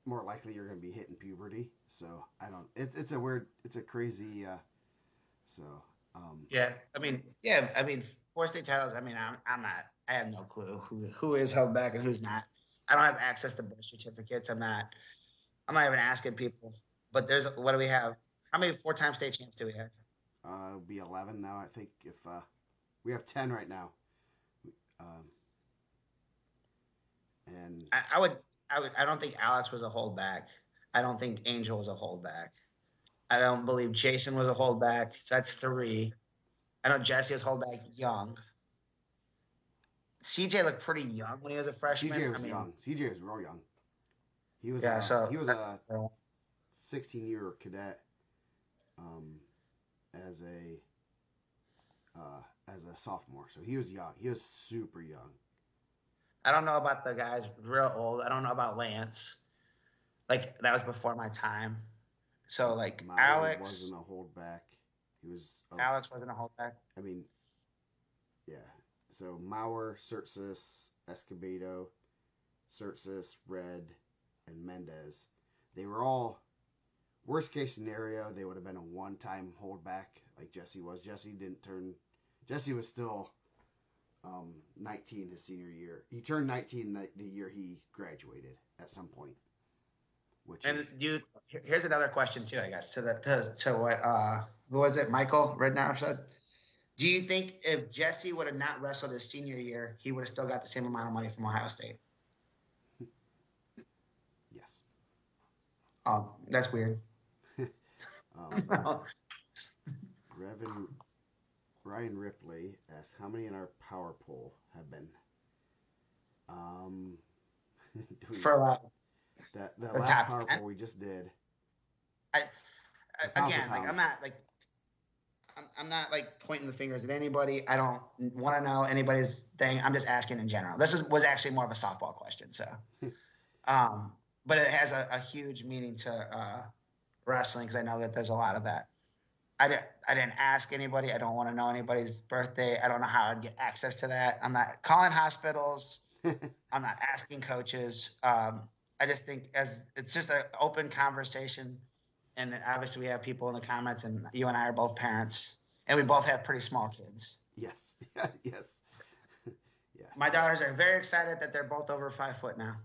more likely you're going to be hitting puberty. So it's a crazy. So. Yeah, I mean, 4 state titles. I mean, I'm not. I have no clue who is held back and who's not. I don't have access to birth certificates. I'm not even asking people. But what do we have? How many 4-time state champs do we have? It'll be 11 now, I think. If we have 10 right now. And I don't think Alex was a holdback. I don't think Angel was a holdback. I don't believe Jason was a holdback. So that's 3. I know Jesse was holdback young. CJ looked pretty young when he was a freshman. CJ was young. CJ was real young. He was he was a 16-year cadet. as a sophomore. So he was young. He was super young. I don't know about the guys real old. I don't know about Lance. Like that was before my time. So like Mauer wasn't a holdback. He was. Alex wasn't a holdback. I mean, yeah. So Mauer, Surtsis, Escobedo, Surtsis, Red, and Mendez. They were all worst case scenario. They would have been a one-time holdback like Jesse was. Jesse didn't turn. Jesse was still 19 his senior year. He turned 19 the year he graduated at some point. Here's another question too, I guess, to what who was it? Michael Rednow said. Do you think if Jesse would have not wrestled his senior year, he would have still got the same amount of money from Ohio State? Yes. That's weird. Ryan Ripley asks, how many in our power poll have been? For like that last power poll we just did. Again, like I'm not like pointing the fingers at anybody. I don't want to know anybody's thing. I'm just asking in general. This was actually more of a softball question, so but it has a huge meaning to wrestling because I know that there's a lot of that. I didn't ask anybody. I don't want to know anybody's birthday. I don't know how I'd get access to that. I'm not calling hospitals. I'm not asking coaches. I just think it's just an open conversation. And obviously we have people in the comments, and you and I are both parents, and we both have pretty small kids. Yes. Yes. Yeah. My daughters are very excited that they're both over 5 foot now.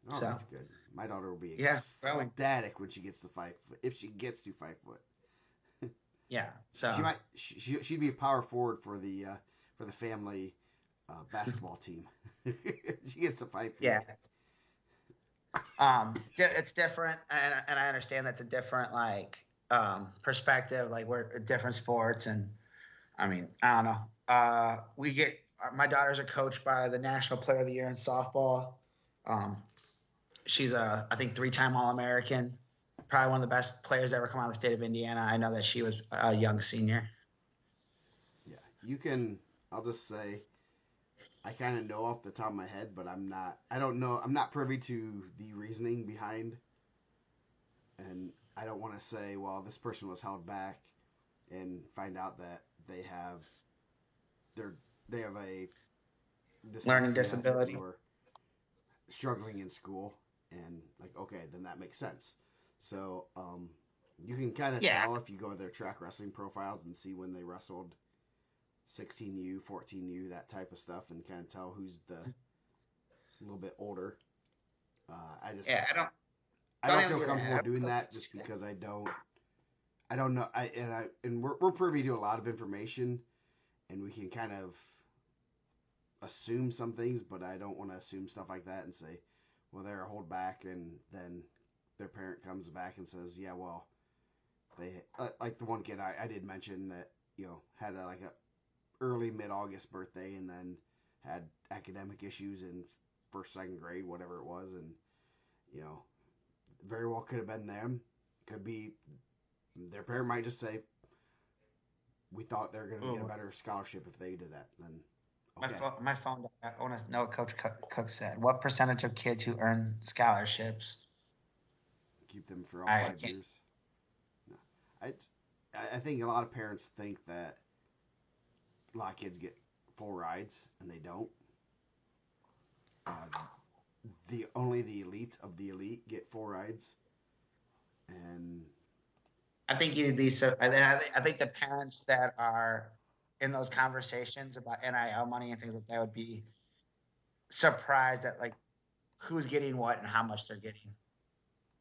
Oh, so. That's good. My daughter will be ecstatic when she gets to 5 foot, if she gets to 5 foot. Yeah. So she'd be a power forward for the family basketball team. She gets to 5 feet. Yeah. It's different, and I understand that's a different perspective. Like we're different sports, and I mean I don't know. My daughters are coached by the National Player of the Year in softball. She's I think 3-time All-American, probably one of the best players to ever come out of the state of Indiana. I know that she was a young senior. Yeah, you can. I'll just say, I kind of know off the top of my head, but I don't know. I'm not privy to the reasoning behind, and I don't want to say, well, this person was held back, and find out that they have a learning disability or struggling in school, and okay, then that makes sense. So you can kind of tell if you go to their track wrestling profiles and see when they wrestled 16U, 14U, that type of stuff, and kind of tell who's the little bit older. I don't feel comfortable doing that just because I don't know. And we're privy to a lot of information, and we can kind of assume some things, but I don't want to assume stuff like that and say, well, they're a holdback, and then their parent comes back and says, yeah, well, they like the one kid I did mention that had a early mid-August birthday, and then had academic issues in first, second grade, whatever it was, and very well could have been them. Could be their parent might just say, we thought they were going to get a better scholarship if they did that. Then okay. My phone. I want to know what Coach Cook said. What percentage of kids who earn scholarships keep them for all 5 years? No. I think a lot of parents think that a lot of kids get full rides, and they don't. Only the elite of the elite get full rides, and I think you'd be so. I think the parents that are in those conversations about NIL money and things like that would be surprised at who's getting what and how much they're getting.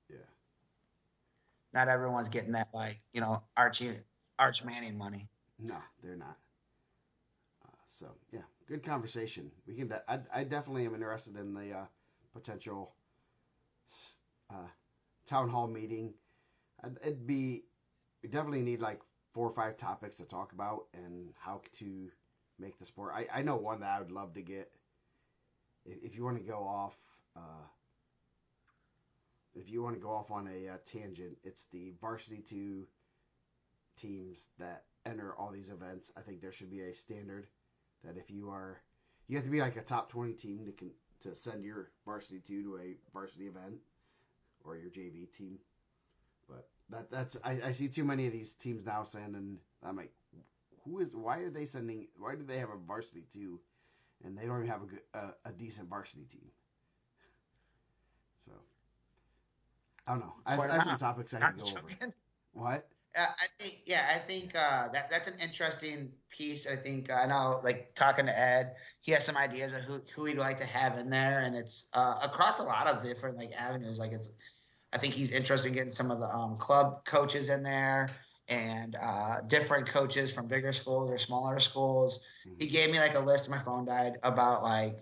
Yeah. Not everyone's getting that Arch Manning money. No, they're not. So yeah, good conversation. We can. I definitely am interested in the potential town hall meeting. We definitely need 4 or 5 topics to talk about and how to make the sport. I know one that I would love to get. If you want to go off, on a tangent, it's the varsity to teams that enter all these events. I think there should be a standard that if you are, you have to be like a top 20 team to send your varsity to a varsity event or your JV team. But that's I see too many of these teams now sending. I'm like, why are they sending? Why do they have a varsity two, and they don't even have a decent varsity team? So I don't know. I have some topics I can go over. What? I think that's an interesting piece. I think I know, like talking to Ed, he has some ideas of who he'd like to have in there, and it's across a lot of different like avenues. Like I think he's interested in getting some of the club coaches in there and different coaches from bigger schools or smaller schools. Mm-hmm. He gave me like a list. My phone died about like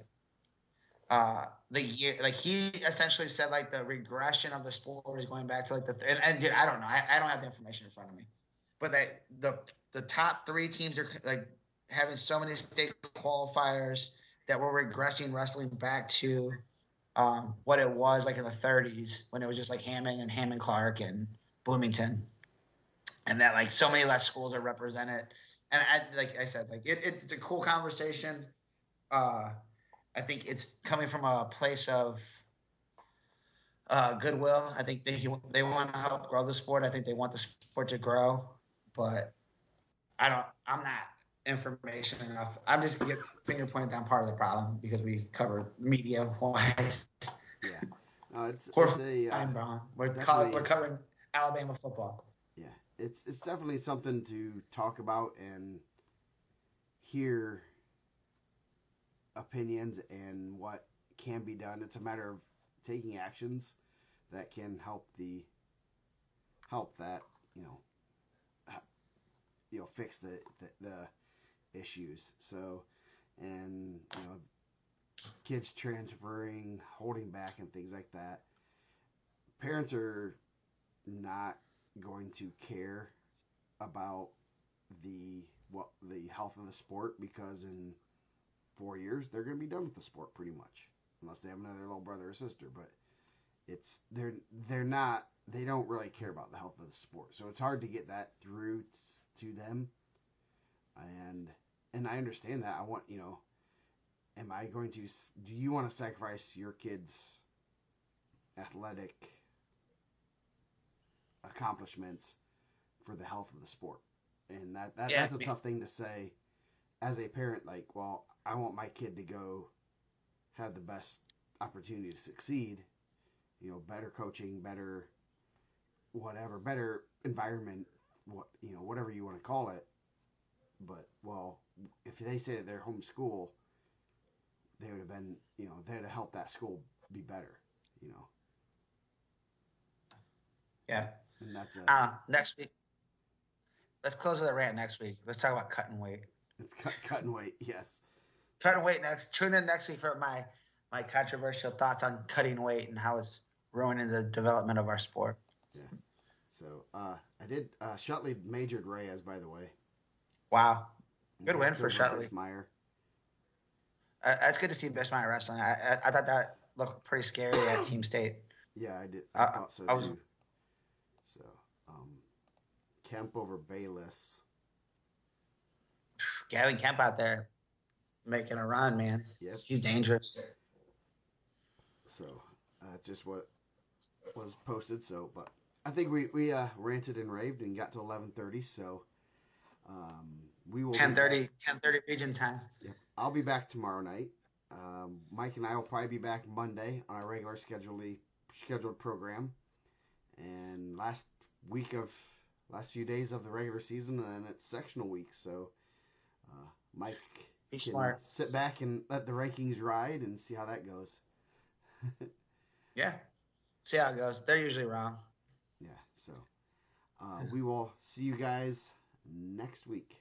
the year, like he essentially said like the regression of the sport is going back to like and dude, I don't know, I don't have the information in front of me, but that the top 3 teams are like having so many state qualifiers that we're regressing wrestling back to what it was like in the 30s when it was just like Hammond Clark and Bloomington, and that like so many less schools are represented. And like I said, like it's a cool conversation. I think it's coming from a place of goodwill. I think they want to help grow the sport. I think they want the sport to grow, but I'm not information enough. I'm just finger pointing down part of the problem because we cover media wise. Yeah, we're covering Alabama football. Yeah, it's definitely something to talk about and hear opinions and what can be done. It's a matter of taking actions that can help that fix the issues. So, and kids transferring, holding back, and things like that. Parents are not going to care about the health of the sport because in 4 years they're going to be done with the sport pretty much, unless they have another little brother or sister. But they don't really care about the health of the sport, so it's hard to get that through to them. And I understand that. I want am I going to? Do you want to sacrifice your kids' athletic accomplishments for the health of the sport? And that's a tough thing to say as a parent. Like, well, I want my kid to go have the best opportunity to succeed. Better coaching, better whatever, better environment, whatever you want to call it. But if they say that they're homeschool, they would have been, there to help that school be better. Yeah. And that's next week. Let's close with a rant next week. Let's talk about cutting weight. It's cutting weight, yes. Cutting weight next. Tune in next week for my controversial thoughts on cutting weight and how it's ruining the development of our sport. Yeah. So I did. Shutley majored Reyes, by the way. Wow. Good win for Shutley. Bismeyer. It's good to see Bismeyer wrestling. I thought that looked pretty scary at Team State. Yeah, I did. I thought so too. So, Kemp over Bayless. Gavin Kemp out there making a run, man. Yep. He's dangerous. So, just what was posted. So, but I think we ranted and raved and got to 11:30. So, we will 10:30 region time. Yep. I'll be back tomorrow night. Mike and I will probably be back Monday on our regular scheduled program. And last few days of the regular season, and then it's sectional week. So, Mike He's smart. Sit back and let the rankings ride and see how that goes. Yeah. See how it goes. They're usually wrong. Yeah. So, we will see you guys next week.